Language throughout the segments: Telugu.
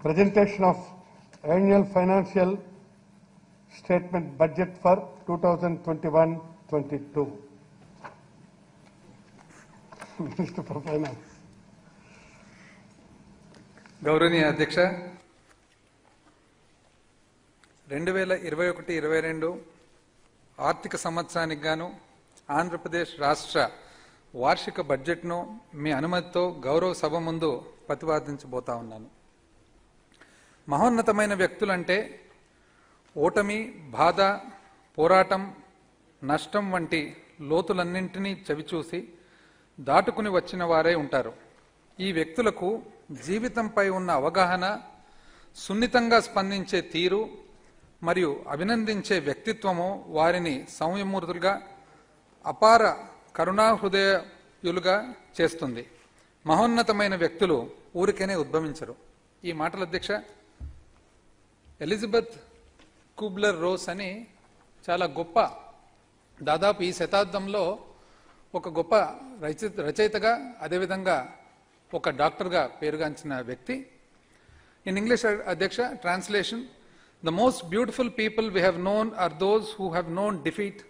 Presentation of annual financial statement budget for 2021-22. Minister for Finance. గౌరవనీయ అధ్యక్ష, 2021-22 ఆర్థిక సంవత్సరానికి గాను ఆంధ్రప్రదేశ్ రాష్ట్ర వార్షిక బడ్జెట్ను మీ అనుమతితో గౌరవ సభ ముందు ప్రతిపాదించబోతా ఉన్నాను. మహోన్నతమైన వ్యక్తులంటే ఓటమి, బాధ, పోరాటం, నష్టం వంటి లోతులన్నింటినీ చవిచూసి దాటుకుని వచ్చిన వారే ఉంటారు. ఈ వ్యక్తులకు జీవితంపై ఉన్న అవగాహన, సున్నితంగా స్పందించే తీరు మరియు అభినందించే వ్యక్తిత్వము వారిని సంయమూర్తులుగా, అపార కరుణాహృదయులుగా చేస్తుంది. మహోన్నతమైన వ్యక్తులు ఊరికేనే ఉద్భవించరు. ఈ మాటల అధ్యక్ష ఎలిజబెత్ కూబ్లర్ రోస్ అని చాలా గొప్ప, దాదాపు ఈ శతాబ్దంలో ఒక గొప్ప రచయితగా, అదేవిధంగా ఒక డాక్టర్గా పేరుగాంచిన వ్యక్తి. ఇన్ ఇంగ్లీష్ అధ్యక్ష translation, the most beautiful people we have known are those who have known defeat,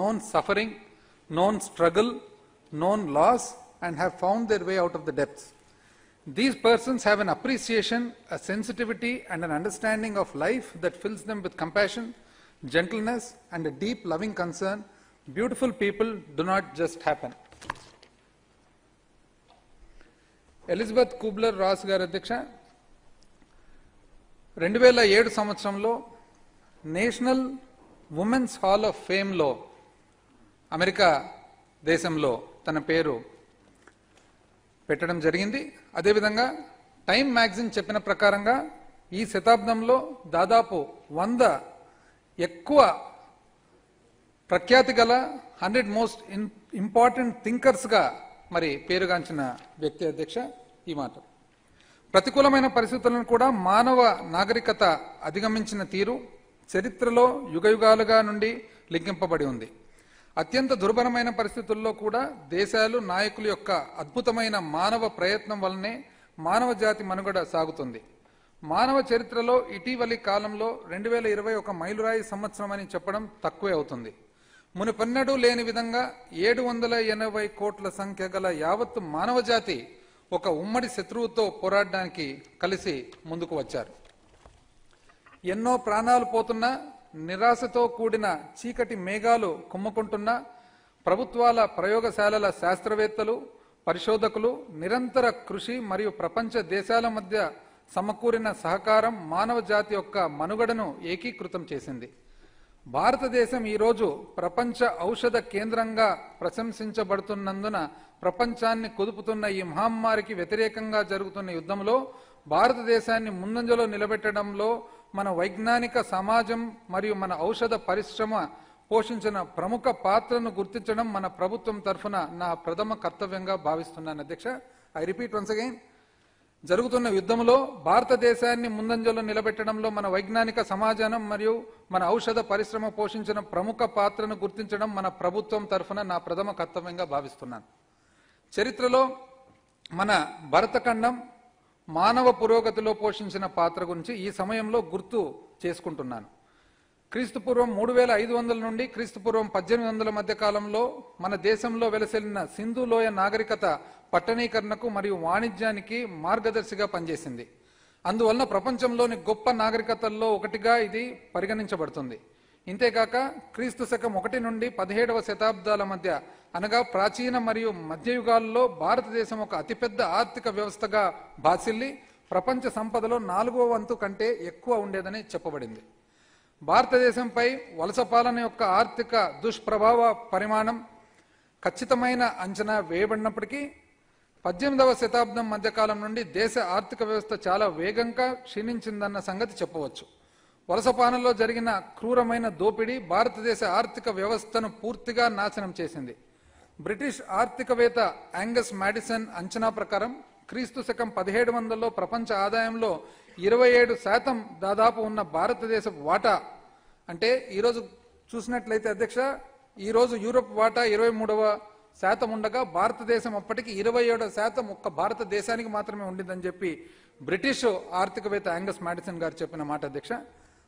known suffering, known struggle, known loss, and have found their way out of the depths. These persons have an appreciation, a sensitivity, and an understanding of life that fills them with compassion, gentleness, and a deep loving concern. Beautiful people do not just happen. Elizabeth Kubler Ross గారు అధ్యక్ష 2007 సంవత్సరంలో నేషనల్ ఉమెన్స్ హాల్ ఆఫ్ ఫేమ్లో అమెరికా దేశంలో తన పేరు పెట్టడం జరిగింది. అదేవిధంగా టైమ్ మ్యాగజైన్ చెప్పిన ప్రకారంగా ఈ శతాబ్దంలో దాదాపు 100 ఎక్కువ ప్రఖ్యాతి గల 100 మోస్ట్ ఇంపార్టెంట్ థింకర్స్గా మరి పేరుగాంచిన వ్యక్తి అధ్యక్ష. ఈ మాట ప్రతికూలమైన పరిస్థితులను కూడా మానవ నాగరికత అధిగమించిన తీరు చరిత్రలో యుగయుగాలుగా నుండి లింకింపబడి ఉంది. అత్యంత దుర్భరమైన పరిస్థితుల్లో కూడా దేశాలు, నాయకుల యొక్క అద్భుతమైన మానవ ప్రయత్నం వల్లనే మానవ జాతి మనుగడ సాగుతుంది. మానవ చరిత్రలో ఇటీవలి కాలంలో 2020 ఒక మైలురాయి సంవత్సరం అని చెప్పడం తక్కువే అవుతుంది. మునుపెన్నడూ లేని విధంగా 780 కోట్ల సంఖ్య గల యావత్తు మానవ జాతి ఒక ఉమ్మడి శత్రువుతో పోరాడడానికి కలిసి ముందుకు వచ్చారు. ఎన్నో ప్రాణాలు పోతున్నా, నిరాశతో కూడిన చీకటి మేఘాలు కుమ్ముకుంటున్న ప్రభుత్వాల, ప్రయోగశాలల శాస్త్రవేత్తలు, పరిశోధకులు నిరంతర కృషి మరియు ప్రపంచ దేశాల మధ్య సమకూరిన సహకారం మానవ జాతి యొక్క మనుగడను ఏకీకృతం చేసింది. భారతదేశం ఈరోజు ప్రపంచ ఔషధ కేంద్రంగా ప్రశంసించబడుతున్నందున ప్రపంచాన్ని కుదుపుతున్న ఈ మహమ్మారికి వ్యతిరేకంగా జరుగుతున్న యుద్ధంలో భారతదేశాన్ని ముందంజలో నిలబెట్టడంలో మన వైజ్ఞానిక సమాజం మరియు మన ఔషధ పరిశ్రమ పోషించిన ప్రముఖ పాత్రను గుర్తించడం మన ప్రభుత్వం తరఫున నా ప్రథమ కర్తవ్యంగా భావిస్తున్నాను అధ్యక్ష. ఐ రిపీట్ వన్స్ అగైన్, జరుగుతున్న యుద్ధంలో భారతదేశాన్ని ముందంజలో నిలబెట్టడంలో మన వైజ్ఞానిక సమాజం మరియు మన ఔషధ పరిశ్రమ పోషించిన ప్రముఖ పాత్రను గుర్తించడం మన ప్రభుత్వం తరఫున నా ప్రథమ కర్తవ్యంగా భావిస్తున్నాను. చరిత్రలో మన భరతఖండం మానవ పురోగతిలో పోషించిన పాత్ర గురించి ఈ సమయంలో గుర్తు చేసుకుంటున్నాను. క్రీస్తుపూర్వం 3500 నుండి క్రీస్తుపూర్వం 1800 మధ్య కాలంలో మన దేశంలో వెలసిల్లిన సింధు లోయ నాగరికత పట్టణీకరణకు మరియు వాణిజ్యానికి మార్గదర్శిగా పనిచేసింది. అందువలన ప్రపంచంలోని గొప్ప నాగరికతల్లో ఒకటిగా ఇది పరిగణించబడుతుంది. ఇంతేకాక క్రీస్తు శకం 1 నుండి 17వ శతాబ్దాల మధ్య అనగా ప్రాచీన మరియు మధ్యయుగాల్లో భారతదేశం ఒక అతిపెద్ద ఆర్థిక వ్యవస్థగా బాసిల్లి ప్రపంచ సంపదలో 4వ వంతు కంటే ఎక్కువ ఉండేదని చెప్పబడింది. భారతదేశంపై వలస పాలన యొక్క ఆర్థిక దుష్ప్రభావ పరిమాణం ఖచ్చితమైన అంచనా వేయబడినప్పటికీ 18వ శతాబ్దం మధ్యకాలం నుండి దేశ ఆర్థిక వ్యవస్థ చాలా వేగంగా క్షీణించిందన్న సంగతి చెప్పవచ్చు. వలస పాలనలో జరిగిన క్రూరమైన దోపిడీ భారతదేశ ఆర్థిక వ్యవస్థను పూర్తిగా నాశనం చేసింది. బ్రిటిష్ ఆర్థికవేత్త యాంగస్ మాడిసన్ అంచనా ప్రకారం క్రీస్తు శకం 1700లో ప్రపంచ ఆదాయంలో 27% దాదాపు ఉన్న భారతదేశ వాటా, అంటే ఈరోజు చూసినట్లయితే అధ్యక్ష, ఈరోజు యూరోప్ వాటా 23వ శాతం ఉండగా భారతదేశం అప్పటికి 27% ఒక్క భారతదేశానికి మాత్రమే ఉండిందని చెప్పి బ్రిటిష్ ఆర్థికవేత్త యాంగస్ మాడిసన్ గారు చెప్పిన మాట అధ్యక్ష.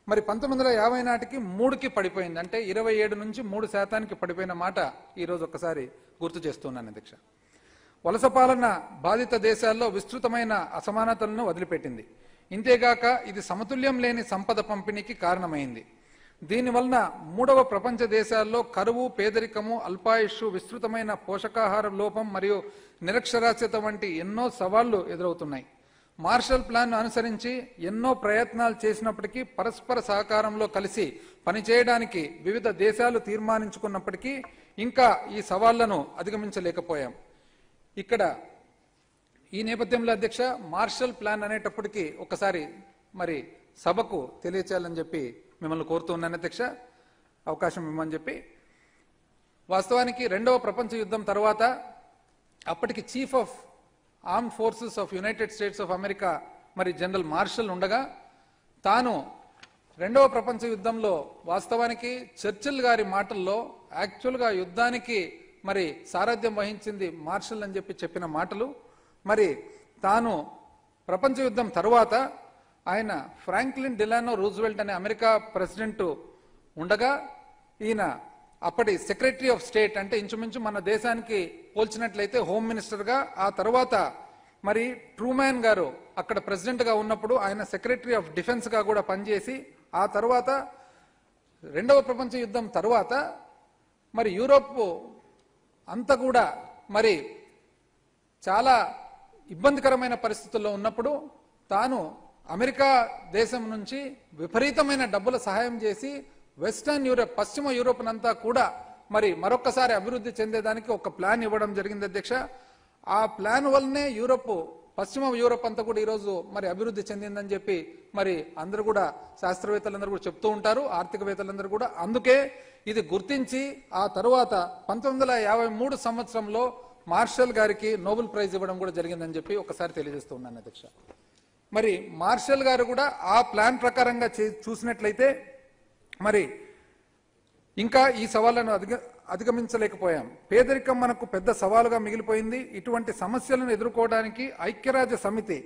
మరి 1950 నాటికి 3కి పడిపోయింది. అంటే 27 నుంచి 3% పడిపోయిన మాట ఈరోజు ఒక్కసారి గుర్తు చేస్తున్నాను అధ్యక్ష. వలస పాలన బాధిత దేశాల్లో విస్తృతమైన అసమానతలను వదిలిపెట్టింది. ఇంతేగాక ఇది సమతుల్యం లేని సంపద పంపిణీకి కారణమైంది. దీనివలన 3వ ప్రపంచ దేశాల్లో కరువు, పేదరికము, అల్పాయుష్షు, విస్తృతమైన పోషకాహార లోపం మరియు నిరక్షరాస్యత వంటి ఎన్నో సవాళ్లు ఎదురవుతున్నాయి. మార్షల్ ప్లాన్ అనుసరించి ఎన్నో ప్రయత్నాలు చేసినప్పటికీ పరస్పర సహకారంలో కలిసి పనిచేయడానికి వివిధ దేశాలు తీర్మానించుకున్నప్పటికీ ఇంకా ఈ సవాళ్లను అధిగమించలేకపోయాం. ఇక్కడ ఈ నేపథ్యంలో అధ్యక్ష మార్షల్ ప్లాన్ అనేటప్పటికీ ఒకసారి మరి సభకు తెలియచేయాలని చెప్పి మిమ్మల్ని కోరుతున్నాను అధ్యక్ష, అవకాశం ఇవ్వమని చెప్పి. వాస్తవానికి 2వ ప్రపంచ యుద్ధం తర్వాత అప్పటికి chief of armed forces of United states of America మరి జనరల్ మార్షల్ ఉండగా తాను 2వ ప్రపంచ యుద్ధంలో వాస్తవానికి చర్చిల్ గారి మాటల్లో యాక్చువల్గా యుద్ధానికి మరి సారథ్యం వహించింది మార్షల్ అని చెప్పి చెప్పిన మాటలు, మరి తాను ప్రపంచ యుద్ధం తరువాత ఆయన ఫ్రాంక్లిన్ డిలానో రూజ్వెల్ట్ అనే అమెరికా ప్రెసిడెంట్ ఉండగా ఈయన అప్పటి సెక్రటరీ ఆఫ్ స్టేట్, అంటే ఇంచుమించు మన దేశానికి పోల్చినట్లయితే హోమ్ మినిస్టర్గా, ఆ తర్వాత మరి ట్రూమాన్ గారు అక్కడ ప్రెసిడెంట్గా ఉన్నప్పుడు ఆయన సెక్రటరీ ఆఫ్ డిఫెన్స్గా కూడా పనిచేసి, ఆ తర్వాత 2వ ప్రపంచ యుద్ధం తరువాత మరి యూరోప్ అంతా కూడా మరి చాలా ఇబ్బందికరమైన పరిస్థితుల్లో ఉన్నప్పుడు తాను అమెరికా దేశం నుంచి విపరీతమైన డబ్బుల సహాయం చేసి వెస్టర్న్ యూరోప్, పశ్చిమ యూరోప్ అంతా కూడా మరి మరొకసారి అభివృద్ధి చెందేదానికి ఒక ప్లాన్ ఇవ్వడం జరిగింది అధ్యక్ష. ఆ ప్లాన్ వల్లనే యూరోప్, పశ్చిమ యూరోప్ అంతా కూడా ఈరోజు మరి అభివృద్ధి చెందిందని చెప్పి మరి అందరూ కూడా శాస్త్రవేత్తలందరూ కూడా చెప్తూ ఉంటారు, ఆర్థికవేత్తలందరూ కూడా. అందుకే ఇది గుర్తించి ఆ తరువాత 1953 సంవత్సరంలో మార్షల్ గారికి నోబెల్ ప్రైజ్ ఇవ్వడం కూడా జరిగిందని చెప్పి ఒకసారి తెలియజేస్తూ ఉన్నాను అధ్యక్ష. మరి మార్షల్ గారు కూడా ఆ ప్లాన్ ప్రకారంగా చూసినట్లయితే మరి ఇంకా ఈ సవాళ్లను అధిగమించలేకపోయాం. పేదరికం మనకు పెద్ద సవాలుగా మిగిలిపోయింది. ఇటువంటి సమస్యలను ఎదుర్కోవడానికి ఐక్యరాజ్య సమితి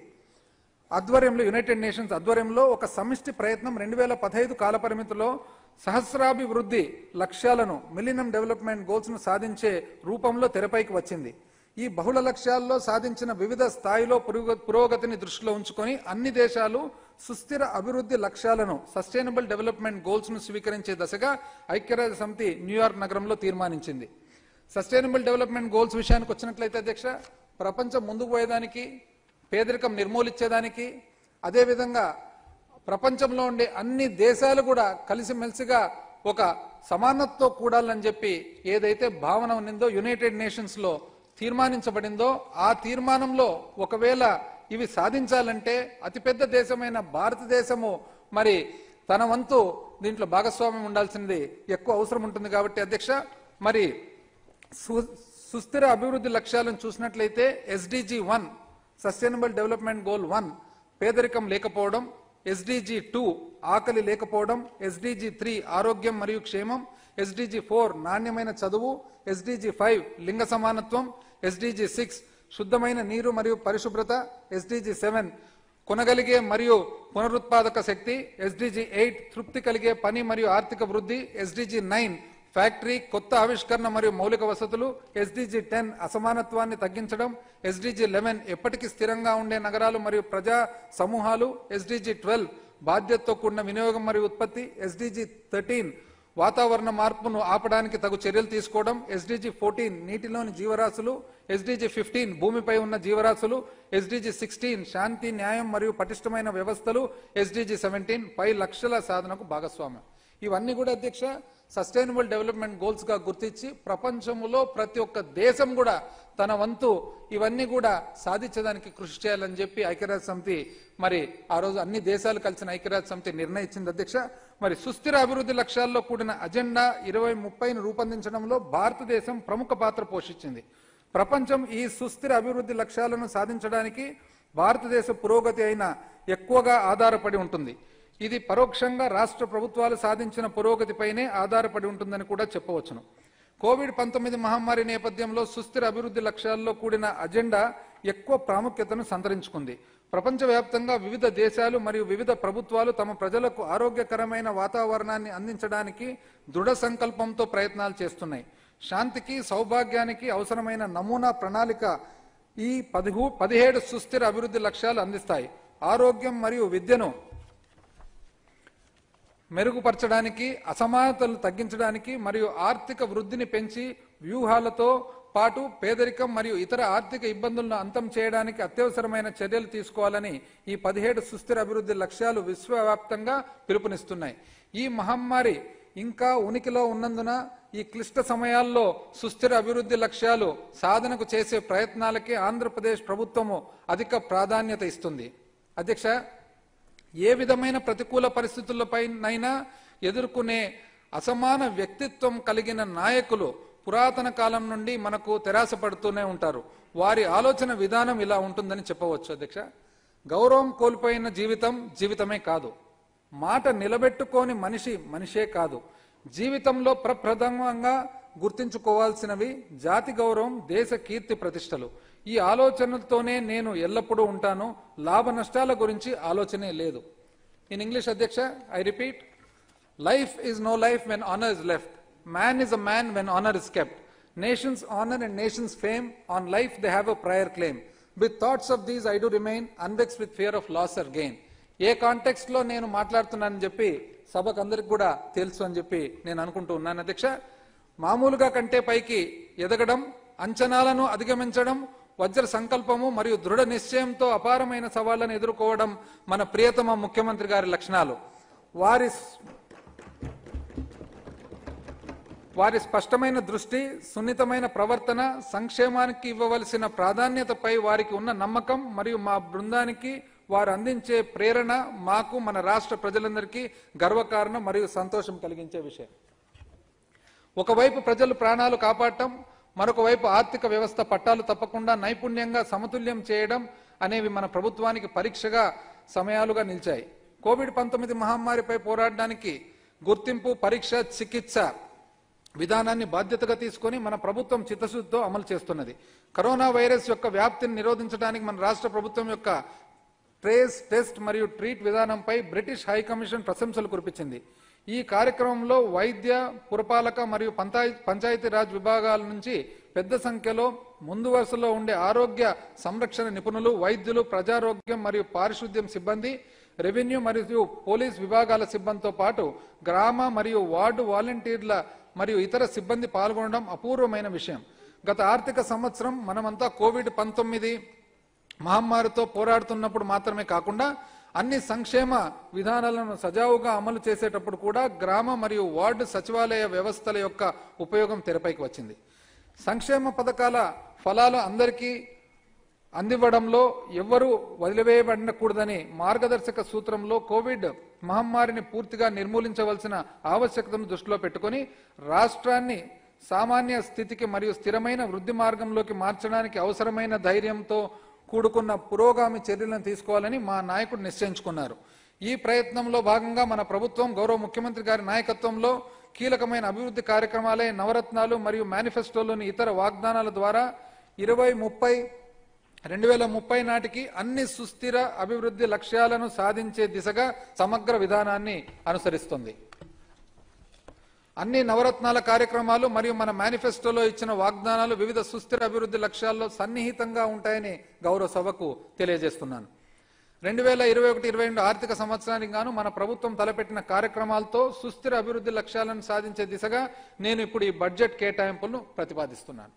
ఆధ్వర్యంలో, యునైటెడ్ నేషన్స్ ఆధ్వర్యంలో ఒక సమిష్టి ప్రయత్నం 2015 కాలపరిమితిలో సహస్రాభివృద్ధి లక్ష్యాలను, మిలినియం డెవలప్మెంట్ గోల్స్ ను సాధించే రూపంలో తెరపైకి వచ్చింది. ఈ బహుళ లక్ష్యాల్లో సాధించిన వివిధ స్థాయిలో పురోగతిని దృష్టిలో ఉంచుకొని అన్ని దేశాలు సుస్థిర అభివృద్ధి లక్ష్యాలను, సస్టైనబుల్ డెవలప్మెంట్ గోల్స్ ను స్వీకరించే దశగా ఐక్యరాజ్య సమితి న్యూయార్క్ నగరంలో తీర్మానించింది. సస్టైనబుల్ డెవలప్మెంట్ గోల్స్ విషయానికి వచ్చినట్లయితే అధ్యక్ష, ప్రపంచం ముందుకు పోయేదానికి, పేదరికం నిర్మూలించేదానికి, అదేవిధంగా ప్రపంచంలో ఉండే అన్ని దేశాలు కూడా కలిసిమెలిసిగా ఒక సమానతతో కూడాలని చెప్పి ఏదైతే భావన ఉన్నదో యునైటెడ్ నేషన్స్ లో తీర్మానించబడిందో, ఆ తీర్మానంలో ఒకవేళ ఇవి సాధించాలంటే అతిపెద్ద దేశమైన భారతదేశము మరి తన వంతు దీంట్లో భాగస్వామ్యం ఉండాల్సింది ఎక్కువ అవసరం ఉంటుంది. కాబట్టి అధ్యక్ష, మరి సుస్థిర అభివృద్ధి లక్ష్యాలను చూసినట్లయితే SDG 1 సస్టైనబుల్ డెవలప్మెంట్ గోల్ 1 పేదరికం లేకపోవడం, SDG 2 ఆకలి లేకపోవడం, SDG 3 ఆరోగ్యం మరియు క్షేమం, SDG 4 నాణ్యమైన చదువు, SDG 5 లింగ సమానత్వం, SDG 6 శుద్ధమైన నీరు మరియు పరిశుభ్రత, SDG 7 కొనగలిగే మరియు పునరుత్పాదక శక్తి, SDG 8 తృప్తి కలిగే పని మరియు ఆర్థిక వృద్ధి, SDG 9 ఫ్యాక్టరీ, కొత్త ఆవిష్కరణ మరియు మౌలిక వసతులు, SDG 10 అసమానత్వాన్ని తగ్గించడం, SDG 11 ఎప్పటికీ స్థిరంగా ఉండే నగరాలు మరియు ప్రజా సమూహాలు, SDG 12 బాధ్యతతో కూడిన వినియోగం మరియు ఉత్పత్తి, SDG 13 వాతావరణ మార్పును ఆపడానికి తగు చర్యలు తీసుకోవడం, SDG 14 నీటిలోని జీవరాశులు, SDG 15 భూమిపై ఉన్న జీవరాశులు, SDG 16 శాంతి, న్యాయం మరియు పటిష్టమైన వ్యవస్థలు, SDG 17 10 లక్షల సాధనకు భాగస్వామ్యం. ఇవన్నీ కూడా అధ్యక్ష సస్టైనబుల్ డెవలప్మెంట్ గోల్స్ గా గుర్తించి ప్రపంచంలో ప్రతి ఒక్క దేశం కూడా తన వంతు ఇవన్నీ కూడా సాధించడానికి కృషి చేయాలని చెప్పి ఐక్యరాజ్య సమితి మరి ఆ రోజు అన్ని దేశాలు కలిసిన ఐక్యరాజ్య సమితి నిర్ణయించింది అధ్యక్ష. మరి సుస్థిర అభివృద్ధి లక్ష్యాల్లో కూడిన అజెండా 2030ను రూపొందించడంలో భారతదేశం ప్రముఖ పాత్ర పోషించింది. ప్రపంచం ఈ సుస్థిర అభివృద్ధి లక్ష్యాలను సాధించడానికి భారతదేశ పురోగతి అయిన ఎక్కువగా ఆధారపడి ఉంటుంది. ఇది పరోక్షంగా రాష్ట్ర ప్రభుత్వాలు సాధించిన పురోగతిపైనే ఆధారపడి ఉంటుందని కూడా చెప్పవచ్చును. కోవిడ్-19 మహమ్మారి నేపథ్యంలో సుస్థిర అభివృద్ధి లక్ష్యాల్లో కూడిన అజెండా ఎక్కువ ప్రాముఖ్యతను సంతరించుకుంది. ప్రపంచవ్యాప్తంగా వివిధ దేశాలు మరియు వివిధ ప్రభుత్వాలు తమ ప్రజలకు ఆరోగ్యకరమైన వాతావరణాన్ని అందించడానికి దృఢ సంకల్పంతో ప్రయత్నాలు చేస్తున్నాయి. శాంతికి, సౌభాగ్యానికి అవసరమైన నమూనా ప్రణాళిక ఈ 17 సుస్థిర అభివృద్ధి లక్ష్యాలు అందిస్తాయి. ఆరోగ్యం మరియు విద్యను మెరుగుపరచడానికి, అసమానతలు తగ్గించడానికి మరియు ఆర్థిక వృద్ధిని పెంచి వ్యూహాలతో పాటు పేదరికం మరియు ఇతర ఆర్థిక ఇబ్బందులను అంతం చేయడానికి అత్యవసరమైన చర్యలు తీసుకోవాలని ఈ 17 సుస్థిర అభివృద్ధి లక్ష్యాలు విశ్వవ్యాప్తంగా పిలుపునిస్తున్నాయి. ఈ మహమ్మారి ఇంకా ఉనికిలో ఉన్నందున ఈ క్లిష్ట సమయాల్లో సుస్థిర అభివృద్ధి లక్ష్యాలు సాధనకు చేసే ప్రయత్నాలకి ఆంధ్రప్రదేశ్ ప్రభుత్వము అధిక ప్రాధాన్యత ఇస్తుంది. అధ్యక్ష, ఏ విధమైన ప్రతికూల పరిస్థితులపైనైనా ఎదుర్కొనే అసమాన వ్యక్తిత్వం కలిగిన నాయకులు పురాతన కాలం నుండి మనకు తెరాసపడుతూనే ఉంటారు. వారి ఆలోచన విధానం ఇలా ఉంటుందని చెప్పవచ్చు. అధ్యక్ష, గౌరవం కోల్పోయిన జీవితం జీవితమే కాదు, మాట నిలబెట్టుకోని మనిషి మనిషే కాదు. జీవితంలో ప్రప్రథమంగా గుర్తించుకోవాల్సినవి జాతి గౌరవం, దేశ కీర్తి ప్రతిష్టలు. ఈ ఆలోచనలతోనే నేను ఎల్లప్పుడూ ఉంటాను. లాభ నష్టాల గురించి ఆలోచనే లేదు. ఇన్ ఇంగ్లీష్ అధ్యక్ష, I repeat, life is no life when honour is left. Man is a man when honor is kept. Nations honor and nations fame. On life they have a prior claim. With thoughts of these I do remain, unvexed with fear of loss or gain. A context లో నేను మాట్లాడుతున్నానని చెప్పి సభకు అందరికి కూడా తెలుసు అని చెప్పి నేను అనుకుంటూ ఉన్నాను. అధ్యక్ష, మామూలుగా కంటే పైకి ఎదగడం, అంచనాలను అధిగమించడం, వజ్ర సంకల్పము మరియు దృఢ నిశ్చయంతో అపారమైన సవాళ్లను ఎదుర్కోవడం మన ప్రియతమ ముఖ్యమంత్రి గారి లక్షణాలు. వారి స్పష్టమైన దృష్టి, సున్నితమైన ప్రవర్తన, సంక్షేమానికి ఇవ్వవలసిన ప్రాధాన్యతపై వారికి ఉన్న నమ్మకం మరియు మా బృందానికి వారు అందించే ప్రేరణ మాకు, మన రాష్ట్ర ప్రజలందరికీ గర్వకారణం మరియు సంతోషం కలిగించే విషయం. ఒకవైపు ప్రజలు ప్రాణాలు కాపాడటం, మరొక వైపు ఆర్థిక వ్యవస్థ పట్టాలు తప్పకుండా నైపుణ్యంగా సమతుల్యం చేయడం అనేవి మన ప్రభుత్వానికి పరీక్షగా సమయాలుగా నిలిచాయి. కోవిడ్-19 మహమ్మారిపై పోరాడడానికి గుర్తింపు, పరీక్ష, చికిత్స విధానాన్ని బాధ్యతగా తీసుకొని మన ప్రభుత్వం చిత్తశుద్ధితో అమలు చేస్తున్నది. కరోనా వైరస్ యొక్క వ్యాప్తిని నిరోధించడానికి మన రాష్ట్ర ప్రభుత్వం యొక్క ట్రేస్, టెస్ట్ మరియు ట్రీట్ విధానంపై బ్రిటిష్ హై కమిషన్ ప్రశంసలు కురిపించింది. ఈ కార్యక్రమంలో వైద్య, పురపాలక మరియు పంచాయతీరాజ్ విభాగాల నుంచి పెద్ద సంఖ్యలో ముందు వరుసలో ఉండే ఆరోగ్య సంరక్షణ నిపుణులు, వైద్యులు, ప్రజారోగ్యం మరియు పారిశుద్ధ్యం సిబ్బంది, రెవెన్యూ మరియు పోలీస్ విభాగాల సిబ్బందితో పాటు గ్రామ మరియు వార్డు వాలంటీర్ల మరియు ఇతర సిబ్బంది పాల్గొనడం అపూర్వమైన విషయం. గత ఆర్థిక సంవత్సరం మనమంతా కోవిడ్-19 మహమ్మారితో పోరాడుతున్నప్పుడు మాత్రమే కాకుండా అన్ని సంక్షేమ విధానాలను సజావుగా అమలు చేసేటప్పుడు కూడా గ్రామ మరియు వార్డు సచివాలయ వ్యవస్థల యొక్క ఉపయోగం తెరపైకి వచ్చింది. సంక్షేమ పథకాల ఫలాలు అందరికీ అందివ్వడంలో ఎవ్వరూ వదిలివేయబడకూడదని మార్గదర్శక సూత్రంలో కోవిడ్ మహమ్మారిని పూర్తిగా నిర్మూలించవలసిన ఆవశ్యకతను దృష్టిలో పెట్టుకుని రాష్ట్రాన్ని సామాన్య స్థితికి మరియు స్థిరమైన వృద్ధి మార్గంలోకి మార్చడానికి అవసరమైన ధైర్యంతో కూడుకున్న పురోగామి చర్యలను తీసుకోవాలని మా నాయకుడు నిశ్చయించుకున్నారు. ఈ ప్రయత్నంలో భాగంగా మన ప్రభుత్వం గౌరవ ముఖ్యమంత్రి గారి నాయకత్వంలో కీలకమైన అభివృద్ధి కార్యక్రమాలే నవరత్నాలు మరియు మేనిఫెస్టోలోని ఇతర వాగ్దానాల ద్వారా 2030 నాటికి అన్ని సుస్థిర అభివృద్ధి లక్ష్యాలను సాధించే దిశగా సమగ్ర విధానాన్ని అనుసరిస్తుంది. అన్ని నవరత్నాల కార్యక్రమాలు మరియు మన మేనిఫెస్టోలో ఇచ్చిన వాగ్దానాలు వివిధ సుస్థిర అభివృద్ధి లక్ష్యాల్లో సన్నిహితంగా ఉంటాయని గౌరవ సభకు తెలియజేస్తున్నాను. 2021-22 ఆర్థిక సంవత్సరానికి గాను మన ప్రభుత్వం తలపెట్టిన కార్యక్రమాలతో సుస్థిర అభివృద్ధి లక్ష్యాలను సాధించే దిశగా నేను ఇప్పుడు ఈ బడ్జెట్ కేటాయింపులను ప్రతిపాదిస్తున్నాను.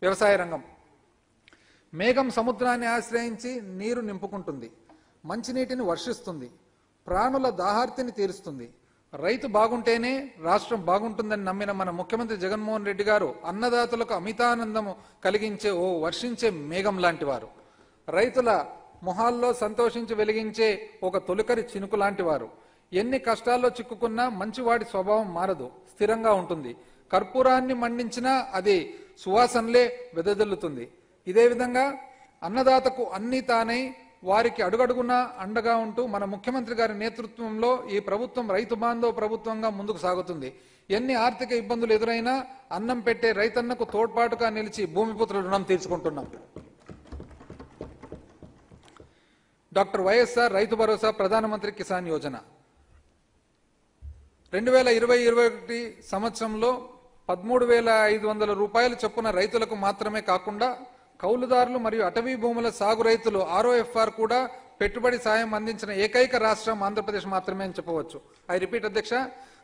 వ్యవసాయ రంగం. మేఘం సముద్రాన్ని ఆశ్రయించి నీరు నింపుకుంటుంది, మంచినీటిని వర్షిస్తుంది, ప్రాణుల దాహార్తిని తీరుస్తుంది. రైతు బాగుంటేనే రాష్ట్రం బాగుంటుందని నమ్మిన మన ముఖ్యమంత్రి జగన్మోహన్ రెడ్డి గారు అన్నదాతలకు అమితానందము కలిగించే ఓ వర్షించే మేఘం లాంటి వారు. రైతుల మొహాల్లో సంతోషించి వెలిగించే ఒక తొలికరి చినుకు లాంటి వారు. ఎన్ని కష్టాల్లో చిక్కుకున్నా మంచివాడి స్వభావం మారదు, స్థిరంగా ఉంటుంది. కర్పూరాన్ని మండించినా అది సువాసనలే వెదజల్లుతుంది. ఇదే విధంగా అన్నదాతకు అన్ని తానై వారికి అడుగడుగునా అండగా ఉంటూ మన ముఖ్యమంత్రి గారి నేతృత్వంలో ఈ ప్రభుత్వం రైతు బాంధవ ప్రభుత్వంగా ముందుకు సాగుతుంది. ఎన్ని ఆర్థిక ఇబ్బందులు ఎదురైనా అన్నం పెట్టే రైతన్నకు తోడ్పాటుగా నిలిచి భూమిపుత్రుల రుణం తీర్చుకుంటున్నాం. డాక్టర్ వైఎస్ఆర్ రైతు భరోసా ప్రధానమంత్రి కిసాన్ యోజన 2020-21 సంవత్సరంలో 13,500 రూపాయలు చొప్పున రైతులకు మాత్రమే కాకుండా కౌలుదారులు మరియు అటవీ భూముల సాగు రైతులు ROFR కూడా పెట్టుబడి సాయం అందించిన ఏకైక రాష్ట్రం ఆంధ్రప్రదేశ్ మాత్రమే అని చెప్పవచ్చు. ఐ రిపీట్ అధ్యక్ష,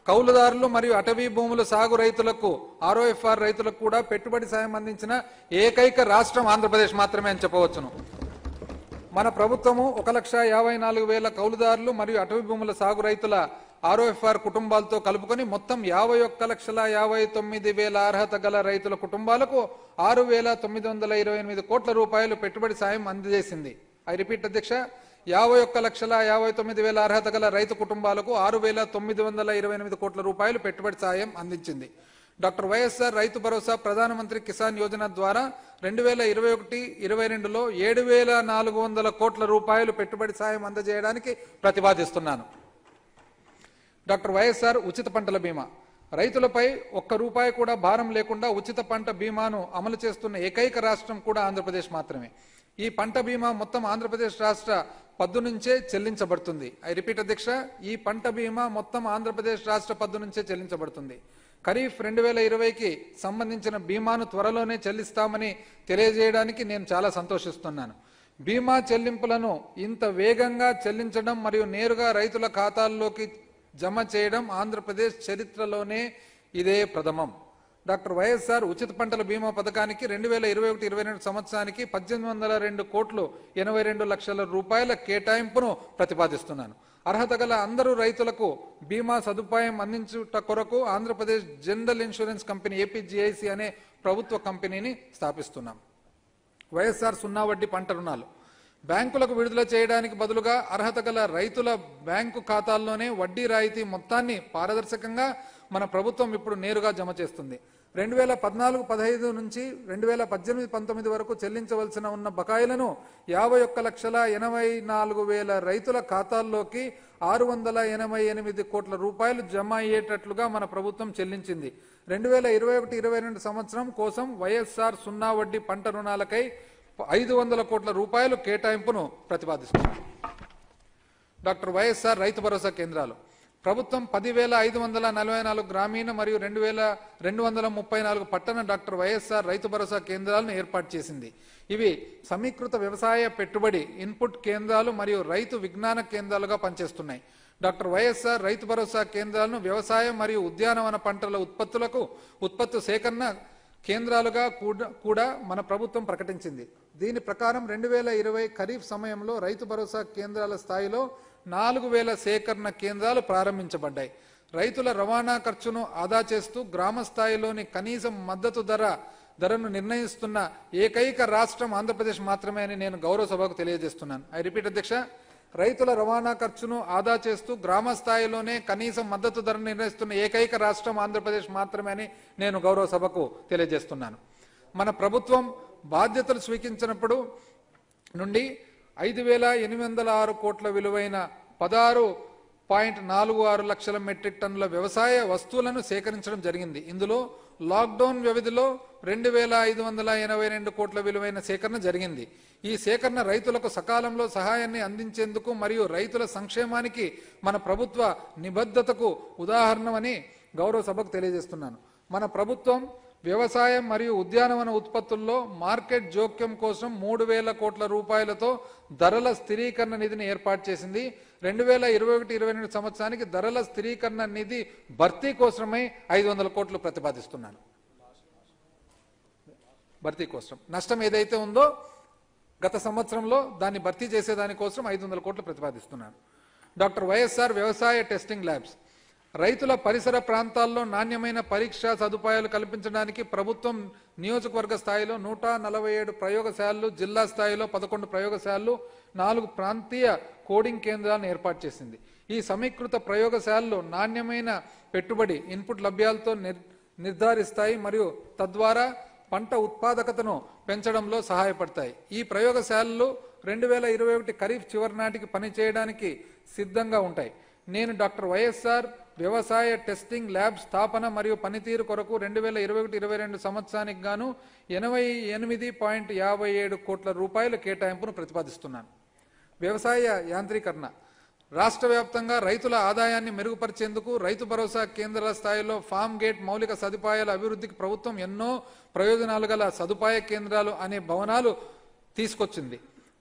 కౌలుదారులు మరియు అటవీ భూముల సాగు రైతులకు ROFR రైతులకు కూడా పెట్టుబడి సాయం అందించిన ఏకైక రాష్ట్రం ఆంధ్రప్రదేశ్ మాత్రమే అని చెప్పవచ్చును. మన ప్రభుత్వము 1,54,000 కౌలుదారులు మరియు అటవీ భూముల సాగు రైతుల ROFR కుటుంబాలతో కలుపుకొని మొత్తం 51,59,000 అర్హత గల రైతుల కుటుంబాలకు 6,928 కోట్ల రూపాయలు పెట్టుబడి సాయం అందజేసింది. ఐ రిపీట్ అధ్యక్ష, 51,59,000 అర్హత గల రైతు కుటుంబాలకు 6,928 కోట్ల రూపాయలు పెట్టుబడి సాయం అందించింది. డాక్టర్ వైఎస్ఆర్ రైతు భరోసా ప్రధానమంత్రి కిసాన్ యోజన ద్వారా 2021-22లో 7,400 కోట్ల రూపాయలు పెట్టుబడి సాయం అందజేయడానికి ప్రతిపాదిస్తున్నాను. డాక్టర్ వైఎస్ఆర్ ఉచిత పంటల బీమా రైతులపై ₹1 కూడా భారం లేకుండా ఉచిత పంట బీమాను అమలు చేస్తున్న ఏకైక రాష్ట్రం కూడా ఆంధ్రప్రదేశ్ మాత్రమే. ఈ పంట బీమా మొత్తం ఆంధ్రప్రదేశ్ రాష్ట్ర పద్దు నుంచే చెల్లించబడుతుంది. ఐ రిపీట్ అధ్యక్ష, ఈ పంట బీమా మొత్తం ఆంధ్రప్రదేశ్ రాష్ట్ర పద్దు నుంచే చెల్లించబడుతుంది. ఖరీఫ్ 2020కి సంబంధించిన బీమాను త్వరలోనే చెల్లిస్తామని తెలియజేయడానికి నేను చాలా సంతోషిస్తున్నాను. బీమా చెల్లింపులను ఇంత వేగంగా చెల్లించడం మరియు నేరుగా రైతుల ఖాతాల్లోకి జమ చేయడం ఆంధ్రప్రదేశ్ చరిత్రలోనే ఇదే ప్రథమం. డాక్టర్ వైఎస్ఆర్ ఉచిత పంటల బీమా పథకానికి 2021-22 సంవత్సరానికి 1,802 కోట్లు 82 లక్షల రూపాయల కేటాయింపును ప్రతిపాదిస్తున్నాను. అర్హత గల అందరూ రైతులకు బీమా సదుపాయం అందించుట కొరకు Andhra Pradesh general insurance company APGIC అనే ప్రభుత్వ కంపెనీని స్థాపిస్తున్నాం. వైఎస్ఆర్ సున్నా వడ్డీ పంట రుణాలు బ్యాంకులకు విడుదల చేయడానికి బదులుగా అర్హత గల రైతుల బ్యాంకు ఖాతాల్లోనే వడ్డీ రాయితీ మొత్తాన్ని పారదర్శకంగా మన ప్రభుత్వం ఇప్పుడు నేరుగా జమ చేస్తుంది. 2014-15 నుంచి 2018-19 వరకు చెల్లించవలసిన ఉన్న బకాయిలను 51,84,000 రైతుల ఖాతాల్లోకి 688 కోట్ల రూపాయలు జమ అయ్యేటట్లుగా మన ప్రభుత్వం చెల్లించింది. 2021-22 సంవత్సరం కోసం వైఎస్ఆర్ సున్నా వడ్డీ పంట రుణాలకై 500 కోట్ల రూపాయలు కేటాయింపును ప్రతిపాదిస్తున్నారు. డాక్టర్ వైఎస్ఆర్ రైతు భరోసా కేంద్రాలు ప్రభుత్వం 10,544 గ్రామీణ మరియు 2,234 పట్టణ డాక్టర్ వైఎస్ఆర్ రైతు భరోసా కేంద్రాలను ఏర్పాటు చేసింది. ఇవి సమీకృత వ్యవసాయ పెట్టుబడి ఇన్పుట్ కేంద్రాలు మరియు రైతు విజ్ఞాన కేంద్రాలుగా పనిచేస్తున్నాయి. డాక్టర్ వైఎస్ఆర్ రైతు భరోసా కేంద్రాలను వ్యవసాయం మరియు ఉద్యానవన పంటల ఉత్పత్తి సేకరణ కేంద్రాలుగా కూడా మన ప్రభుత్వం ప్రకటించింది. దీని ప్రకారం 2020 ఖరీఫ్ సమయంలో రైతు భరోసా కేంద్రాల స్థాయిలో 4,000 సేకరణ కేంద్రాలు ప్రారంభించబడ్డాయి. రైతుల రవాణా ఖర్చును ఆదా చేస్తూ గ్రామ స్థాయిలోని కనీస మద్దతు ధరను నిర్ణయిస్తున్న ఏకైక రాష్ట్రం ఆంధ్రప్రదేశ్ మాత్రమే అని నేను గౌరవ సభకు తెలియజేస్తున్నాను. ఐ రిపీట్ అధ్యక్ష, రైతుల రవాణా ఖర్చును ఆదా చేస్తూ గ్రామ స్థాయిలోనే కనీస మద్దతు ధరను నిర్ణయిస్తున్న ఏకైక రాష్ట్రం ఆంధ్రప్రదేశ్ మాత్రమే అని నేను గౌరవ సభకు తెలియజేస్తున్నాను. మన ప్రభుత్వం బాధ్యతలు స్వీకరించినప్పుడు నుండి 5,806 కోట్ల విలువైన 16.46 లక్షల మెట్రిక్ టన్నుల వ్యవసాయ వస్తువులను సేకరించడం జరిగింది. ఇందులో లాక్డౌన్ వ్యవధిలో 2,582 కోట్ల విలువైన సేకరణ జరిగింది. ఈ సేకరణ రైతులకు సకాలంలో సహాయాన్ని అందించేందుకు మరియు రైతుల సంక్షేమానికి మన ప్రభుత్వ నిబద్ధతకు ఉదాహరణమని గౌరవ సభకు తెలియజేస్తున్నాను. మన ప్రభుత్వం వ్యవసాయం మరియు ఉద్యానవన ఉత్పత్తుల్లో మార్కెట్ జోక్యం కోసం 3,000 కోట్ల రూపాయలతో ధరల స్థిరీకరణ నిధిని ఏర్పాటు చేసింది. 2021-22 సంవత్సరానికి ధరల స్థిరీకరణ నిధి భర్తీ కోసమై 500 కోట్లు ప్రతిపాదిస్తున్నాను. భర్తీ కోసం నష్టం ఏదైతే ఉందో గత సంవత్సరంలో దాన్ని భర్తీ చేసేదానికోసం 500 కోట్లు ప్రతిపాదిస్తున్నాను. డాక్టర్ వైఎస్ఆర్ వ్యవసాయ టెస్టింగ్ ల్యాబ్స్ రైతుల పరిసర ప్రాంతాల్లో నాణ్యమైన పరీక్షా సదుపాయాలు కల్పించడానికి ప్రభుత్వం నియోజకవర్గ స్థాయిలో 147 ప్రయోగశాలలు, జిల్లా స్థాయిలో 11 ప్రయోగశాలలు, 4 ప్రాంతీయ కోడింగ్ కేంద్రాలను ఏర్పాటు చేసింది. ఈ సమీకృత ప్రయోగశాలలు నాణ్యమైన పెట్టుబడి ఇన్పుట్ లభ్యాలతో నిర్ధారిస్తాయి మరియు తద్వారా పంట ఉత్పాదకతను పెంచడంలో సహాయపడతాయి. ఈ ప్రయోగశాలలు 2021 ఖరీఫ్ చివరి నాటికి పనిచేయడానికి సిద్ధంగా ఉంటాయి. నేను డాక్టర్ వైఎస్ఆర్ వ్యవసాయ టెస్టింగ్ ల్యాబ్ స్థాపన మరియు పనితీరు కొరకు 2021-22 సంవత్సరానికి గాను 88.57 కోట్ల రూపాయల కేటాయింపును ప్రతిపాదిస్తున్నాను. వ్యవసాయ యాంత్రీకరణ. రాష్ట్ర వ్యాప్తంగా రైతుల ఆదాయాన్ని మెరుగుపరిచేందుకు రైతు భరోసా కేంద్రాల స్థాయిలో ఫామ్ గేట్ మౌలిక సదుపాయాల అభివృద్ధికి ప్రభుత్వం ఎన్నో ప్రయోజనాలు గల సదుపాయ కేంద్రాలు అనే భవనాలు తీసుకొచ్చింది.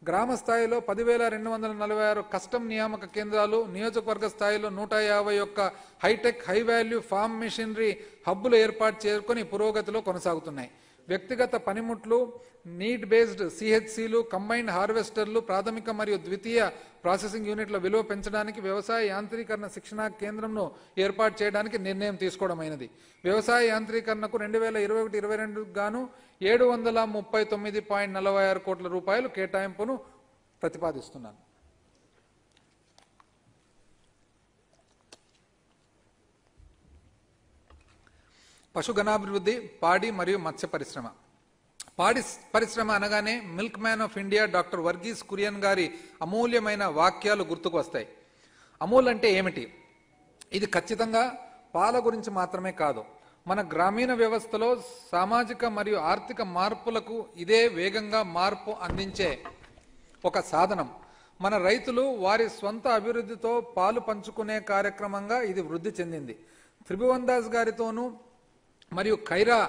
గ్రామ స్థాయిలో 10,246 కస్టమ్ నియామక కేంద్రాలు, నియోజకవర్గ స్థాయిలో 151 high tech high value farm machinery హబ్బులు ఏర్పాటు చేసుకుని పురోగతిలో కొనసాగుతున్నాయి. వ్యక్తిగత పనిముట్లు, నీడ్ బేస్డ్ సిహెచ్సిలు, కంబైన్డ్ హార్వెస్టర్లు, ప్రాథమిక మరియు ద్వితీయ ప్రాసెసింగ్ యూనిట్ల విలువ పెంచడానికి వ్యవసాయ యాంత్రీకరణ శిక్షణా కేంద్రంను ఏర్పాటు చేయడానికి నిర్ణయం తీసుకోవడమైనది. వ్యవసాయ యాంత్రీకరణకు 2021-22 గాను 739.46 కోట్ల రూపాయలు కేటాయింపును ప్రతిపాదిస్తున్నాను. పశుగణాభివృద్ధి, పాడి మరియు మత్స్య పరిశ్రమ. పాడి పరిశ్రమ అనగానే milk man of India doctor Verghese Kurien గారి అమూల్యమైన వాక్యాలు గుర్తుకు వస్తాయి. అమూల్ అంటే ఏమిటి? ఇది ఖచ్చితంగా పాల గురించి మాత్రమే కాదు, మన గ్రామీణ వ్యవస్థలో సామాజిక మరియు ఆర్థిక మార్పులకు ఇదే వేగంగా మార్పు అందించే ఒక సాధనం. మన రైతులు వారి స్వంత అభివృద్ధితో పాలు పంచుకునే కార్యక్రమంగా ఇది వృద్ధి చెందింది. త్రిభువన్ దాస్ గారితోనూ మరియు ఖైరా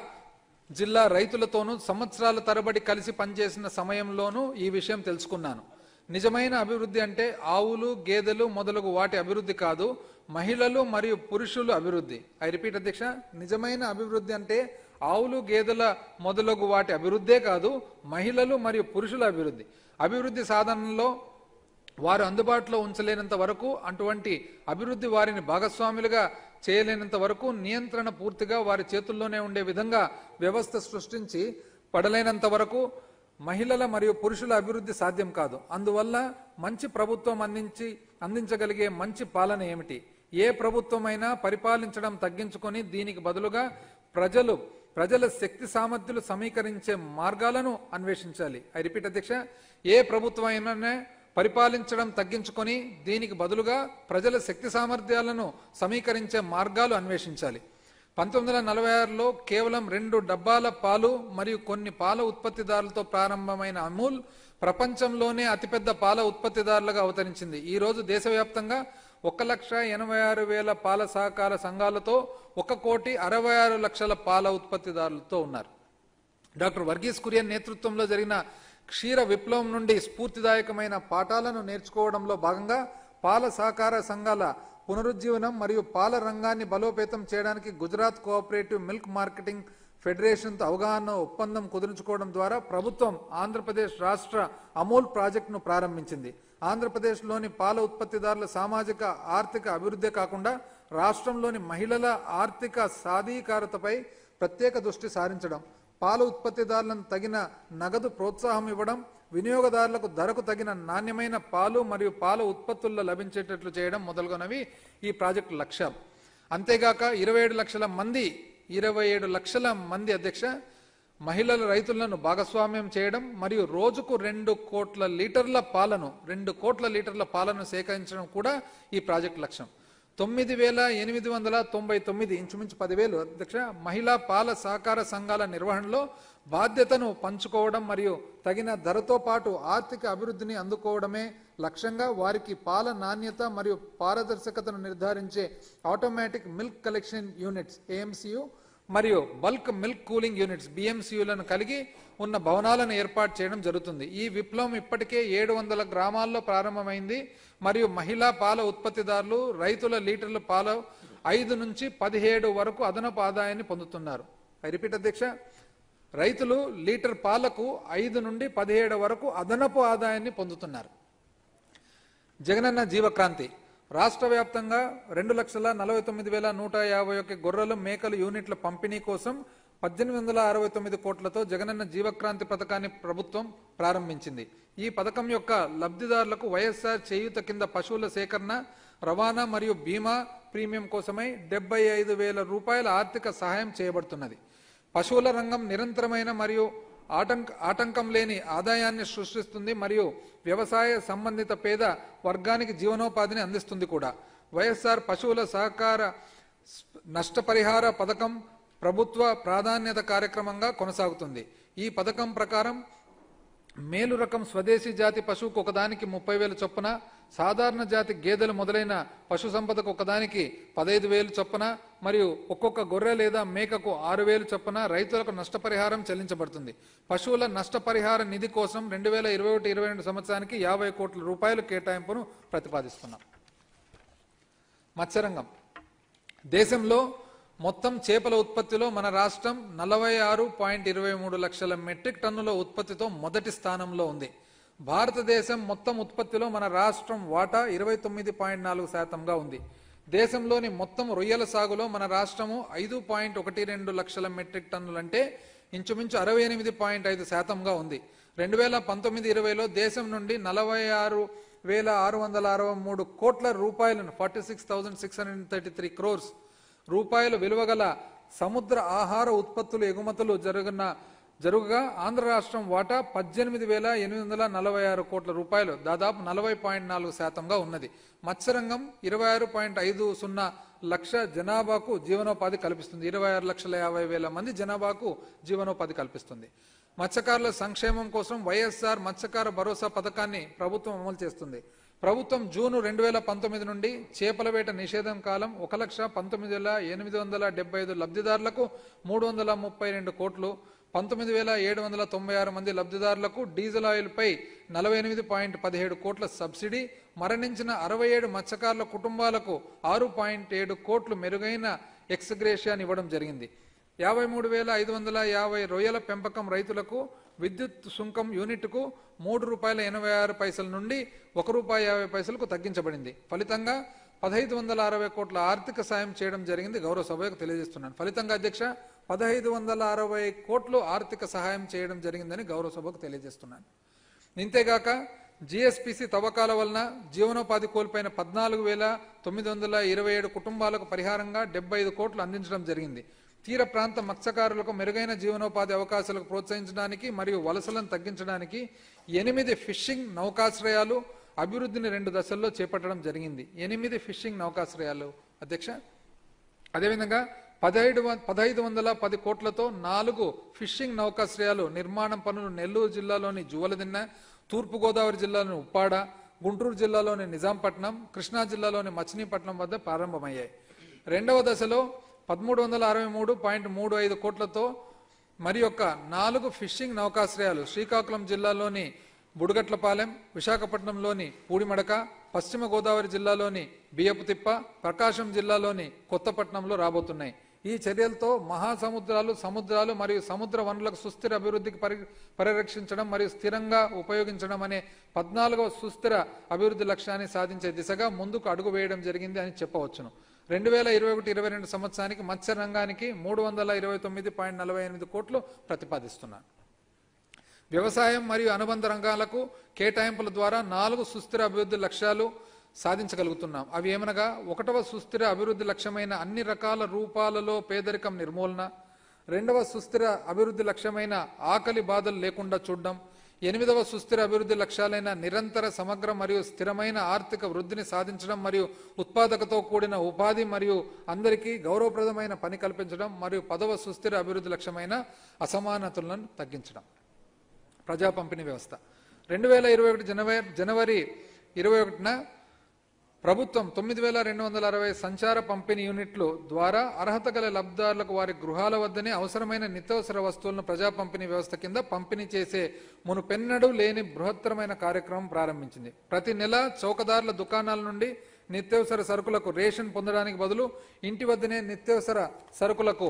జిల్లా రైతులతోనూ సంవత్సరాల తరబడి కలిసి పనిచేసిన సమయంలోనూ ఈ విషయం తెలుసుకున్నాను. నిజమైన అభివృద్ధి అంటే ఆవులు, గేదెలు మొదలగు వాటి అభివృద్ధి కాదు, మహిళలు మరియు పురుషులు అభివృద్ధి. ఐ రిపీట్ అధ్యక్ష, నిజమైన అభివృద్ధి అంటే ఆవులు, గేదెల మొదలగు వాటి అభివృద్ధే కాదు, మహిళలు మరియు పురుషుల అభివృద్ధి. అభివృద్ధి సాధనలో వారు అందుబాటులో ఉంచలేనంత వరకు, అటువంటి అభివృద్ధి వారిని భాగస్వాములుగా చేయలేనంత వరకు, నియంత్రణ పూర్తిగా వారి చేతుల్లోనే ఉండే విధంగా వ్యవస్థ సృష్టించి పడలేనంత వరకు మహిళల మరియు పురుషుల అభివృద్ధి సాధ్యం కాదు. అందువల్ల మంచి ప్రభుత్వం అందించగలిగే మంచి పాలన ఏమిటి? ఏ ప్రభుత్వమైనా పరిపాలించడం తగ్గించుకొని దీనికి బదులుగా ప్రజల శక్తి సామర్థ్యాలు సమీకరించే మార్గాలను అన్వేషించాలి. ఐ రిపీట్ అధ్యక్ష, ఏ ప్రభుత్వమైనా పరిపాలించడం తగ్గించుకొని దీనికి బదులుగా ప్రజల శక్తి సామర్థ్యాలను సమీకరించే మార్గాలు అన్వేషించాలి. 1946లో కేవలం 2 డబ్బాల పాలు మరియు కొన్ని పాల ఉత్పత్తిదారులతో ప్రారంభమైన అమూల్ ప్రపంచంలోనే అతిపెద్ద పాల ఉత్పత్తిదారులుగా అవతరించింది. ఈ రోజు దేశవ్యాప్తంగా 1,86,000 పాల సహకార సంఘాలతో 1,66,00,000 పాల ఉత్పత్తిదారులతో ఉన్నారు. డాక్టర్ వర్గీస్ కురియన్ నేతృత్వంలో జరిగిన క్షీర విప్లవం నుండి స్ఫూర్తిదాయకమైన పాఠాలను నేర్చుకోవడంలో భాగంగా పాల సహకార సంఘాల పునరుజ్జీవనం మరియు పాల రంగాన్ని బలోపేతం చేయడానికి గుజరాత్ కోఆపరేటివ్ మిల్క్ మార్కెటింగ్ ఫెడరేషన్తో అవగాహన ఒప్పందం కుదుర్చుకోవడం ద్వారా ప్రభుత్వం ఆంధ్రప్రదేశ్ రాష్ట్ర అమూల్ ప్రాజెక్టును ప్రారంభించింది. ఆంధ్రప్రదేశ్లోని పాల ఉత్పత్తిదారుల సామాజిక ఆర్థిక అభివృద్ధి కాకుండా రాష్ట్రంలోని మహిళల ఆర్థిక సాధికారతపై ప్రత్యేక దృష్టి సారించడం, పాల ఉత్పత్తిదారులను తగిన నగదు ప్రోత్సాహం ఇవ్వడం, వినియోగదారులకు ధరకు తగిన నాణ్యమైన పాలు మరియు పాల ఉత్పత్తుల్లో లభించేటట్లు చేయడం మొదలుగునవి ఈ ప్రాజెక్టు లక్ష్యం. అంతేగాక 27 లక్షల మంది అధ్యక్ష మహిళల రైతులను భాగస్వామ్యం చేయడం మరియు రోజుకు 2 కోట్ల లీటర్ల పాలను సేకరించడం కూడా ఈ ప్రాజెక్టు లక్ష్యం. 9,899 ఇంచుమించు 10,000 అధ్యక్ష మహిళా పాల సహకార సంఘాల నిర్వహణలో బాధ్యతను పంచుకోవడం మరియు తగిన ధరతో పాటు ఆర్థిక అభివృద్ధిని అందుకోవడమే లక్ష్యంగా వారికి పాల నాణ్యత మరియు పారదర్శకతను నిర్ధారించే automatic milk collection units AMCU మరియు బల్క్ మిల్క్ కూలింగ్ యూనిట్స్ BMCUలను కలిగి ఉన్న భవనాలను ఏర్పాటు చేయడం జరుగుతుంది. ఈ విప్లవం ఇప్పటికే 700 గ్రామాల్లో ప్రారంభమైంది మరియు మహిళా పాల ఉత్పత్తిదారులు రైతుల లీటర్ల పాలు 5 నుంచి 17 వరకు అదనపు ఆదాయాన్ని పొందుతున్నారు. ఐ రిపీట్ అధ్యక్ష, రైతులు లీటర్ పాలకు 5 నుండి 17 వరకు అదనపు ఆదాయాన్ని పొందుతున్నారు. జగనన్న జీవక్రాంతి. రాష్ట్ర వ్యాప్తంగా 2,49,151 గొర్రెలు మేకలు యూనిట్ల పంపిణీ కోసం 1,869 కోట్లతో జగనన్న జీవక్రాంతి పథకాన్ని ప్రభుత్వం ప్రారంభించింది. ఈ పథకం యొక్క లబ్ధిదారులకు వైఎస్ఆర్ చేయూత కింద పశువుల సేకరణ, రవాణా మరియు బీమా ప్రీమియం కోసమై 75,000 రూపాయల ఆర్థిక సహాయం చేయబడుతున్నది. పశువుల రంగం నిరంతరమైన మరియు ఆటంకం లేని ఆదాయాన్ని సృష్టిస్తుంది మరియు వ్యవసాయ సంబంధిత పేద వర్గానికి జీవనోపాధిని అందిస్తుంది కూడా. వైఎస్ఆర్ పశువుల సహకార నష్టపరిహార పథకం ప్రభుత్వ ప్రాధాన్యత కార్యక్రమంగా కొనసాగుతుంది. ఈ పథకం ప్రకారం మేలు రకం స్వదేశీ జాతి పశువుకు ఒకదానికి 30,000 చొప్పున, సాధారణ జాతి గేదెలు మొదలైన పశు సంపదకు ఒకదానికి 15,000 చొప్పున మరియు ఒక్కొక్క గొర్రె లేదా మేకకు 6,000 చొప్పున రైతులకు నష్టపరిహారం చెల్లించబడుతుంది. పశువుల నష్టపరిహార నిధి కోసం 2021-22 సంవత్సరానికి 50 కోట్ల రూపాయల కేటాయింపును ప్రతిపాదిస్తున్నాం. మత్స్యరంగం. దేశంలో మొత్తం చేపల ఉత్పత్తిలో మన రాష్ట్రం 46.23 లక్షల మెట్రిక్ టన్నుల ఉత్పత్తితో మొదటి స్థానంలో ఉంది. భారతదేశం మొత్తం ఉత్పత్తిలో మన రాష్ట్రం వాటా 29.4%గా ఉంది. దేశంలోని మొత్తం రొయ్యల సాగులో మన రాష్ట్రము 5.12 లక్షల మెట్రిక్ టన్నులంటే ఇంచుమించు 68.5%గా ఉంది. 2019-20లో దేశం నుండి 46,663 కోట్ల రూపాయలను 46,633 crores రూపాయల విలువగల సముద్ర ఆహార ఉత్పత్తులు ఎగుమతులు జరుగుగా ఆంధ్ర రాష్ట్రం వాటా 18,846 కోట్ల రూపాయలు, దాదాపు 40.4%గా ఉన్నది. మత్స్యరంగం 26.50 లక్ష జనాభాకు జీవనోపాధి కల్పిస్తుంది. 26,50,000 మంది జనాభాకు జీవనోపాధి కల్పిస్తుంది. మత్స్యకారుల సంక్షేమం కోసం వైఎస్ఆర్ మత్స్యకార భరోసా పథకాన్ని ప్రభుత్వం అమలు చేస్తుంది. ప్రభుత్వం జూన్ 2019 నుండి చేపల వేట నిషేధం కాలం 1,19,875 లబ్ధిదారులకు 332 కోట్లు, 19,796 మంది లబ్ధిదారులకు డీజిల్ ఆయిల్ పై 48.17 కోట్ల సబ్సిడీ, మరణించిన 67 మత్స్యకారుల కుటుంబాలకు 6.7 కోట్లు మెరుగైన ఎక్స్గ్రేషియాని ఇవ్వడం జరిగింది. 53,550 రొయ్యల పెంపకం రైతులకు విద్యుత్ సుంకం యూనిట్కు ₹3.86 నుండి ₹1.50కు తగ్గించబడింది. ఫలితంగా 1,560 కోట్ల ఆర్థిక సాయం చేయడం జరిగింది. గౌరవ సభకు తెలియజేస్తున్నాను. ఫలితంగా అధ్యక్ష 1,560 కోట్లు ఆర్థిక సహాయం చేయడం జరిగిందని గౌరవ సభకు తెలియజేస్తున్నాను. ఇంతేగాక జిఎస్పిసి తవ్వకాల వలన జీవనోపాధి కోల్పోయిన 14,927 కుటుంబాలకు పరిహారంగా 75 కోట్లు అందించడం జరిగింది. తీర ప్రాంత మత్స్యకారులకు మెరుగైన జీవనోపాధి అవకాశాలకు ప్రోత్సహించడానికి మరియు వలసలను తగ్గించడానికి 8 ఫిషింగ్ నౌకాశ్రయాలు అభివృద్ధిని 2 దశల్లో చేపట్టడం జరిగింది. 8 ఫిషింగ్ నౌకాశ్రయాలు అధ్యక్ష. అదేవిధంగా 1,510 కోట్లతో 4 ఫిషింగ్ నౌకాశ్రయాలు నిర్మాణం పనులు నెల్లూరు జిల్లాలోని జువలదిన్న, తూర్పుగోదావరి జిల్లాలోని ఉప్పాడ, గుంటూరు జిల్లాలోని నిజాంపట్నం, కృష్ణా జిల్లాలోని మచిలీపట్నం వద్ద ప్రారంభమయ్యాయి. రెండవ దశలో 1,363.35 కోట్లతో మరి యొక్క 4 ఫిషింగ్ నౌకాశ్రయాలు శ్రీకాకుళం జిల్లాలోని బుడగట్లపాలెం, విశాఖపట్నంలోని పూడిమడక, పశ్చిమ గోదావరి జిల్లాలోని బియ్యపుతిప్ప, ప్రకాశం జిల్లాలోని కొత్తపట్నంలో రాబోతున్నాయి. ఈ చర్యలతో మహాసముద్రాలు, సముద్రాలు మరియు సముద్ర వనరులకు సుస్థిర అభివృద్ధికి పరిరక్షించడం మరియు స్థిరంగా ఉపయోగించడం అనే 14వ సుస్థిర అభివృద్ధి లక్ష్యాన్ని సాధించే దిశగా ముందుకు అడుగు వేయడం జరిగింది అని చెప్పవచ్చును. 2021-22 సంవత్సరానికి మత్స్య రంగానికి 329.48 కోట్లు ప్రతిపాదిస్తున్నాను. వ్యవసాయం మరియు అనుబంధ రంగాలకు కేటాయింపుల ద్వారా 4 సుస్థిర అభివృద్ధి లక్ష్యాలు సాధించగలుగుతున్నాం. అవి ఏమనగా 1వ సుస్థిర అభివృద్ధి లక్ష్యమైన అన్ని రకాల రూపాలలో పేదరికం నిర్మూలన, 2వ సుస్థిర అభివృద్ధి లక్ష్యమైన ఆకలి బాధలు లేకుండా చూడడం, 8వ సుస్థిర అభివృద్ధి లక్ష్యాలైన నిరంతర సమగ్ర మరియు స్థిరమైన ఆర్థిక వృద్ధిని సాధించడం మరియు ఉత్పాదకతో కూడిన ఉపాధి మరియు అందరికీ గౌరవప్రదమైన పని కల్పించడం మరియు 10వ సుస్థిర అభివృద్ధి లక్ష్యమైన అసమానతలను తగ్గించడం. ప్రజా పంపిణీ వ్యవస్థ 2021 జనవరి 21న ప్రభుత్వం 9,260 సంచార పంపిణీ యూనిట్లు ద్వారా అర్హత గల లబ్ధిదారులకు వారి గృహాల వద్దనే అవసరమైన నిత్యావసర వస్తువులను ప్రజా పంపిణీ వ్యవస్థ కింద పంపిణీ చేసే మునుపెన్నడూ లేని బృహత్తరమైన కార్యక్రమం ప్రారంభించింది. ప్రతి నెల చౌకదారుల దుకాణాల నుండి నిత్యావసర సరుకులకు రేషన్ పొందడానికి బదులు ఇంటి వద్దనే నిత్యావసర సరుకులకు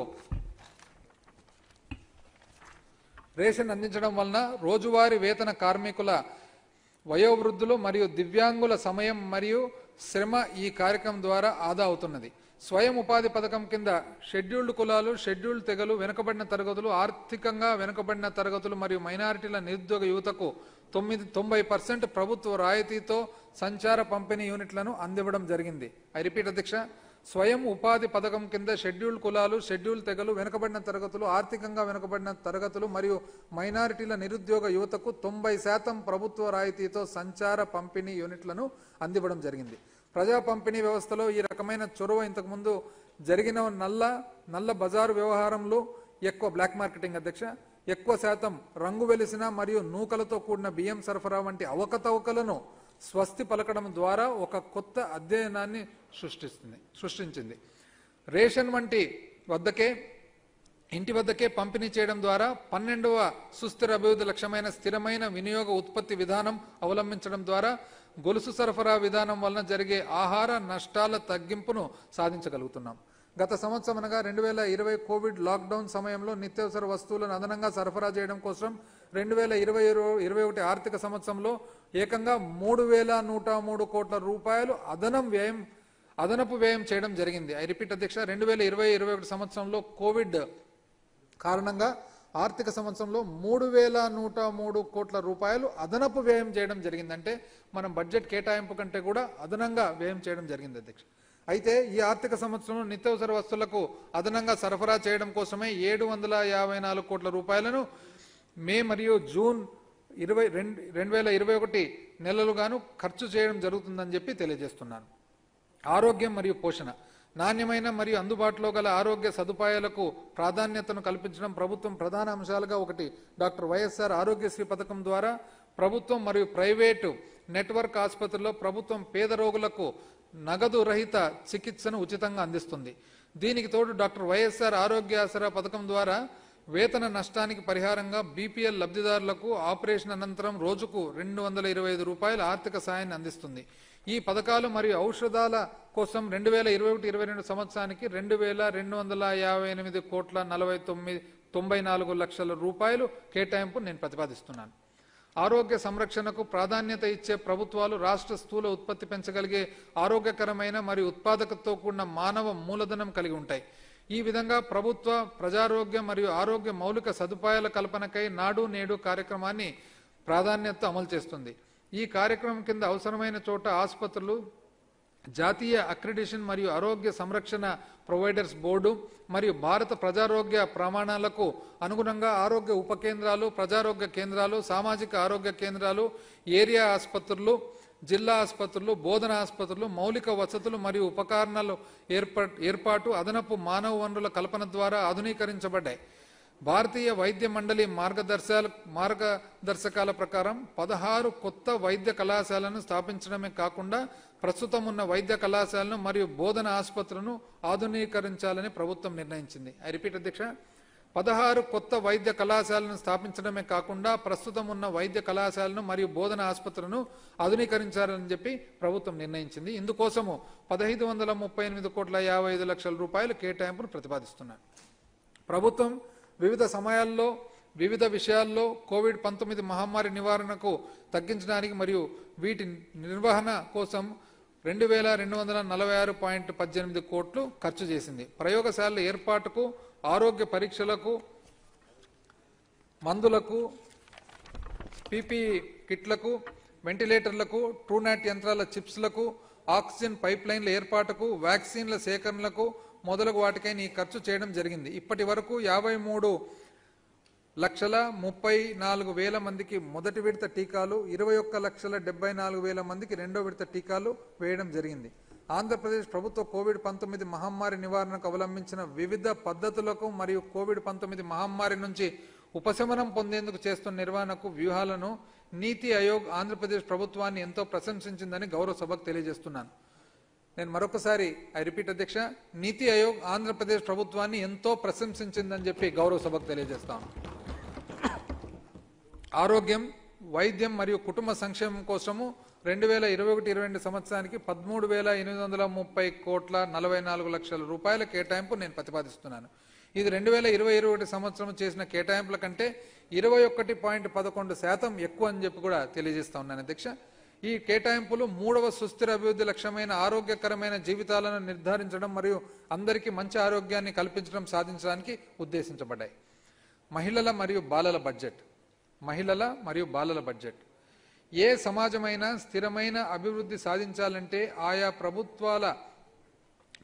రేషన్ అందించడం వలన రోజువారీ వేతన కార్మికుల, వయోవృద్ధులు మరియు దివ్యాంగుల సమయం మరియు శ్రమ ఈ కార్యక్రమం ద్వారా ఆదా అవుతున్నది. స్వయం ఉపాధి పథకం కింద షెడ్యూల్డ్ కులాలు, షెడ్యూల్డ్ తెగలు, వెనుకబడిన తరగతులు, ఆర్థికంగా వెనుకబడిన తరగతులు మరియు మైనారిటీల నిరుద్యోగ యువతకు 90% ప్రభుత్వ రాయితీతో సంచార పంపిణీ యూనిట్లను అందివ్వడం జరిగింది. ఐ రిపీట్ అధ్యక్ష. స్వయం ఉపాధి పథకం కింద షెడ్యూల్డ్ కులాలు, షెడ్యూల్డ్ తెగలు, వెనుకబడిన తరగతులు, ఆర్థికంగా వెనుకబడిన తరగతులు మరియు మైనారిటీల నిరుద్యోగ యువతకు 90% ప్రభుత్వ రాయితీతో సంచార పంపిణీ యూనిట్లను అందివ్వడం జరిగింది. ప్రజా పంపిణీ వ్యవస్థలో ఈ రకమైన చొరవ ఇంతకుముందు జరిగిన నల్ల బజారు వ్యవహారంలో ఎక్కువ బ్లాక్ మార్కెటింగ్ అధ్యక్ష, ఎక్కువ శాతం రంగు వెలిసిన మరియు నూకలతో కూడిన బియ్యం సరఫరా వంటి అవకతవకలను స్వస్తి పలకడం ద్వారా ఒక కొత్త అధ్యయనాన్ని సృష్టించింది. రేషన్ వంటి ఇంటి వద్దకే పంపిణీ చేయడం ద్వారా 12వ సుస్థిర అభివృద్ధి లక్ష్యమైన స్థిరమైన వినియోగ ఉత్పత్తి విధానం అవలంబించడం ద్వారా గొలుసు సరఫరా విధానం వలన జరిగే ఆహార నష్టాల తగ్గింపును సాధించగలుగుతున్నాం. గత సంవత్సరం అనగా 2020 కోవిడ్ లాక్డౌన్ సమయంలో నిత్యావసర వస్తువులను అదనంగా సరఫరా చేయడం కోసం 2020-21 ఆర్థిక సంవత్సరంలో ఏకంగా 3,103 కోట్ల రూపాయలు అదనపు వ్యయం చేయడం జరిగింది. ఐ రిపీట్ అధ్యక్ష, 2020-21 సంవత్సరంలో కోవిడ్ కారణంగా ఆర్థిక సంవత్సరంలో 3,103 కోట్ల రూపాయలు అదనపు వ్యయం చేయడం జరిగింది. అంటే మనం బడ్జెట్ కేటాయింపు కంటే కూడా అదనంగా వ్యయం చేయడం జరిగింది అధ్యక్ష. అయితే ఈ ఆర్థిక సంవత్సరంలో నిత్యావసర వస్తువులకు అదనంగా సరఫరా చేయడం కోసమే 754 కోట్ల రూపాయలను మే మరియు జూన్ 2021 నెలలుగాను ఖర్చు చేయడం జరుగుతుందని చెప్పి తెలియజేస్తున్నాను. ఆరోగ్యం మరియు పోషణ, నాణ్యమైన మరియు అందుబాటులో గల ఆరోగ్య సదుపాయాలకు ప్రాధాన్యతను కల్పించడం ప్రభుత్వం ప్రధాన అంశాలుగా ఒకటి. డాక్టర్ వైఎస్ఆర్ ఆరోగ్యశ్రీ పథకం ద్వారా ప్రభుత్వం మరియు ప్రైవేటు నెట్వర్క్ ఆసుపత్రుల్లో ప్రభుత్వం పేద రోగులకు నగదు రహిత చికిత్సను ఉచితంగా అందిస్తుంది. దీనికి తోడు డాక్టర్ వైఎస్ఆర్ ఆరోగ్య ఆసరా పథకం ద్వారా వేతన నష్టానికి పరిహారంగా బీపీఎల్ లబ్ధిదారులకు ఆపరేషన్ అనంతరం రోజుకు 225 రూపాయల ఆర్థిక సాయాన్ని అందిస్తుంది. ఈ పథకాలు మరియు ఔషధాల కోసం 2021-22 సంవత్సరానికి 2,258 కోట్ల 94 లక్షల రూపాయలు కేటాయింపు నేను ప్రతిపాదిస్తున్నాను. ఆరోగ్య సంరక్షణకు ప్రాధాన్యత ఇచ్చే ప్రభుత్వాలు రాష్ట్ర స్థూల ఉత్పత్తి పెంచగలిగే ఆరోగ్యకరమైన మరియు ఉత్పాదకతతో కూడిన మానవ మూలధనం కలిగి ఉంటాయి. ఈ విధంగా ప్రభుత్వ ప్రజారోగ్య మరియు ఆరోగ్య మౌలిక సదుపాయాల కల్పనకై నాడు నేడు కార్యక్రమాన్ని ప్రాధాన్యత అమలు చేస్తుంది. ఈ కార్యక్రమం కింద అవసరమైన చోట ఆసుపత్రులు, జాతీయ అక్రిడిటేషన్ మరియు ఆరోగ్య సంరక్షణ ప్రొవైడర్స్ బోర్డు మరియు భారత ప్రజారోగ్య ప్రమాణాలకు అనుగుణంగా ఆరోగ్య ఉప కేంద్రాలు, ప్రజారోగ్య కేంద్రాలు, సామాజిక ఆరోగ్య కేంద్రాలు, ఏరియా ఆసుపత్రులు, జిల్లా ఆసుపత్రులు, బోధన ఆసుపత్రులు, మౌలిక వసతులు మరియు ఉపకరణాలు ఏర్పాటు, అదనపు మానవ వనరుల కల్పన ద్వారా ఆధునీకరించబడ్డాయి. భారతీయ వైద్య మండలి మార్గదర్శకాల ప్రకారం 16 కొత్త వైద్య కళాశాలను స్థాపించడమే కాకుండా ప్రస్తుతం ఉన్న వైద్య కళాశాలను మరియు బోధన ఆసుపత్రులను ఆధునీకరించాలని ప్రభుత్వం నిర్ణయించింది. ఐ రిపీట్ అధ్యక్ష, 16 కొత్త వైద్య కళాశాలను స్థాపించడమే కాకుండా ప్రస్తుతం ఉన్న వైద్య కళాశాలను మరియు బోధన ఆసుపత్రులను ఆధునీకరించాలని చెప్పి ప్రభుత్వం నిర్ణయించింది. ఇందుకోసము 1,538 కోట్ల 55 లక్షల రూపాయల కేటాయింపును ప్రతిపాదిస్తున్నారు. ప్రభుత్వం వివిధ సమయాల్లో వివిధ విషయాల్లో కోవిడ్-19 మహమ్మారి నివారణకు తగ్గించడానికి మరియు వీటి నిర్వహణ కోసం 2,246.18 కోట్లు ఖర్చు చేసింది. ప్రయోగశాలల ఏర్పాటుకు, ఆరోగ్య పరీక్షలకు, మందులకు, పీపీఈ కిట్లకు, వెంటిలేటర్లకు, ట్రూనాట్ యంత్రాల చిప్స్లకు, ఆక్సిజన్ పైప్ లైన్ల ఏర్పాటుకు, వ్యాక్సిన్ల సేకరణలకు మొదలగు వాటికై ఈ ఖర్చు చేయడం జరిగింది. ఇప్పటి వరకు 53,34,000 మందికి మొదటి విడత టీకాలు, 21,74,000 మందికి రెండో విడత టీకాలు వేయడం జరిగింది. ఆంధ్రప్రదేశ్ ప్రభుత్వ కోవిడ్-19 మహమ్మారి నివారణకు అవలంబించిన వివిధ పద్ధతులకు మరియు కోవిడ్-19 మహమ్మారి నుంచి ఉపశమనం పొందేందుకు చేస్తున్న నిర్వహణకు వ్యూహాలను నీతి ఆయోగ్ ఆంధ్రప్రదేశ్ ప్రభుత్వాన్ని ఎంతో ప్రశంసించిందని గౌరవ సభకు తెలియజేస్తున్నాను. నేను మరొకసారి ఐ రిపీట్ అధ్యక్ష, నీతి ఆయోగ్ ఆంధ్రప్రదేశ్ ప్రభుత్వాన్ని ఎంతో ప్రశంసించిందని చెప్పి గౌరవ సభకు తెలియజేస్తాను. ఆరోగ్యం, వైద్యం మరియు కుటుంబ సంక్షేమం కోసము 2021-22 సంవత్సరానికి 13,830 కోట్ల 44 లక్షల రూపాయల కేటాయింపు నేను ప్రతిపాదిస్తున్నాను. ఇది 2020-21 సంవత్సరం చేసిన కేటాయింపుల కంటే 21.11% ఎక్కువ అని చెప్పి కూడా తెలియజేస్తా ఉన్నాను అధ్యక్ష. ఈ కేటాయింపులు 3వ సుస్థిర అభివృద్ధి లక్ష్యమైన ఆరోగ్యకరమైన జీవితాలను నిర్ధారించడం మరియు అందరికీ మంచి ఆరోగ్యాన్ని కల్పించడం సాధించడానికి ఉద్దేశించబడ్డాయి. మహిళల మరియు బాలల బడ్జెట్ ఏ సమాజమైనా స్థిరమైన అభివృద్ధి సాధించాలంటే ఆయా ప్రభుత్వాల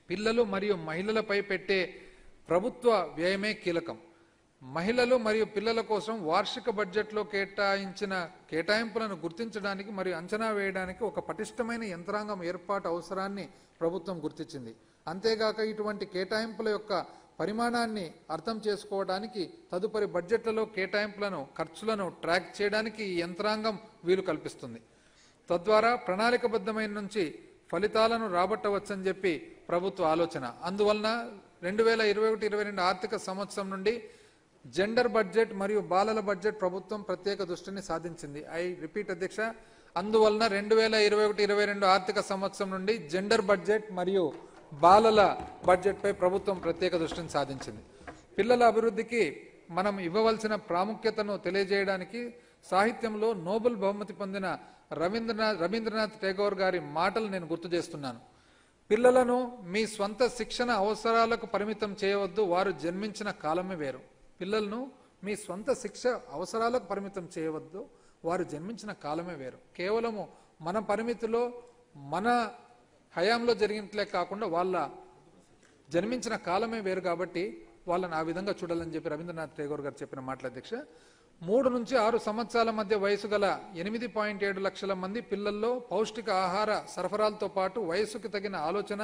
పిల్లలు మరియు మహిళలపై పెట్టే ప్రభుత్వ వ్యయమే కీలకం. మహిళలు మరియు పిల్లల కోసం వార్షిక బడ్జెట్లో కేటాయించిన కేటాయింపులను గుర్తించడానికి మరియు అంచనా వేయడానికి ఒక పటిష్టమైన యంత్రాంగం ఏర్పాటు అవసరాన్ని ప్రభుత్వం గుర్తించింది. అంతేగాక ఇటువంటి కేటాయింపుల యొక్క పరిమాణాన్ని అర్థం చేసుకోవడానికి తదుపరి బడ్జెట్లలో కేటాయింపులను ఖర్చులను ట్రాక్ చేయడానికి ఈ యంత్రాంగం వీలు కల్పిస్తుంది. తద్వారా ప్రణాళికబద్ధమైన నుంచి ఫలితాలను రాబట్టవచ్చని చెప్పి ప్రభుత్వ ఆలోచన. అందువలన 2021-22 ఆర్థిక సంవత్సరం నుండి జెండర్ బడ్జెట్ మరియు బాలల బడ్జెట్ ప్రభుత్వం ప్రత్యేక దృష్టిని సాధించింది. ఐ రిపీట్ అధ్యక్ష, అందువలన 2021-22 ఆర్థిక సంవత్సరం నుండి జెండర్ బడ్జెట్ మరియు బాలల బడ్జెట్ పై ప్రభుత్వం ప్రత్యేక దృష్టిని సాధించింది. పిల్లల అభివృద్ధికి మనం ఇవ్వవలసిన ప్రాముఖ్యతను తెలియజేయడానికి సాహిత్యంలో నోబెల్ బహుమతి పొందిన రవీంద్రనాథ్ ఠాగూర్ గారి మాటలు నేను గుర్తు చేస్తున్నాను. పిల్లలను మీ స్వంత శిక్షణ అవసరాలకు పరిమితం చేయవద్దు, వారు జన్మించిన కాలమే వేరు. పిల్లలను మీ స్వంత శిక్ష అవసరాలకు పరిమితం చేయవద్దు, వారు జన్మించిన కాలమే వేరు. కేవలము మన పరిమితిలో మన హయాంలో జరిగినట్లే కాకుండా వాళ్ళ జన్మించిన కాలమే వేరు కాబట్టి వాళ్ళని ఆ విధంగా చూడాలని చెప్పి రవీంద్రనాథ్ ఠాగూర్ గారు చెప్పిన మాటల అధ్యక్ష. 3 నుంచి 6 సంవత్సరాల మధ్య వయసు గల 8.7 లక్షల మంది పిల్లల్లో పౌష్టిక ఆహార సరఫరాలతో పాటు వయసుకు తగిన ఆలోచన,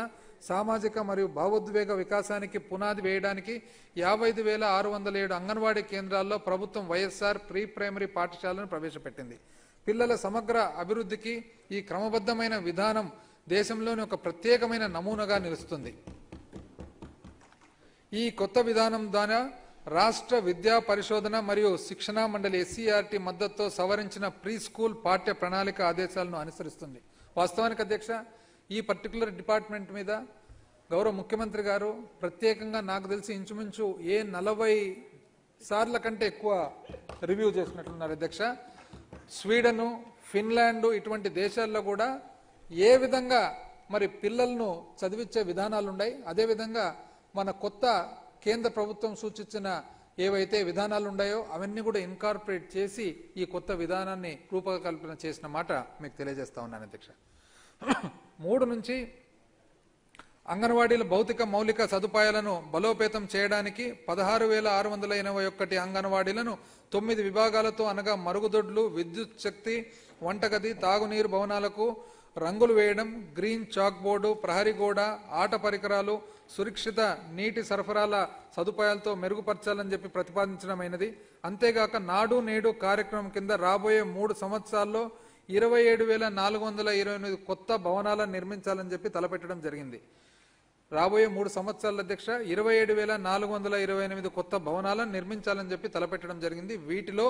సామాజిక మరియు భావోద్వేగ వికాసానికి పునాది వేయడానికి 55,607 అంగన్వాడీ కేంద్రాల్లో ప్రభుత్వం వైఎస్ఆర్ ప్రీ ప్రైమరీ పాఠశాలను ప్రవేశపెట్టింది. పిల్లల సమగ్ర అభివృద్ధికి ఈ క్రమబద్ధమైన విధానం దేశంలోని ఒక ప్రత్యేకమైన నమూనాగా నిలుస్తుంది. ఈ కొత్త విధానం ద్వారా రాష్ట్ర విద్యా పరిశోధన మరియు శిక్షణా మండలి SCERT మద్దతుతో సవరించిన ప్రీ స్కూల్ పాఠ్య ప్రణాళిక ఆదేశాలను అనుసరిస్తుంది. వాస్తవానికి అధ్యక్ష, ఈ పర్టికులర్ డిపార్ట్మెంట్ మీద గౌరవ ముఖ్యమంత్రి గారు ప్రత్యేకంగా నాకు తెలిసి ఇంచుమించు 40 సార్ల కంటే ఎక్కువ రివ్యూ చేసినట్లున్నారు అధ్యక్ష. స్వీడను, ఫిన్లాండ్ ఇటువంటి దేశాల్లో కూడా ఏ విధంగా మరి పిల్లలను చదివించే విధానాలు ఉన్నాయి, అదేవిధంగా మన కొత్త కేంద్ర ప్రభుత్వం సూచించిన ఏవైతే విధానాలు ఉన్నాయో అవన్నీ కూడా ఇన్కార్పొరేట్ చేసి ఈ కొత్త విధానాన్ని రూపకల్పన చేసిన మాట మీకు తెలియజేస్తా ఉన్నాను అధ్యక్ష. 3 నుంచి అంగన్వాడీల భౌతిక మౌలిక సదుపాయాలను బలోపేతం చేయడానికి 16,681 అంగన్వాడీలను 9 విభాగాలతో అనగా మరుగుదొడ్లు, విద్యుత్ శక్తి, వంటగది, తాగునీరు భవనాలకు రంగులు వేయడం, గ్రీన్ చాక్ బోర్డు, ప్రహరీ గోడ, ఆట పరికరాలు, సురక్షిత నీటి సరఫరాల సదుపాయాలతో మెరుగుపరచాలని చెప్పి ప్రతిపాదించడమైనది. అంతేగాక నాడు నేడు కార్యక్రమం కింద రాబోయే 3 సంవత్సరాల్లో 27,428 కొత్త భవనాలను నిర్మించాలని చెప్పి తలపెట్టడం జరిగింది. రాబోయే 3 సంవత్సరాల అధ్యక్ష 27,428 కొత్త భవనాలను నిర్మించాలని చెప్పి తలపెట్టడం జరిగింది. వీటిలో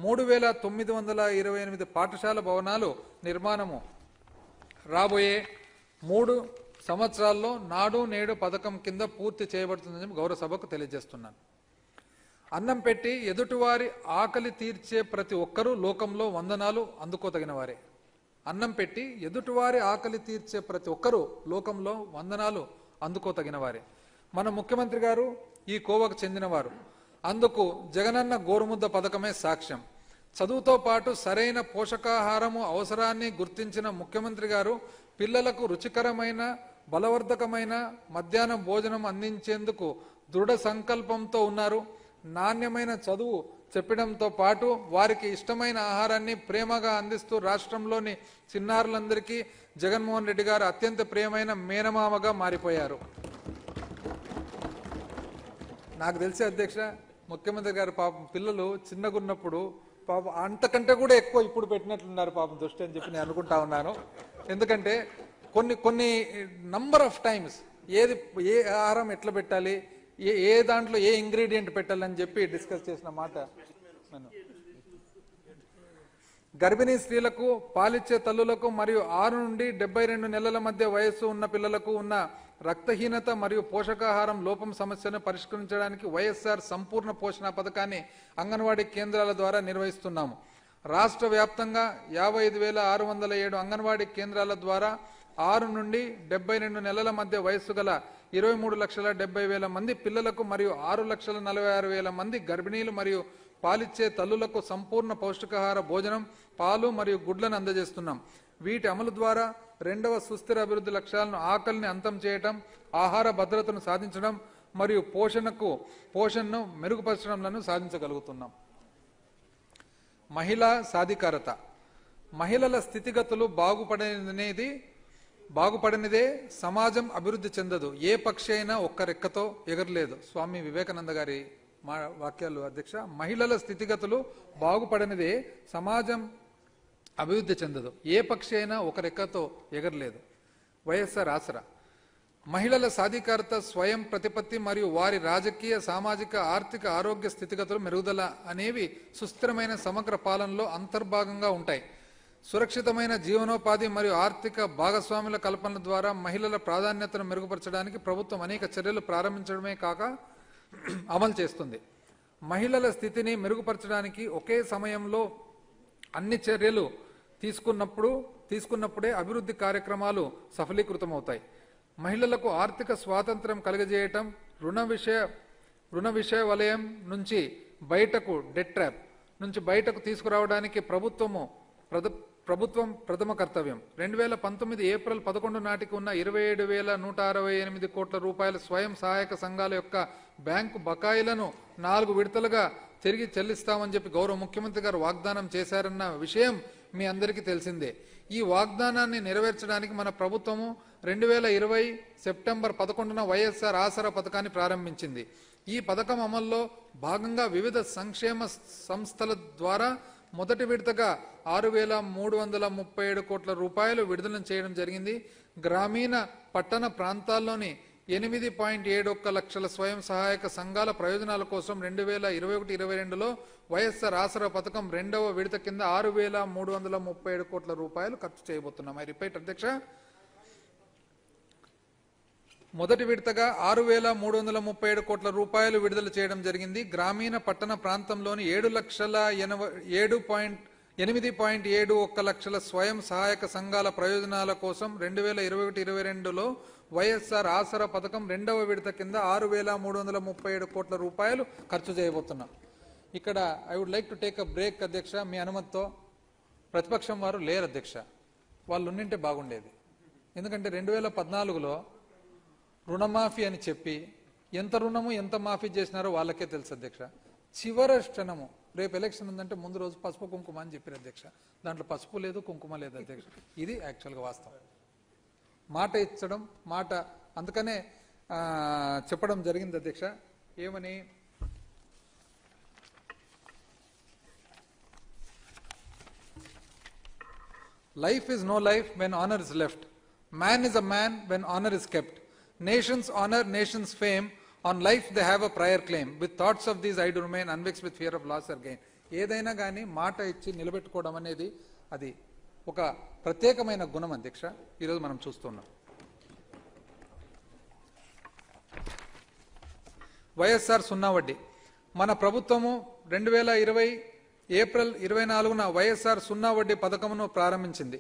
3,928 పాఠశాల భవనాలు నిర్మాణము రాబోయే 3 సంవత్సరాల్లో నాడు నేడు పథకం కింద పూర్తి చేయబడుతుందని గౌరవ సభకు తెలియజేస్తున్నాను. అన్నం పెట్టి ఎదుటివారి ఆకలి తీర్చే ప్రతి ఒక్కరూ లోకంలో వందనాలు అందుకోదగిన వారే. అన్నం పెట్టి ఎదుటివారి ఆకలి తీర్చే ప్రతి ఒక్కరూ లోకంలో వందనాలు అందుకోదగిన వారే. మన ముఖ్యమంత్రి గారు ఈ కోవకు చెందినవారు. అందుకు జగనన్న గోరుముద్ద పథకమే సాక్ష్యం. చదువుతో పాటు సరైన పోషకాహారము అవసరాన్ని గుర్తించిన ముఖ్యమంత్రి గారు పిల్లలకు రుచికరమైన బలవర్ధకమైన మధ్యాహ్న భోజనం అందించేందుకు దృఢ సంకల్పంతో ఉన్నారు. నాణ్యమైన చదువు చెప్పడంతో పాటు వారికి ఇష్టమైన ఆహారాన్ని ప్రేమగా అందిస్తూ రాష్ట్రంలోని చిన్నారులందరికీ జగన్మోహన్ రెడ్డి గారు అత్యంత ప్రియమైన మేనమామగా మారిపోయారు. నాకు తెలిసే అధ్యక్ష, ముఖ్యమంత్రి గారు పాపం పిల్లలు చిన్నగున్నప్పుడు పాపం అంతకంటే కూడా ఎక్కువ ఇప్పుడు పెట్టినట్లున్నారు పాపం దృష్టి అని చెప్పి నేను అనుకుంటా ఉన్నాను. ఎందుకంటే కొన్ని నంబర్ ఆఫ్ టైమ్స్ ఏ ఆహారం ఎట్లా పెట్టాలి, ఏ దాంట్లో ఏ ఇంగ్రీడియంట్ పెట్టాలని చెప్పి డిస్కస్ చేసిన మాట. గర్భిణీ స్త్రీలకు, పాలిచ్చే తల్లులకు మరియు 6 నుండి 72 నెలల మధ్య వయస్సు ఉన్న పిల్లలకు ఉన్న రక్తహీనత మరియు పోషకాహారం లోపం సమస్యను పరిష్కరించడానికి వైఎస్ఆర్ సంపూర్ణ పోషణ పథకాన్ని అంగన్వాడీ కేంద్రాల ద్వారా నిర్వహిస్తున్నాము. రాష్ట్ర వ్యాప్తంగా 55,607 అంగన్వాడీ కేంద్రాల ద్వారా 6 నుండి 72 నెలల మధ్య వయస్సు గల 23,70,000 మంది పిల్లలకు మరియు 6,46,000 మంది గర్భిణీలు మరియు పాలిచ్చే తల్లులకు సంపూర్ణ పౌష్టికాహార భోజనం, పాలు మరియు గుడ్లను అందజేస్తున్నాం. వీటి అమలు ద్వారా 2వ సుస్థిర అభివృద్ధి లక్ష్యాలను ఆకలిని అంతం చేయటం, ఆహార భద్రతను సాధించడం, మరియు పోషణను మెరుగుపరచడంలను సాధించగలుగుతున్నాం. మహిళా సాధికారత. మహిళల స్థితిగతులు బాగుపడనిదే సమాజం అభివృద్ధి చెందదు. ఏ పక్షి అయినా ఒక్క రెక్కతో ఎగరలేదు. స్వామి వివేకానంద గారి వాక్యాలు అధ్యక్ష. మహిళల స్థితిగతులు బాగుపడనిదే సమాజం అభివృద్ధి చెందదు. ఏ పక్షి అయినా ఒక రెక్కతో ఎగరలేదు. వైఎస్ఆర్ ఆసరా. మహిళల సాధికారత, స్వయం ప్రతిపత్తి మరియు వారి రాజకీయ, సామాజిక, ఆర్థిక, ఆరోగ్య స్థితిగతులు మెరుగుదల అనేవి సుస్థిరమైన సమగ్ర పాలనలో అంతర్భాగంగా ఉంటాయి. సురక్షితమైన జీవనోపాధి మరియు ఆర్థిక భాగస్వాముల కల్పన ద్వారా మహిళల ప్రాధాన్యతను మెరుగుపరచడానికి ప్రభుత్వం అనేక చర్యలు ప్రారంభించడమే కాక అమలు చేస్తుంది. మహిళల స్థితిని మెరుగుపరచడానికి ఒకే సమయంలో అన్ని చర్యలు తీసుకున్నప్పుడే అభివృద్ధి కార్యక్రమాలు సఫలీకృతమవుతాయి. మహిళలకు ఆర్థిక స్వాతంత్ర్యం కలుగజేయటం, రుణ విషయ వలయం నుంచి బయటకు, డెట్ ట్రాప్ నుంచి బయటకు తీసుకురావడానికి ప్రభుత్వం ప్రథమ కర్తవ్యం. 2019 ఏప్రిల్ 11 నాటికి ఉన్న 27,168 కోట్ల రూపాయల స్వయం సహాయక సంఘాల యొక్క బ్యాంకు బకాయిలను 4 విడతలుగా తిరిగి చెల్లిస్తామని చెప్పి గౌరవ ముఖ్యమంత్రి గారు వాగ్దానం చేశారన్న విషయం మీ అందరికీ తెలిసిందే. ఈ వాగ్దానాన్ని నెరవేర్చడానికి మన ప్రభుత్వము 2020 సెప్టెంబర్ 11న వైఎస్ఆర్ ఆసరా పథకాన్ని ప్రారంభించింది. ఈ పథకం అమల్లో భాగంగా వివిధ సంక్షేమ సంస్థల ద్వారా మొదటి విడతగా 6,337 కోట్ల రూపాయలు విడుదల చేయడం జరిగింది. గ్రామీణ పట్టణ ప్రాంతాల్లోని 8.71 లక్షల స్వయం సహాయక సంఘాల ప్రయోజనాల కోసం 2021-22లో వైఎస్ఆర్ ఆసరా పథకం రెండవ విడత కింద 6,337 కోట్ల రూపాయలు ఖర్చు చేయబోతున్నాం. ఐ రిపీట్ అధ్యక్ష. మొదటి విడతగా 6,337 కోట్ల రూపాయలు విడుదల చేయడం జరిగింది. గ్రామీణ పట్టణ ప్రాంతంలోని 8.71 లక్షల స్వయం సహాయక సంఘాల ప్రయోజనాల కోసం 2021-22లో వైఎస్ఆర్ ఆసరా పథకం రెండవ విడత కింద 6,337 కోట్ల రూపాయలు ఖర్చు చేయబోతున్నాం. ఇక్కడ I would like to take a break అధ్యక్ష. మీ అనుమతితో. ప్రతిపక్షం వారు లేరు అధ్యక్ష. వాళ్ళు ఉండింటే బాగుండేది. ఎందుకంటే 2014లో రుణమాఫీ అని చెప్పి ఎంత రుణము ఎంత మాఫీ చేసినారో వాళ్ళకే తెలుసు అధ్యక్ష. చివరి క్షణము రేపు ఎలక్షన్ ఉందంటే ముందు రోజు పసుపు కుంకుమ అని చెప్పారు అధ్యక్ష. దాంట్లో పసుపు లేదు, కుంకుమ లేదు అధ్యక్ష. ఇది యాక్చువల్గా వాస్తవం. మాట ఇచ్చడం, మాట అందుకనే చెప్పడం జరిగింది అధ్యక్ష. ఏమని? Life is no life when honor is left. Man is a man when honor is kept. Nations honor nations' fame. On life they have a prior claim. With thoughts of these I do remain unvexed with fear of loss or gain. ఏదైనా కానీ మాట ఇచ్చి నిలబెట్టుకోవడం అనేది అది ఒక ప్రత్యేకమైన గుణం అధ్యక్ష. ఈరోజు మనం చూస్తున్నాం. వైఎస్ఆర్ సున్నా వడ్డీ. మన ప్రభుత్వము 2020 ఏప్రిల్ 24న వైఎస్ఆర్ సున్నా వడ్డీ పథకమును ప్రారంభించింది.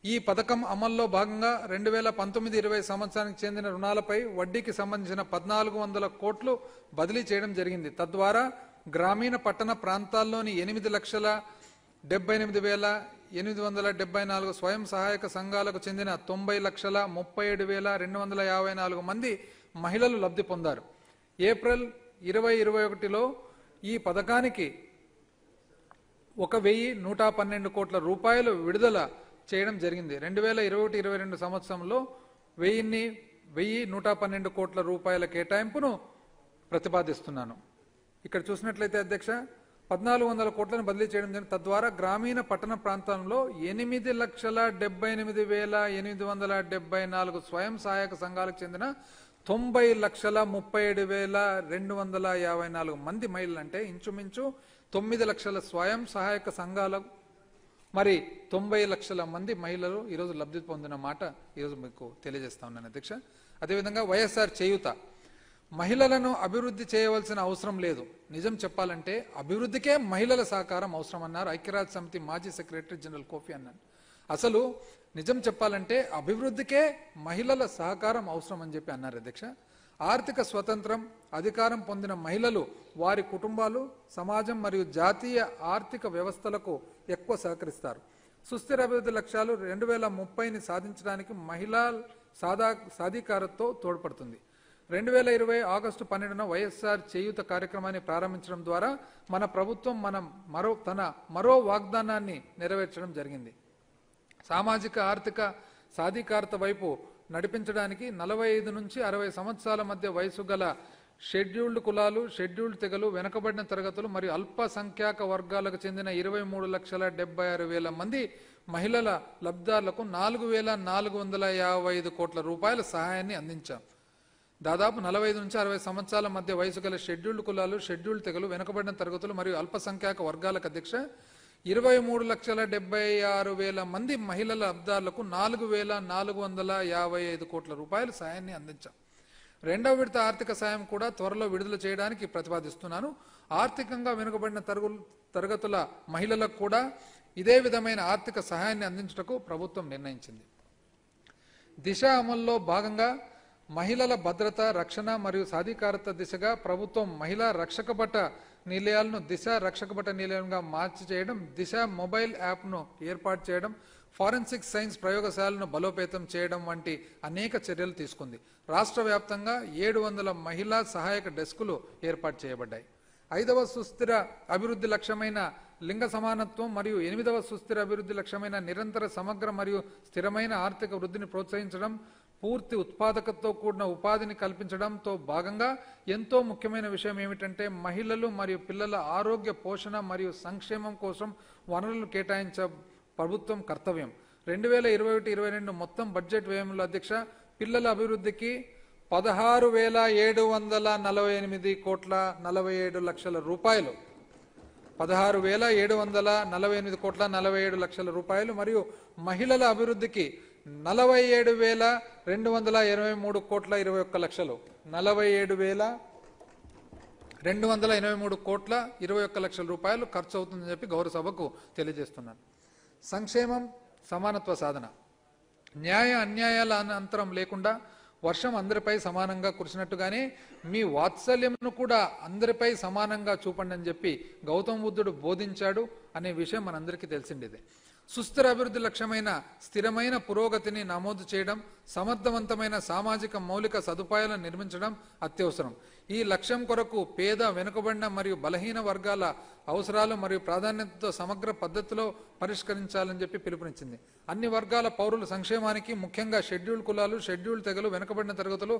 ఈ పథకం అమల్లో భాగంగా 2019-20 సంవత్సరానికి చెందిన రుణాలపై వడ్డీకి సంబంధించిన 1,400 కోట్లు బదిలీ చేయడం జరిగింది. తద్వారా గ్రామీణ పట్టణ ప్రాంతాల్లోని 8,78,874 స్వయం సహాయక సంఘాలకు చెందిన 90,37,254 మంది మహిళలు లబ్ధి పొందారు. ఏప్రిల్ 2021లో ఈ పథకానికి 1,112 కోట్ల రూపాయలు విడుదల చేయడం జరిగింది. 2021-22 సంవత్సరంలో 1,112 కోట్ల రూపాయల కేటాయింపును ప్రతిపాదిస్తున్నాను. ఇక్కడ చూసినట్లయితే అధ్యక్ష 1,400 కోట్లను బదిలీ చేయడం జరిగింది. తద్వారా గ్రామీణ పట్టణ ప్రాంతంలో 8,78,874 స్వయం సహాయక సంఘాలకు చెందిన 90,37,254 మంది మహిళలు, అంటే ఇంచుమించు 9 లక్షల స్వయం సహాయక సంఘాల మరి 90 లక్షల మంది మహిళలు ఈరోజు లబ్ధి పొందిన మాట ఈరోజు మీకు తెలియజేస్తా ఉన్నాను అధ్యక్ష. అదేవిధంగా వైఎస్ఆర్ చేయూత. మహిళలను అభివృద్ధి చేయవలసిన అవసరం లేదు. నిజం చెప్పాలంటే అభివృద్ధికే మహిళల సహకారం అవసరం అన్నారు ఐక్యరాజ్య సమితి మాజీ సెక్రటరీ జనరల్ కోఫీ అన్నాన్. అసలు నిజం చెప్పాలంటే అభివృద్ధికే మహిళల సహకారం అవసరం అని చెప్పి అన్నారు అధ్యక్ష. ఆర్థిక స్వతంత్రం, అధికారం పొందిన మహిళలు వారి కుటుంబాలు, సమాజం మరియు జాతీయ ఆర్థిక వ్యవస్థలకు ఎక్కువ సహకరిస్తారు. సుస్థిర అభివృద్ధి లక్ష్యాలు 2030ని సాధించడానికి మహిళా సాధికారతతో తోడ్పడుతుంది. 2020 ఆగస్టు 12న వైఎస్ఆర్ చేయూత కార్యక్రమాన్ని ప్రారంభించడం ద్వారా మన ప్రభుత్వం మరో వాగ్దానాన్ని నెరవేర్చడం జరిగింది. సామాజిక ఆర్థిక సాధికారత వైపు నడిపించడానికి 45 నుంచి 60 సంవత్సరాల మధ్య వయసు గల షెడ్యూల్డ్ కులాలు, షెడ్యూల్డ్ తెగలు, వెనుకబడిన తరగతులు మరియు అల్పసంఖ్యాక వర్గాలకు చెందిన 23,76,000 మంది మహిళల లబ్ధిదారులకు 4,455 కోట్ల రూపాయల సహాయాన్ని అందించాం. దాదాపు 45 నుంచి 60 సంవత్సరాల మధ్య వయసు గల షెడ్యూల్డ్ కులాలు, షెడ్యూల్డ్ తెగలు, వెనుకబడిన తరగతులు మరియు అల్పసంఖ్యాక వర్గాలకు అధ్యక్ష 23,76,000 మంది మహిళల లబ్ధిదారులకు 4,455 కోట్ల రూపాయల సహాయాన్ని అందించాం. రెండవ విడత ఆర్థిక సాయం కూడా త్వరలో విడుదల చేయడానికి ప్రతిపాదిస్తున్నాను. ఆర్థికంగా వెనుకబడిన తరగతుల మహిళలకు కూడా ఇదే విధమైన ఆర్థిక సహాయాన్ని అందించుటకు ప్రభుత్వం నిర్ణయించింది. దిశ అమల్లో భాగంగా మహిళల భద్రత, రక్షణ మరియు సాధికారత దిశగా ప్రభుత్వం మహిళా రక్షకభట నిలయాలను దిశ రక్షకభట నిలయంగా మార్చి చేయడం, దిశ మొబైల్ యాప్ను ఏర్పాటు చేయడం, ఫారెన్సిక్ సైన్స్ ప్రయోగశాలను బలోపేతం చేయడం వంటి అనేక చర్యలు తీసుకుంది. రాష్ట్ర వ్యాప్తంగా 700 మహిళా సహాయక డెస్కులు ఏర్పాటు చేయబడ్డాయి. 5వ సుస్థిర అభివృద్ధి లక్ష్యమైన లింగ సమానత్వం మరియు 8వ సుస్థిర అభివృద్ధి లక్ష్యమైన నిరంతర సమగ్ర మరియు స్థిరమైన ఆర్థిక వృద్ధిని ప్రోత్సహించడం, పూర్తి ఉత్పాదకతతో కూడిన ఉపాధిని కల్పించడంతో భాగంగా ఎంతో ముఖ్యమైన విషయం ఏమిటంటే మహిళలు మరియు పిల్లల ఆరోగ్య, పోషణ మరియు సంక్షేమం కోసం వనరులు కేటాయించ ప్రభుత్వం కర్తవ్యం. 2021-22 మొత్తం బడ్జెట్ వ్యయంలో అధ్యక్ష పిల్లల అభివృద్ధికి 16,748 కోట్ల 47 లక్షల రూపాయలు 16,748 కోట్ల 47 లక్షల రూపాయలు మరియు మహిళల అభివృద్ధికి 47,223 కోట్ల 21 లక్షలు 47,223 కోట్ల 21 లక్షల రూపాయలు ఖర్చు అవుతుందని చెప్పి గౌరవ సభకు తెలియజేస్తున్నాను. సంక్షేమం, సమానత్వ సాధన, న్యాయ అన్యాయాల అంతరం లేకుండా వర్షం అందరిపై సమానంగా కురిసినట్టుగానే మీ వాత్సల్యంను కూడా అందరిపై సమానంగా చూపండి అని చెప్పి గౌతమ బుద్ధుడు బోధించాడు అనే విషయం మనందరికీ తెలిసిండేదే. సుస్థిర అభివృద్ధి లక్ష్యమైన స్థిరమైన పురోగతిని నమోదు చేయడం, సమర్థవంతమైన సామాజిక మౌలిక సదుపాయాలను నిర్మించడం అత్యవసరం. ఈ లక్ష్యం కొరకు పేద, వెనుకబడిన మరియు బలహీన వర్గాల అవసరాలు మరియు ప్రాధాన్యతతో సమగ్ర పద్ధతిలో పరిష్కరించాలని చెప్పి పిలుపునిచ్చింది. అన్ని వర్గాల పౌరుల సంక్షేమానికి, ముఖ్యంగా షెడ్యూల్డ్ కులాలు, షెడ్యూల్డ్ తెగలు, వెనుకబడిన తరగతులు,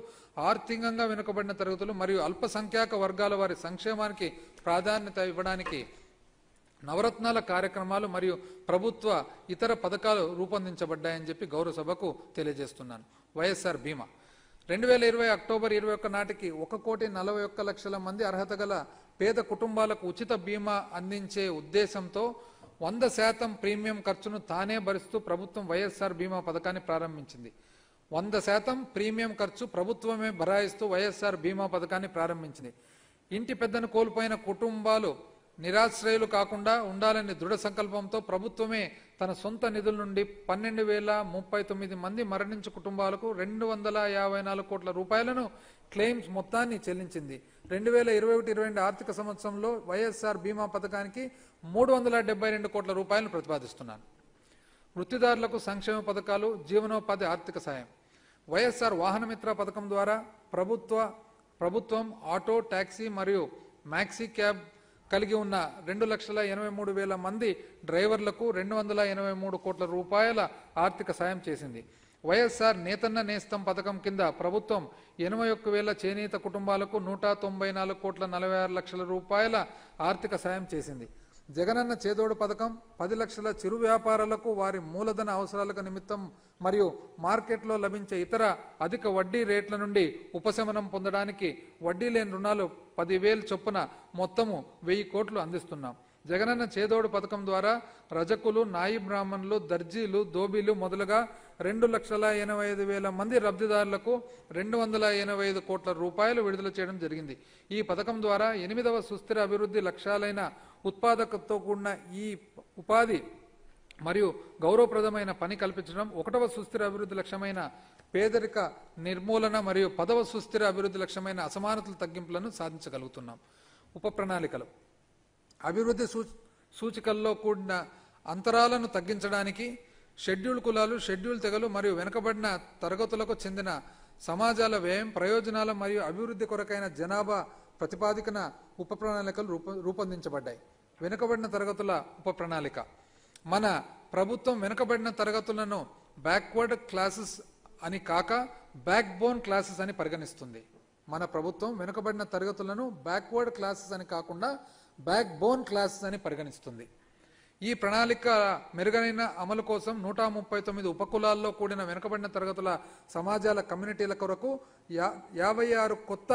ఆర్థికంగా వెనుకబడిన తరగతులు మరియు అల్పసంఖ్యాక వర్గాల వారి సంక్షేమానికి ప్రాధాన్యత ఇవ్వడానికి నవరత్నాల కార్యక్రమాలు మరియు ప్రభుత్వ ఇతర పథకాలు రూపొందించబడ్డాయని చెప్పి గౌరవ సభకు తెలియజేస్తున్నాను. వైఎస్ఆర్ బీమా 2020 అక్టోబర్ 21 నాటికి 1,41,00,000 మంది అర్హత గల పేద కుటుంబాలకు ఉచిత బీమా అందించే ఉద్దేశంతో 100% ప్రీమియం ఖర్చును తానే భరిస్తూ ప్రభుత్వం వైఎస్ఆర్ బీమా పథకాన్ని ప్రారంభించింది. 100% ప్రీమియం ఖర్చు ప్రభుత్వమే భరాయిస్తూ వైఎస్ఆర్ బీమా పథకాన్ని ప్రారంభించింది. ఇంటి పెద్దను కోల్పోయిన కుటుంబాలు నిరాశ్రయులు కాకుండా ఉండాలనే దృఢ సంకల్పంతో ప్రభుత్వమే తన సొంత నిధుల నుండి 12,039 మంది మరణించు కుటుంబాలకు 254 కోట్ల రూపాయలను క్లెయిమ్స్ మొత్తాన్ని చెల్లించింది. 2021-22 ఆర్థిక సంవత్సరంలో వైఎస్ఆర్ బీమా పథకానికి 372 కోట్ల రూపాయలను ప్రతిపాదిస్తున్నాను. వృత్తిదారులకు సంక్షేమ పథకాలు, జీవనోపాధి ఆర్థిక సాయం. వైఎస్ఆర్ వాహనమిత్ర పథకం ద్వారా ప్రభుత్వం ఆటో, టాక్సీ మరియు మ్యాక్సీ క్యాబ్ కలిగి ఉన్న 2,83,000 మంది డ్రైవర్లకు 283 కోట్ల రూపాయల ఆర్థిక సాయం చేసింది. వైఎస్ఆర్ నేతన్న నేస్తం పథకం కింద ప్రభుత్వం 81,000 చేనేత కుటుంబాలకు 194 కోట్ల 46 లక్షల రూపాయల ఆర్థిక సాయం చేసింది. జగనన్న చేదోడు పథకం 10 లక్షల చిరు వ్యాపారాలకు వారి మూలధన అవసరాలకు నిమిత్తం మరియు మార్కెట్లో లభించే ఇతర అధిక వడ్డీ రేట్ల నుండి ఉపశమనం పొందడానికి వడ్డీ లేని రుణాలు 10,000 చొప్పున మొత్తము 1,000 కోట్లు అందిస్తున్నాం. జగనన్న చేదోడు పథకం ద్వారా రజకులు, నాయి బ్రాహ్మణులు, దర్జీలు, దోబీలు మొదలుగా 2,85,000 మంది లబ్ధిదారులకు 285 కోట్ల రూపాయలు విడుదల చేయడం జరిగింది. ఈ పథకం ద్వారా 8వ సుస్థిర అభివృద్ధి లక్ష్యాలైన ఉత్పాదకతతో కూడిన ఈ ఉపాధి మరియు గౌరవప్రదమైన పని కల్పించడం, 1వ సుస్థిర అభివృద్ధి లక్ష్యమైన పేదరిక నిర్మూలన మరియు 10వ సుస్థిర అభివృద్ధి లక్ష్యమైన అసమానతల తగ్గింపులను సాధించగలుగుతున్నాం. ఉప ప్రణాళికలు అభివృద్ధి సూచికల్లో కూడిన అంతరాలను తగ్గించడానికి షెడ్యూల్ కులాలు, షెడ్యూల్ తెగలు మరియు వెనుకబడిన తరగతులకు చెందిన సమాజాల వ్యయం, ప్రయోజనాల మరియు అభివృద్ధి కొరకైన జనాభా ప్రతిపాదికన ఉప ప్రణాళికలు రూపొందించబడ్డాయి. వెనుకబడిన తరగతుల ఉప ప్రణాళిక. మన ప్రభుత్వం వెనుకబడిన తరగతులను బ్యాక్వర్డ్ క్లాసెస్ అని కాక బ్యాక్ బోన్ క్లాసెస్ అని పరిగణిస్తుంది. మన ప్రభుత్వం వెనుకబడిన తరగతులను బ్యాక్వర్డ్ క్లాసెస్ అని కాకుండా బ్యాక్ బోన్ క్లాసెస్ అని పరిగణిస్తుంది. ఈ ప్రణాళిక మెరుగైన అమలు కోసం 139 ఉపకులాల్లో కూడిన వెనుకబడిన తరగతుల సమాజాల కమ్యూనిటీల కొరకు 56 కొత్త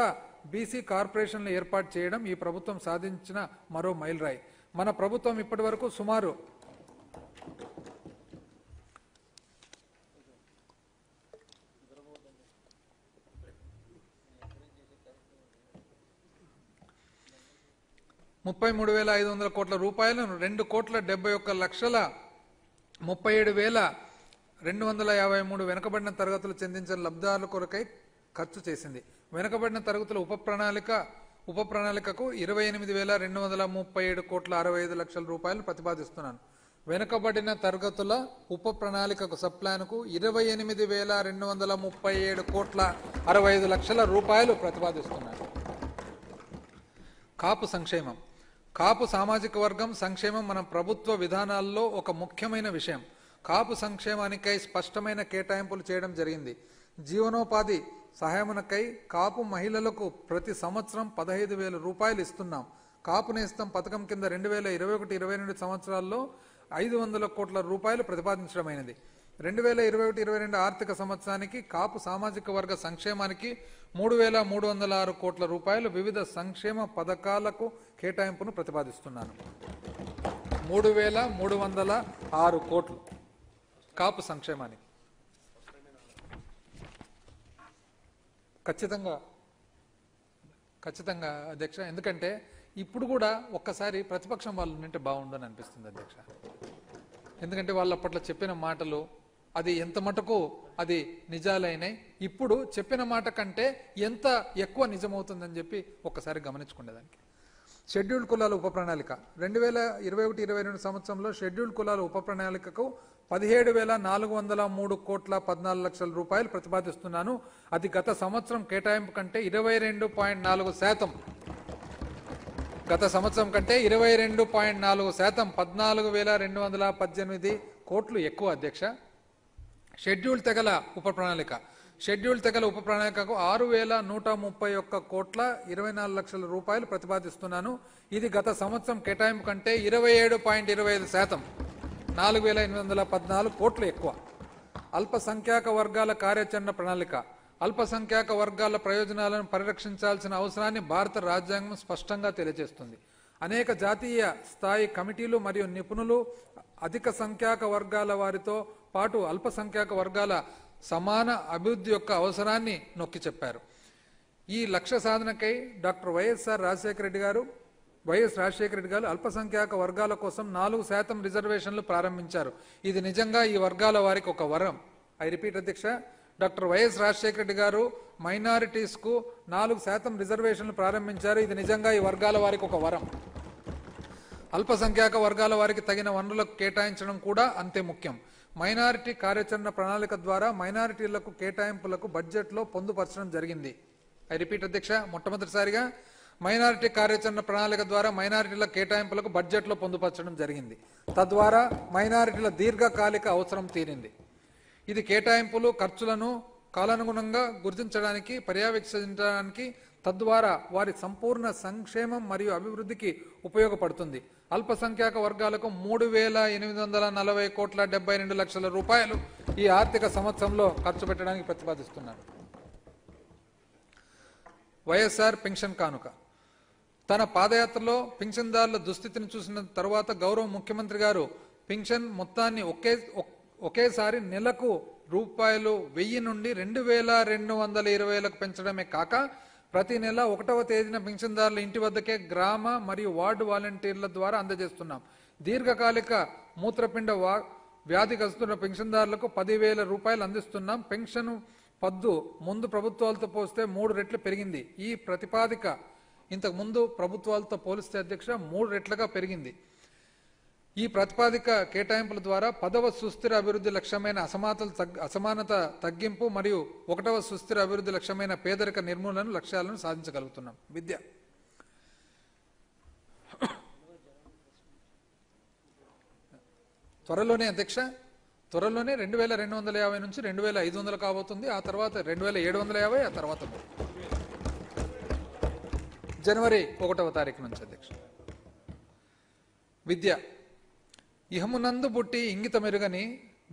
బీసీ కార్పొరేషన్లు ఏర్పాటు చేయడం ఈ ప్రభుత్వం సాధించిన మరో మైలురాయి. మన ప్రభుత్వం ఇప్పటి వరకు సుమారు 33,500 కోట్ల రూపాయలను 2,71,37,253 వెనుకబడిన తరగతులు చెందించిన లబ్ధిదారుల కొరకై ఖర్చు చేసింది. వెనుకబడిన తరగతుల ఉప ప్రణాళికకు 28,237 కోట్ల 65 లక్షల రూపాయలు ప్రతిపాదిస్తున్నాను. వెనుకబడిన తరగతుల ఉప ప్రణాళికకు సబ్ ప్లాన్కు 28,237 కోట్ల 65 లక్షల రూపాయలు ప్రతిపాదిస్తున్నాను. కాపు సంక్షేమం. కాపు సామాజిక వర్గం సంక్షేమం మన ప్రభుత్వ విధానాల్లో ఒక ముఖ్యమైన విషయం. కాపు సంక్షేమానికై స్పష్టమైన కేటాయింపులు చేయడం జరిగింది. జీవనోపాధి సహాయమునకై కాపు మహిళలకు ప్రతి సంవత్సరం 15,000 రూపాయలు ఇస్తున్నాం. కాపు నేస్తం పథకం కింద 2021-22 సంవత్సరాల్లో 500 కోట్ల రూపాయలు ప్రతిపాదించడమైనది. 2021-22 ఆర్థిక సంవత్సరానికి కాపు సామాజిక వర్గ సంక్షేమానికి 3,306 కోట్ల రూపాయలు వివిధ సంక్షేమ పథకాలకు కేటాయింపును ప్రతిపాదిస్తున్నాను. 3,306 కోట్లు కాపు సంక్షేమానికి. ఖచ్చితంగా అధ్యక్ష, ఎందుకంటే ఇప్పుడు కూడా ఒక్కసారి ప్రతిపక్షం వాళ్ళు ఉంటే బాగుండని అనిపిస్తుంది అధ్యక్ష. ఎందుకంటే వాళ్ళు అప్పట్లో చెప్పిన మాటలు అది ఎంత మటుకు అది నిజాలైనాయి, ఇప్పుడు చెప్పిన మాట కంటే ఎంత ఎక్కువ నిజమవుతుందని చెప్పి ఒక్కసారి గమనించుకునేదానికి. షెడ్యూల్డ్ కులాల ఉప ప్రణాళిక. 2021-22 సంవత్సరంలో షెడ్యూల్డ్ కులాల ఉప ప్రణాళికకు 17,403 కోట్ల 14 లక్షల రూపాయలు ప్రతిపాదిస్తున్నాను. అది గత సంవత్సరం కేటాయింపు కంటే 22.4%. గత సంవత్సరం కంటే 22.4%, 14,218 కోట్లు ఎక్కువ అధ్యక్ష. షెడ్యూల్ తెగల ఉప ప్రణాళిక. షెడ్యూల్ తెగల ఉప ప్రణాళికకు 6,131 కోట్ల 24 లక్షల రూపాయలు ప్రతిపాదిస్తున్నాను. ఇది గత సంవత్సరం కేటాయింపు కంటే 27.25%, 4,814 కోట్లు ఎక్కువ. అల్పసంఖ్యాక వర్గాల కార్యాచరణ ప్రణాళిక. అల్పసంఖ్యాక వర్గాల ప్రయోజనాలను పరిరక్షించాల్సిన అవసరాన్ని భారత రాజ్యాంగం స్పష్టంగా తెలియజేస్తుంది. అనేక జాతీయ స్థాయి కమిటీలు మరియు నిపుణులు అధిక సంఖ్యాక వర్గాల వారితో పాటు అల్పసంఖ్యాక వర్గాల సమాన అభివృద్ధి యొక్క అవసరాన్ని నొక్కి చెప్పారు. ఈ లక్ష్య సాధనకై డాక్టర్ వైఎస్ రాజశేఖర రెడ్డి గారు అల్పసంఖ్యాక వర్గాల కోసం 4% రిజర్వేషన్లు ప్రారంభించారు. ఇది నిజంగా ఈ వర్గాల వారికి ఒక వరం. ఐ రిపీట్ అధ్యక్ష, డాక్టర్ వైఎస్ రాజశేఖర రెడ్డి గారు మైనారిటీస్ కు 4% రిజర్వేషన్లు ప్రారంభించారు. ఇది నిజంగా ఈ వర్గాల వారికి ఒక వరం. అల్పసంఖ్యాక వర్గాల వారికి తగిన వనరులకు కేటాయించడం కూడా అంతే ముఖ్యం. మైనారిటీ కార్యాచరణ ప్రణాళిక ద్వారా మైనారిటీలకు కేటాయింపులకు బడ్జెట్లో పొందుపరచడం జరిగింది. ఐ రిపీట్ అధ్యక్ష, మొట్టమొదటిసారిగా మైనారిటీ కార్యాచరణ ప్రణాళిక ద్వారా మైనారిటీల కేటాయింపులకు బడ్జెట్లో పొందుపరచడం జరిగింది. తద్వారా మైనారిటీల దీర్ఘకాలిక అవసరం తీరింది. ఇది కేటాయింపులు ఖర్చులను కాలానుగుణంగా గుర్తించడానికి, పర్యవేక్షించడానికి, తద్వారా వారి సంపూర్ణ సంక్షేమం మరియు అభివృద్ధికి ఉపయోగపడుతుంది. అల్పసంఖ్యాక వర్గాలకు 3,840 కోట్ల 72 లక్షల రూపాయలు ఈ ఆర్థిక సంవత్సరంలో ఖర్చు పెట్టడానికి ప్రతిపాదిస్తున్నారు. వైఎస్ఆర్ పెన్షన్ కానుక. తన పాదయాత్రలో పింఛన్దారుల దుస్థితిని చూసిన తరువాత గౌరవ ముఖ్యమంత్రి గారు పింఛన్ మొత్తాన్ని ఒకేసారి నెలకు ₹1,000 నుండి 2,220లకు పెంచడమే కాక ప్రతి నెల 1వ తేదీన పింఛన్దారుల ఇంటి వద్దకే గ్రామ మరియు వార్డు వాలంటీర్ల ద్వారా అందజేస్తున్నాం. దీర్ఘకాలిక మూత్రపిండ వ్యాధిగ్రస్తున్న పింఛన్దారులకు 10,000 రూపాయలు అందిస్తున్నాం. పెన్షన్ పద్దు ముందు ప్రభుత్వాలతో పోస్తే 3 రెట్లు పెరిగింది. ఈ ప్రతిపాదిక ఇంతకు ముందు ప్రభుత్వాలతో పోలిస్తే అధ్యక్ష 3 రెట్లుగా పెరిగింది. ఈ ప్రతిపాదిక కేటాయింపుల ద్వారా 10వ సుస్థిర అభివృద్ధి లక్ష్యమైన అసమానత తగ్గింపు మరియు 1వ సుస్థిర అభివృద్ధి లక్ష్యమైన పేదరిక నిర్మూలన లక్ష్యాలను సాధించగలుగుతున్నాం. విద్య త్వరలోనే అధ్యక్ష, త్వరలోనే 2250 నుంచి 2500 కాబోతుంది. ఆ తర్వాత 2750, ఆ తర్వాత జనవరి 1వ తారీఖు నుంచి అధ్యక్ష. విద్య ఇహమునందు పుట్టి ఇంగిత మెరుగని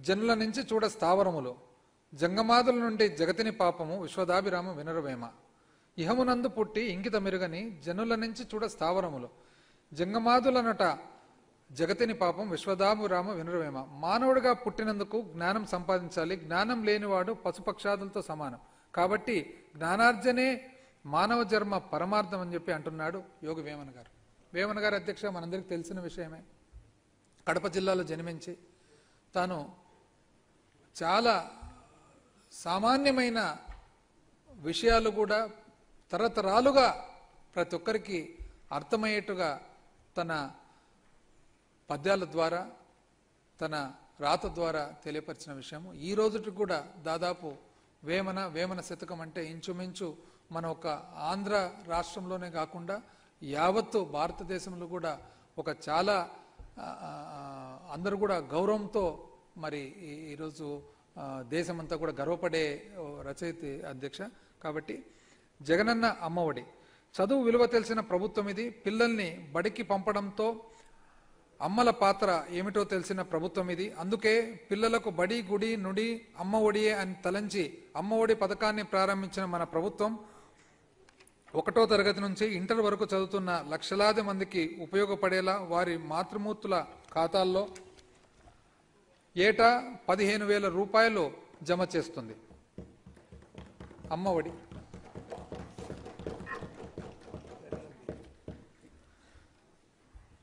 జనుల నుంచి చూడ స్థావరములు జంగమాదుల నుండి జగతిని పాపము విశ్వదాభిరామ వినరవేమ. ఇహమునందు పుట్టి ఇంగిత మెరుగని జనుల నుంచి చూడ స్థావరములు జంగమాదులనట జగతిని పాపం విశ్వదాభిరామ వినరవేమ. మానవుడిగా పుట్టినందుకు జ్ఞానం సంపాదించాలి. జ్ఞానం లేనివాడు పశుపక్షాదులతో సమానం. కాబట్టి జ్ఞానార్జనే మానవ జన్మ పరమార్థం అని చెప్పి అంటున్నాడు యోగి వేమన గారు. వేమన గారు అధ్యక్ష మనందరికీ తెలిసిన విషయమే. కడప జిల్లాలో జన్మించి తాను చాలా సామాన్యమైన విషయాలు కూడా తరతరాలుగా ప్రతి ఒక్కరికి అర్థమయ్యేట్టుగా తన పద్యాల ద్వారా తన రాత ద్వారా తెలియపరిచిన విషయము. ఈ రోజుకి కూడా దాదాపు వేమన శతకం అంటే ఇంచుమించు మన ఒక ఆంధ్ర రాష్ట్రంలోనే కాకుండా యావత్తు భారతదేశంలో కూడా ఒక చాలా అందరూ కూడా గౌరవంతో మరి ఈరోజు దేశమంతా కూడా గర్వపడే రచయిత అధ్యక్ష. కాబట్టి జగనన్న అమ్మఒడి చదువు విలువ తెలిసిన ప్రభుత్వం ఇది. పిల్లల్ని బడికి పంపడంతో అమ్మల పాత్ర ఏమిటో తెలిసిన ప్రభుత్వం ఇది. అందుకే పిల్లలకు బడి గుడి నుడి అమ్మ ఒడియే అని తలంచి అమ్మ ఒడి పథకాన్ని ప్రారంభించిన మన ప్రభుత్వం 1వ తరగతి నుంచి ఇంటర్ వరకు చదువుతున్న లక్షలాది మందికి ఉపయోగపడేలా వారి మాతృమూర్తుల ఖాతాల్లో ఏటా 15,000 రూపాయలు జమ చేస్తుంది అమ్మ ఒడి.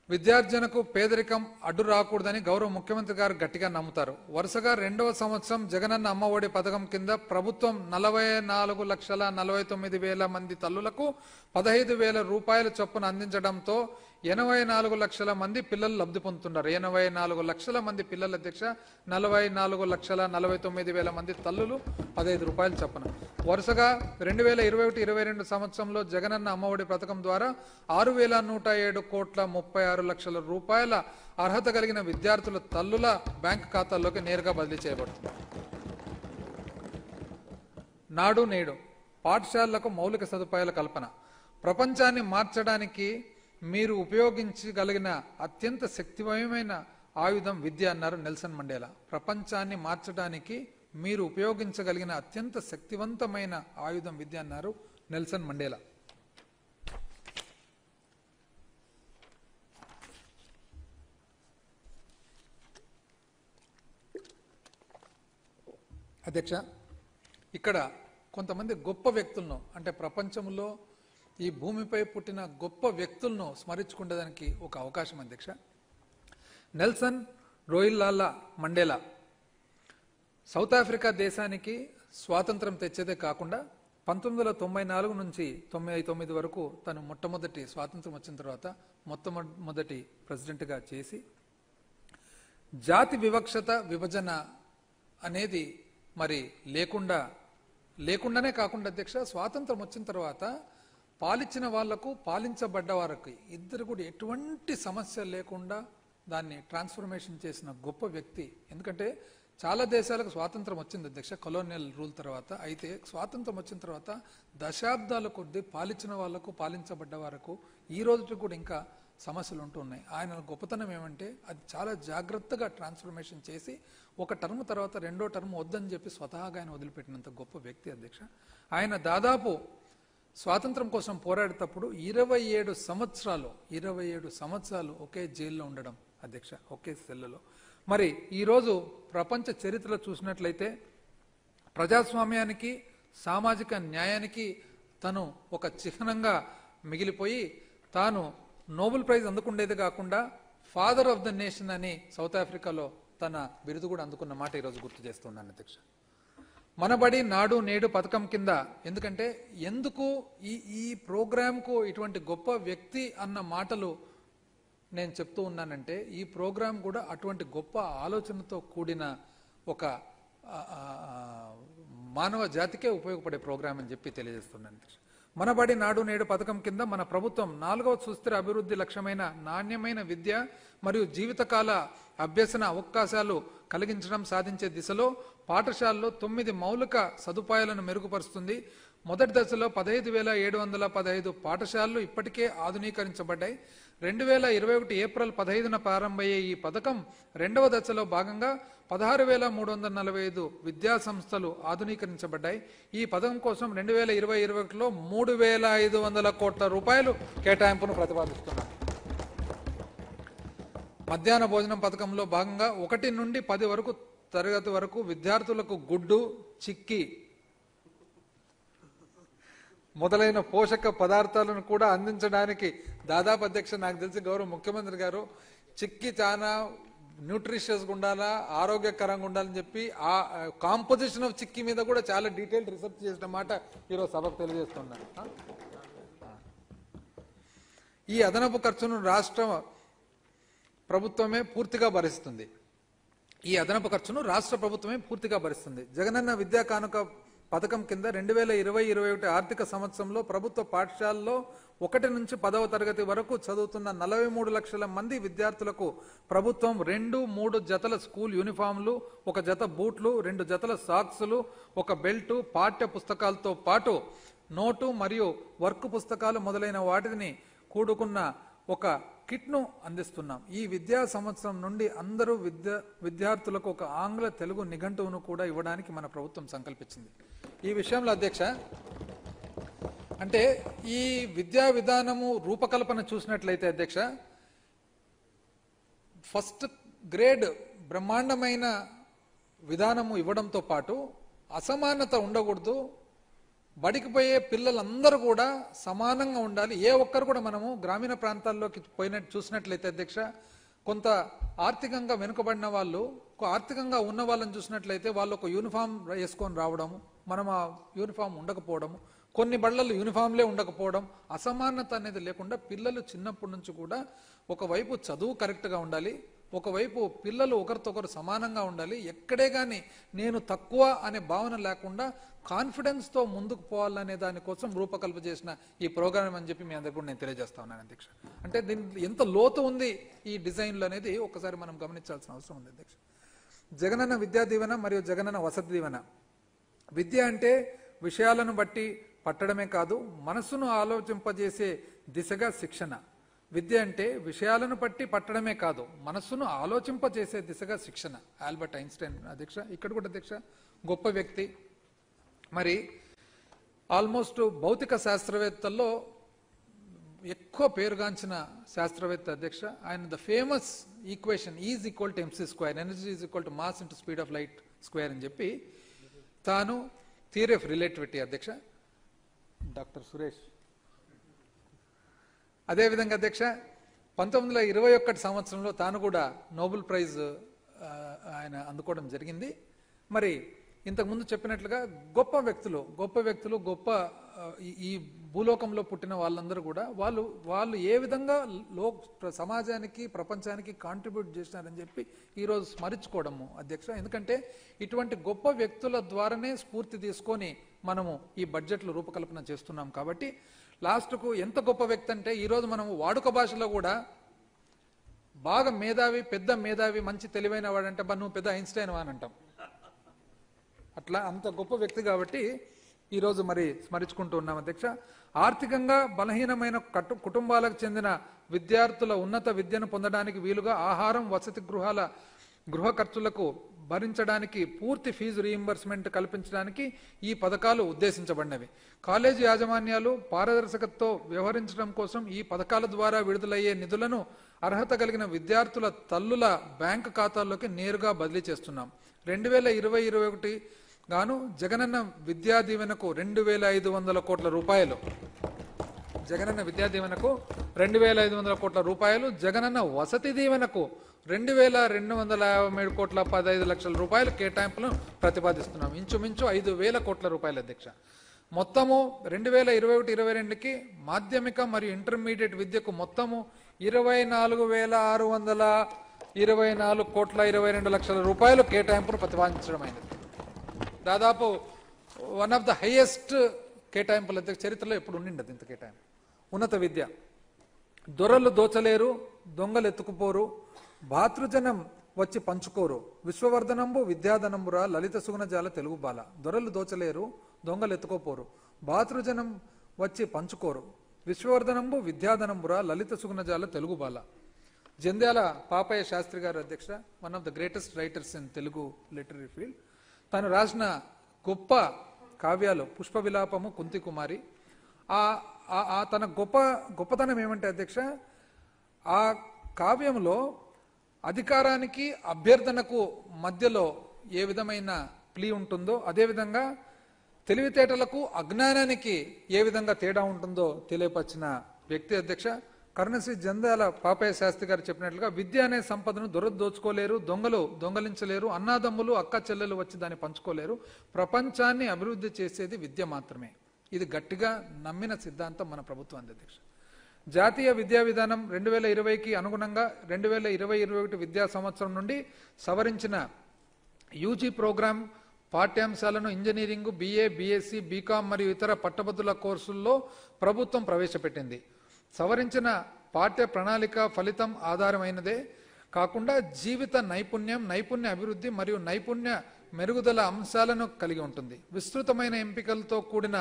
విద్యార్జనకు పేదరికం అడ్డు రాకూడదని గౌరవ ముఖ్యమంత్రి గారు గట్టిగా నమ్ముతారు. వరుసగా 2వ సంవత్సరం జగనన్న అమ్మఒడి పథకం కింద ప్రభుత్వం 44,49,000 మంది తల్లులకు 15,000 రూపాయల చొప్పున అందించడంతో 84 లక్షల మంది పిల్లలు లబ్ధి పొందుతున్నారు. 84 లక్షల మంది పిల్లల అధ్యక్ష, 44,49,000 మంది తల్లులు 15 రూపాయలు చొప్పున. వరుసగా 2021-22 సంవత్సరంలో జగనన్న అమ్మఒడి పథకం ద్వారా 6,107,36,00,000 రూపాయల అర్హత కలిగిన విద్యార్థుల తల్లుల బ్యాంక్ ఖాతాల్లోకి నేరుగా బదిలీ చేయబడుతుంది. నాడు నేడు పాఠశాలలకు మౌలిక సదుపాయాల కల్పన ప్రపంచాన్ని మార్చడానికి మీరు ఉపయోగించగలిగిన అత్యంత శక్తిమయమైన ఆయుధం విద్య అన్నారు నెల్సన్ మండేలా. ప్రపంచాన్ని మార్చడానికి మీరు ఉపయోగించగలిగిన అత్యంత శక్తివంతమైన ఆయుధం విద్య అన్నారు నెల్సన్ మండేలా. అధ్యక్ష, ఇక్కడ కొంతమంది గొప్ప వ్యక్తులను అంటే ప్రపంచంలో ఈ భూమిపై పుట్టిన గొప్ప వ్యక్తులను స్మరించుకునేదానికి ఒక అవకాశం అధ్యక్ష. నెల్సన్ రోయిల్లాలా మండేలా సౌత్ ఆఫ్రికా దేశానికి స్వాతంత్రం తెచ్చేదే కాకుండా 1994 నుంచి 99 వరకు తను మొట్టమొదటి స్వాతంత్రం వచ్చిన తర్వాత మొట్టమొదటి ప్రెసిడెంట్గా చేసి జాతి విభజన అనేది మరి లేకుండానే కాకుండా అధ్యక్ష స్వాతంత్రం వచ్చిన తర్వాత పాలించిన వాళ్లకు పాలించబడ్డ వారికి ఇద్దరు కూడా ఎటువంటి సమస్య లేకుండా దాన్ని ట్రాన్స్ఫర్మేషన్ చేసిన గొప్ప వ్యక్తి. ఎందుకంటే చాలా దేశాలకు స్వాతంత్రం వచ్చింది అధ్యక్ష కొలోనియల్ రూల్ తర్వాత. అయితే స్వాతంత్రం వచ్చిన తర్వాత దశాబ్దాల కొద్దీ పాలించిన వాళ్లకు పాలించబడ్డ వారికి ఈ రోజుకి కూడా ఇంకా సమస్యలు ఉంటున్నాయి. ఆయన గొప్పతనం ఏమంటే అది చాలా జాగ్రత్తగా ట్రాన్స్ఫర్మేషన్ చేసి ఒక టర్మ్ తర్వాత 2వ టర్మ్ వద్దని చెప్పి స్వతహాగా ఆయన వదిలిపెట్టినంత గొప్ప వ్యక్తి అధ్యక్ష. ఆయన దాదాపు స్వాతంత్రం కోసం పోరాడేటప్పుడు 27 సంవత్సరాలు ఒకే జైల్లో ఉండడం అధ్యక్ష, ఒకే సెల్లులో. మరి ఈరోజు ప్రపంచ చరిత్రలో చూసినట్లయితే ప్రజాస్వామ్యానికి సామాజిక న్యాయానికి తను ఒక చిహ్నంగా మిగిలిపోయి తాను నోబెల్ ప్రైజ్ అందుకుండేది కాకుండా ఫాదర్ ఆఫ్ ద నేషన్ అని సౌత్ ఆఫ్రికాలో తన బిరుదు కూడా అందుకున్న మాట ఈరోజు గుర్తు చేస్తున్నాను అధ్యక్ష. మనబడి నాడు నేడు పథకం కింద ఎందుకు ఈ ప్రోగ్రాంకు ఇటువంటి గొప్ప వ్యక్తి అన్న మాటలు నేను చెప్తూ ఉన్నానంటే ఈ ప్రోగ్రాం కూడా అటువంటి గొప్ప ఆలోచనతో కూడిన ఒక మానవ జాతికే ఉపయోగపడే ప్రోగ్రాం అని చెప్పి తెలియజేస్తున్నాను. మన బడి నాడు నేడు పథకం కింద మన ప్రభుత్వం 4వ సుస్థిర అభివృద్ధి లక్ష్యమైన నాణ్యమైన విద్య మరియు జీవితకాల అభ్యసన అవకాశాలు కలిగించడం సాధించే దిశలో పాఠశాలలో 9 మౌలిక సదుపాయాలను మెరుగుపరుస్తుంది. మొదటి దశలో 15,715 పాఠశాలలు ఇప్పటికే ఆధునీకరించబడ్డాయి. 2021 ఏప్రిల్ 15న ప్రారంభమయ్యే ఈ పథకం రెండవ దశలో భాగంగా 16,345 విద్యా సంస్థలు ఆధునీకరించబడ్డాయి. ఈ పథకం కోసం 2020-21లో 3,500 కోట్ల రూపాయలు కేటాయింపును ప్రతిపాదిస్తున్నారు. మధ్యాహ్న భోజనం పథకంలో భాగంగా 1 నుండి 10 వరకు తరగతి వరకు విద్యార్థులకు గుడ్డు, చిక్కి మొదలైన పోషక పదార్థాలను కూడా అందించడానికి దాదాపు అధ్యక్ష నాకు తెలిసి గౌరవ ముఖ్యమంత్రి గారు చిక్కి చాలా న్యూట్రిషియస్గా ఉండాలా, ఆరోగ్యకరంగా ఉండాలని చెప్పి ఆ కాంపోజిషన్ ఆఫ్ చిక్కి మీద కూడా చాలా డీటెయిల్డ్ రీసెర్చ్ చేసిన మాట ఈరోజు సభకు తెలియజేస్తున్నారు. ఈ అదనపు ఖర్చును రాష్ట్ర ప్రభుత్వమే పూర్తిగా భరిస్తుంది. జగనన్న విద్యా కానుక పథకం కింద 2020-21 ఆర్థిక సంవత్సరంలో ప్రభుత్వ పాఠశాలలో 1 నుంచి 10వ తరగతి వరకు చదువుతున్న 43 లక్షల మంది విద్యార్థులకు ప్రభుత్వం 2-3 జతల స్కూల్ యూనిఫామ్లు, 1 జత బూట్లు, 2 జతల సాక్సులు, 1 బెల్టు, పాఠ్య పుస్తకాలతో పాటు నోటు మరియు వర్క్ పుస్తకాలు మొదలైన వాటిని కూడుకున్న ఒక కిట్ను అందిస్తున్నాం. ఈ విద్యా సంవత్సరం నుండి అందరూ విద్యార్థులకు ఒక ఆంగ్ల తెలుగు నిఘంటువును కూడా ఇవ్వడానికి మన ప్రభుత్వం సంకల్పించింది. ఈ విషయంలో అధ్యక్ష అంటే ఈ విద్యా విధానము రూపకల్పన చూసినట్లయితే అధ్యక్ష ఫస్ట్ గ్రేడ్ బ్రహ్మాండమైన విధానము ఇవ్వడంతో పాటు అసమానత ఉండకూడదు. బడికి పోయే పిల్లలందరూ కూడా సమానంగా ఉండాలి. ఏ ఒక్కరు కూడా మనము గ్రామీణ ప్రాంతాల్లోకి పోయినట్టు చూసినట్లయితే అధ్యక్ష కొంత ఆర్థికంగా వెనుకబడిన వాళ్ళు, ఆర్థికంగా ఉన్న వాళ్ళని చూసినట్లయితే వాళ్ళు ఒక యూనిఫామ్ వేసుకొని రావడము, మనం ఆ యూనిఫామ్ ఉండకపోవడము, కొన్ని బళ్ళల్లో యూనిఫామ్లే ఉండకపోవడం, అసమానత అనేది లేకుండా పిల్లలు చిన్నప్పటి నుంచి కూడా ఒకవైపు చదువు కరెక్ట్గా ఉండాలి, ఒకవైపు పిల్లలు ఒకరితో ఒకరు సమానంగా ఉండాలి. ఎక్కడే కానీ నేను తక్కువ అనే భావన లేకుండా కాన్ఫిడెన్స్తో ముందుకు పోవాలనే దానికోసం రూపకల్పన చేసిన ఈ ప్రోగ్రామ్ అని చెప్పి మీ అందరికీ కూడా నేను తెలియజేస్తా ఉన్నాను అధ్యక్ష. అంటే దీని ఎంత లోతు ఉంది ఈ డిజైన్లు అనేది ఒకసారి మనం గమనించాల్సిన అవసరం ఉంది అధ్యక్ష. జగనన్న విద్యా దీవెన మరియు జగనన్న వసతి దీవెన. విద్య అంటే విషయాలను బట్టి పట్టడమే కాదు, మనసును ఆలోచింపజేసే దిశగా శిక్షణ. విద్య అంటే విషయాలను బట్టి పట్టడమే కాదు, మనస్సును ఆలోచింపజేసే దిశగా శిక్షణ. ఆల్బర్ట్ ఐన్స్టైన్ అధ్యక్ష, ఇక్కడ కూడా అధ్యక్ష గొప్ప వ్యక్తి. మరి ఆల్మోస్ట్ భౌతిక శాస్త్రవేత్తల్లో ఎక్కువ పేరుగాంచిన శాస్త్రవేత్త అధ్యక్ష. ఆయన the famous equation is equal to mc², energy is equal to mass into speed of light square అని చెప్పి తాను థియరీ ఆఫ్ రిలేటివిటీ అధ్యక్ష డాక్టర్ సురేష్. అదేవిధంగా అధ్యక్ష 1921 సంవత్సరంలో తాను కూడా నోబెల్ ప్రైజ్ ఆయన అందుకోవడం జరిగింది. మరి ఇంతకుముందు చెప్పినట్లుగా గొప్ప వ్యక్తులు గొప్ప ఈ భూలోకంలో పుట్టిన వాళ్ళందరూ కూడా వాళ్ళు ఏ విధంగా సమాజానికి ప్రపంచానికి కాంట్రిబ్యూట్ చేసినారని చెప్పి ఈరోజు స్మరించుకోవడము అధ్యక్ష. ఎందుకంటే ఇటువంటి గొప్ప వ్యక్తుల ద్వారానే స్ఫూర్తి తీసుకొని మనము ఈ బడ్జెట్లు రూపకల్పన చేస్తున్నాం. కాబట్టి లాస్ట్కు ఎంత గొప్ప వ్యక్తి అంటే ఈరోజు మనం వాడుక భాషలో కూడా బాగా మేధావి, పెద్ద మేధావి, మంచి తెలివైన వాడంటే నువ్వు పెద్ద ఐన్స్టైన్ అని అంటాం. అట్లా అంత గొప్ప వ్యక్తి కాబట్టి ఈరోజు మరి స్మరించుకుంటూ ఉన్నాం అధ్యక్ష. ఆర్థికంగా బలహీనమైన కుటుంబాలకు చెందిన విద్యార్థుల ఉన్నత విద్యను పొందడానికి వీలుగా ఆహారం, వసతి గృహ ఖర్చులకు భరించడానికి పూర్తి ఫీజు రీయింబర్స్మెంట్ కల్పించడానికి ఈ పథకాలు ఉద్దేశించబడినవి. కాలేజీ యాజమాన్యాలు పారదర్శకతతో వ్యవహరించడం కోసం ఈ పథకాల ద్వారా విడుదలయ్యే నిధులను అర్హత కలిగిన విద్యార్థుల తల్లుల బ్యాంకు ఖాతాల్లోకి నేరుగా బదిలీ చేస్తున్నాం. 2020-21 గాను జగనన్న విద్యా దీవెనకు 2,500 కోట్ల రూపాయలు, జగనన్న విద్యా దీవెనకు 2,500 కోట్ల రూపాయలు, జగనన్న వసతి దీవెనకు 2,257 కోట్ల 15 లక్షల రూపాయలు కేటాయింపులను ప్రతిపాదిస్తున్నాం. ఇంచుమించు 5,000 కోట్ల రూపాయలు అధ్యక్ష. మొత్తము 2021-22కి మాధ్యమిక మరియు ఇంటర్మీడియట్ విద్యకు మొత్తము 24,624,22,00,000 కేటాయింపును ప్రతిపాదించడమైనది. దాదాపు వన్ ఆఫ్ ద హైయెస్ట్ కేటాయింపుల చరిత్రలో ఎప్పుడు ఉండిండదు ఇంత కేటాయింపు. ఉన్నత విద్య, దొరలు దోచలేరు, దొంగలు ఎత్తుకుపోరు, భాతృజనం వచ్చి పంచుకోరు, విశ్వవర్ధనంబు విద్యాధనంబురా లలిత సుగుణజాల తెలుగు బాల. దొరలు దోచలేరు, దొంగలు ఎత్తుకోపోరు, భాతృజనం వచ్చి పంచుకోరు, విశ్వవర్ధనంబు విద్యాధనంబురా లలిత సుగుణజాల తెలుగు బాల. జంధ్యాల పాపయ్య శాస్త్రి గారు అధ్యక్ష, one of the greatest writers in Telugu literary field. తను రాసిన గొప్ప కావ్యాలు పుష్ప విలాపము, కుంతి కుమారి. తన గొప్పతనం ఏమంటే అధ్యక్ష, ఆ కావ్యంలో అధికారానికి అభ్యర్థనకు మధ్యలో ఏ విధమైన ప్లీ ఉంటుందో, అదేవిధంగా తెలివితేటలకు అజ్ఞానానికి ఏ విధంగా తేడా ఉంటుందో తెలియపరిచిన వ్యక్తి అధ్యక్ష. కరుణశ్రీ జంధ్యాల పాపయ్య శాస్త్రి గారు చెప్పినట్లుగా విద్య అనే సంపదను దోచుకోలేరు, దొంగలు దొంగలించలేరు, అన్నాదమ్ములు అక్క చెల్లెలు వచ్చి దాన్ని పంచుకోలేరు, ప్రపంచాన్ని అభివృద్ధి చేసేది విద్య మాత్రమే. ఇది గట్టిగా నమ్మిన సిద్ధాంతం మన ప్రభుత్వం అధ్యక్ష. జాతీయ విద్యా విధానం 2020కి అనుగుణంగా 2020-21 విద్యా సంవత్సరం నుండి సవరించిన యూజీ ప్రోగ్రాం పాఠ్యాంశాలను ఇంజనీరింగ్, BA, BSc, BCom మరియు ఇతర పట్టభద్రుల కోర్సుల్లో ప్రభుత్వం ప్రవేశపెట్టింది. సవరించిన పాఠ్య ప్రణాళిక ఫలితం ఆధారమైనదే కాకుండా జీవిత నైపుణ్య అభివృద్ధి మరియు నైపుణ్య మెరుగుదల అంశాలను కలిగి ఉంటుంది. విస్తృతమైన ఎంపికలతో కూడిన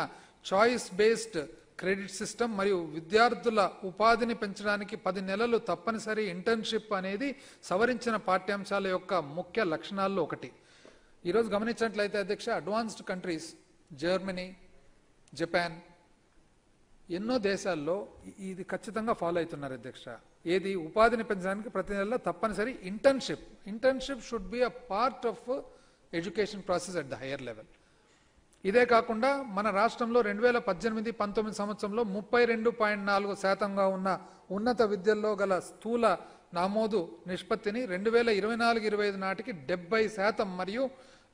చాయిస్ బేస్డ్ క్రెడిట్ సిస్టమ్ మరియు విద్యార్థుల ఉపాధిని పెంచడానికి 10 నెలలు తప్పనిసరి ఇంటర్న్షిప్ అనేది సవరించిన పాఠ్యాంశాల యొక్క ముఖ్య లక్షణాల్లో ఒకటి. ఈరోజు గమనించినట్లయితే అధ్యక్ష, అడ్వాన్స్డ్ కంట్రీస్ జర్మనీ, జపాన్, ఎన్నో దేశాల్లో ఇది ఖచ్చితంగా ఫాలో అవుతున్నారు అధ్యక్ష. ఏది ఉపాధిని పెంచడానికి ప్రతి నెల తప్పనిసరి internship should be a part of education process at the higher level. ఇదే కాకుండా మన రాష్ట్రంలో 2018-19 సంవత్సరంలో 32.4% ఉన్న ఉన్నత విద్యల్లో గల స్థూల నమోదు నిష్పత్తిని 2024-25 నాటికి 70% మరియు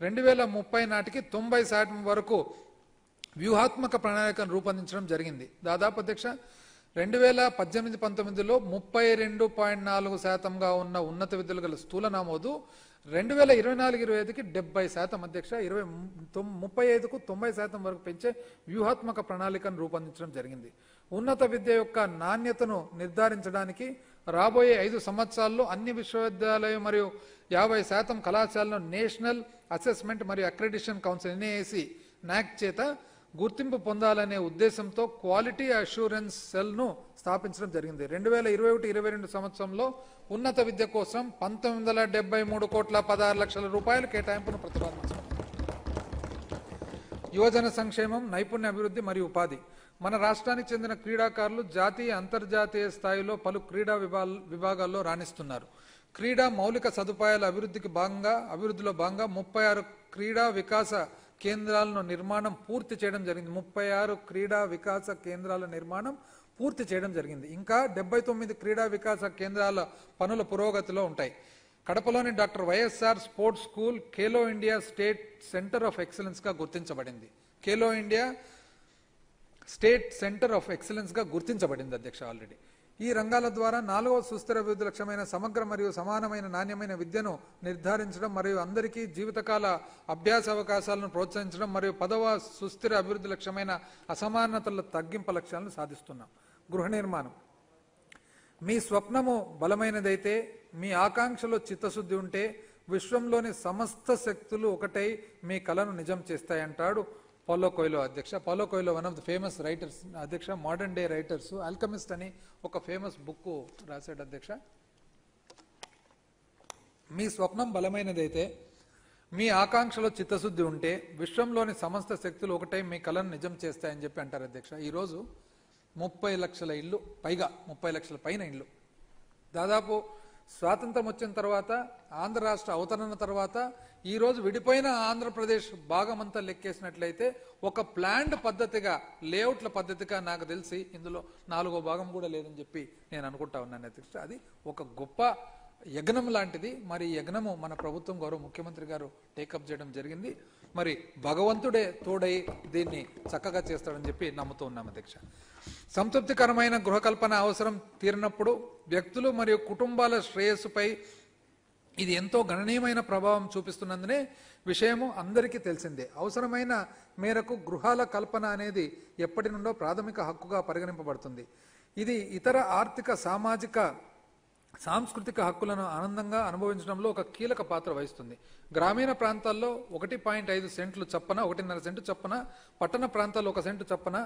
2030 నాటికి 90% వరకు వ్యూహాత్మక ప్రణాళికను రూపొందించడం జరిగింది. దాదాపు అధ్యక్ష 2018-19లో 32.4%గా ఉన్న ఉన్నత విద్యలు గల స్థూల నమోదు 2024-25కి 70% అధ్యక్ష, 2035కు 90% వరకు పెంచే వ్యూహాత్మక ప్రణాళికను రూపొందించడం జరిగింది. ఉన్నత విద్య యొక్క నాణ్యతను నిర్ధారించడానికి రాబోయే 5 సంవత్సరాల్లో అన్ని విశ్వవిద్యాలయాలు మరియు 50% కళాశాలను నేషనల్ అసెస్మెంట్ మరియు అక్రెడిటేషన్ కౌన్సిల్ NAC చేత గుర్తింపు పొందాలనే ఉద్దేశంతో క్వాలిటీ అష్యూరెన్స్ సెల్ను స్థాపించడం జరిగింది. 2021-22 సంవత్సరంలో ఉన్నత విద్య కోసం 1973.16 కోట్ల కేటాయింపును ప్రతిపాదించారు. యువజన సంక్షేమం, నైపుణ్య అభివృద్ధి మరియు ఉపాధి. మన రాష్ట్రానికి చెందిన క్రీడాకారులు జాతీయ అంతర్జాతీయ స్థాయిలో పలు క్రీడా విభాగాల్లో రాణిస్తున్నారు. క్రీడా మౌలిక సదుపాయాల అభివృద్ధిలో భాగంగా 36 క్రీడా వికాస కేంద్రాలను నిర్మాణం పూర్తి చేయడం జరిగింది. 36 క్రీడా వికాస కేంద్రాల నిర్మాణం పూర్తి చేయడం జరిగింది. ఇంకా 79 క్రీడా వికాస కేంద్రాల పనుల పురోగతిలో ఉంటాయి. కడపలోని doctor YSR sports school Khelo India state centre of excellence గా గుర్తించబడింది. Khelo India state centre of excellence గా గుర్తించబడింది అధ్యక్ష ఆల్రెడీ. ఈ రంగాల ద్వారా 4వ సుస్థిర అభివృద్ధి లక్ష్యమైన సమగ్ర మరియు సమానమైన నాణ్యమైన విద్యను నిర్ధారించడం మరియు అందరికీ జీవితకాల అభ్యాస అవకాశాలను ప్రోత్సహించడం మరియు 10వ సుస్థిర అభివృద్ధి లక్ష్యమైన అసమానతల తగ్గింపు లక్ష్యాలను సాధిస్తున్నాం. గృహ నిర్మాణం. మీ స్వప్నము బలమైనదైతే, మీ ఆకాంక్షలో చిత్తశుద్ధి ఉంటే విశ్వంలోని సమస్త శక్తులు ఒకటై మీ కలను నిజం చేస్తాయంటాడు పౌలో కోయిలో అధ్యక్ష. Paulo Coelho one of the famous writers అధ్యక్ష, మోడర్న్ డే రైటర్స్. ఆల్కమిస్ట్ అని ఒక ఫేమస్ బుక్ రాశాడు అధ్యక్ష. మీ స్వప్నం బలమైనదైతే, మీ ఆకాంక్షలో చిత్తశుద్ధి ఉంటే విశ్వంలోని సమస్త శక్తులు ఒకటై మీ కలను నిజం చేస్తాయని చెప్పి అంటారు అధ్యక్ష. ఈరోజు 30 లక్షల ఇళ్ళు, పైగా 30 లక్షల పైన ఇళ్ళు. దాదాపు స్వాతంత్రం వచ్చిన తర్వాత, ఆంధ్ర రాష్ట్ర అవతరణ తర్వాత, ఈరోజు విడిపోయిన ఆంధ్రప్రదేశ్ భాగమంతా లెక్కేసినట్లయితే ఒక ప్లాన్డ్ పద్ధతిగా, లేఅవుట్ల పద్ధతిగా నాకు తెలిసి ఇందులో 4వ భాగం కూడా లేదని చెప్పి నేను అనుకుంటా ఉన్నాను అధ్యక్ష. అది ఒక గొప్ప యజ్ఞం లాంటిది. మరి ఈ యజ్ఞము మన ప్రభుత్వం గౌరవ ముఖ్యమంత్రి గారు టేకప్ చేయడం జరిగింది. మరి భగవంతుడే తోడై దీన్ని చక్కగా చేస్తాడని చెప్పి నమ్ముతూ ఉన్నాం అధ్యక్ష. సంతృప్తికరమైన గృహకల్పన అవసరం తీరినప్పుడు వ్యక్తులు మరియు కుటుంబాల శ్రేయస్సుపై ఇది ఎంతో గణనీయమైన ప్రభావం చూపిస్తున్నందునే విషయము అందరికీ తెలిసిందే. అవసరమైన మేరకు గృహాల కల్పన అనేది ఎప్పటి నుండో ప్రాథమిక హక్కుగా పరిగణింపబడుతుంది. ఇది ఇతర ఆర్థిక, సామాజిక, సాంస్కృతిక హక్కులను ఆనందంగా అనుభవించడంలో ఒక కీలక పాత్ర వహిస్తుంది. గ్రామీణ ప్రాంతాల్లో 1.5 సెంట్లు చొప్పున, 1.5 సెంటు చొప్పున, పట్టణ ప్రాంతాల్లో 1 సెంటు చొప్పున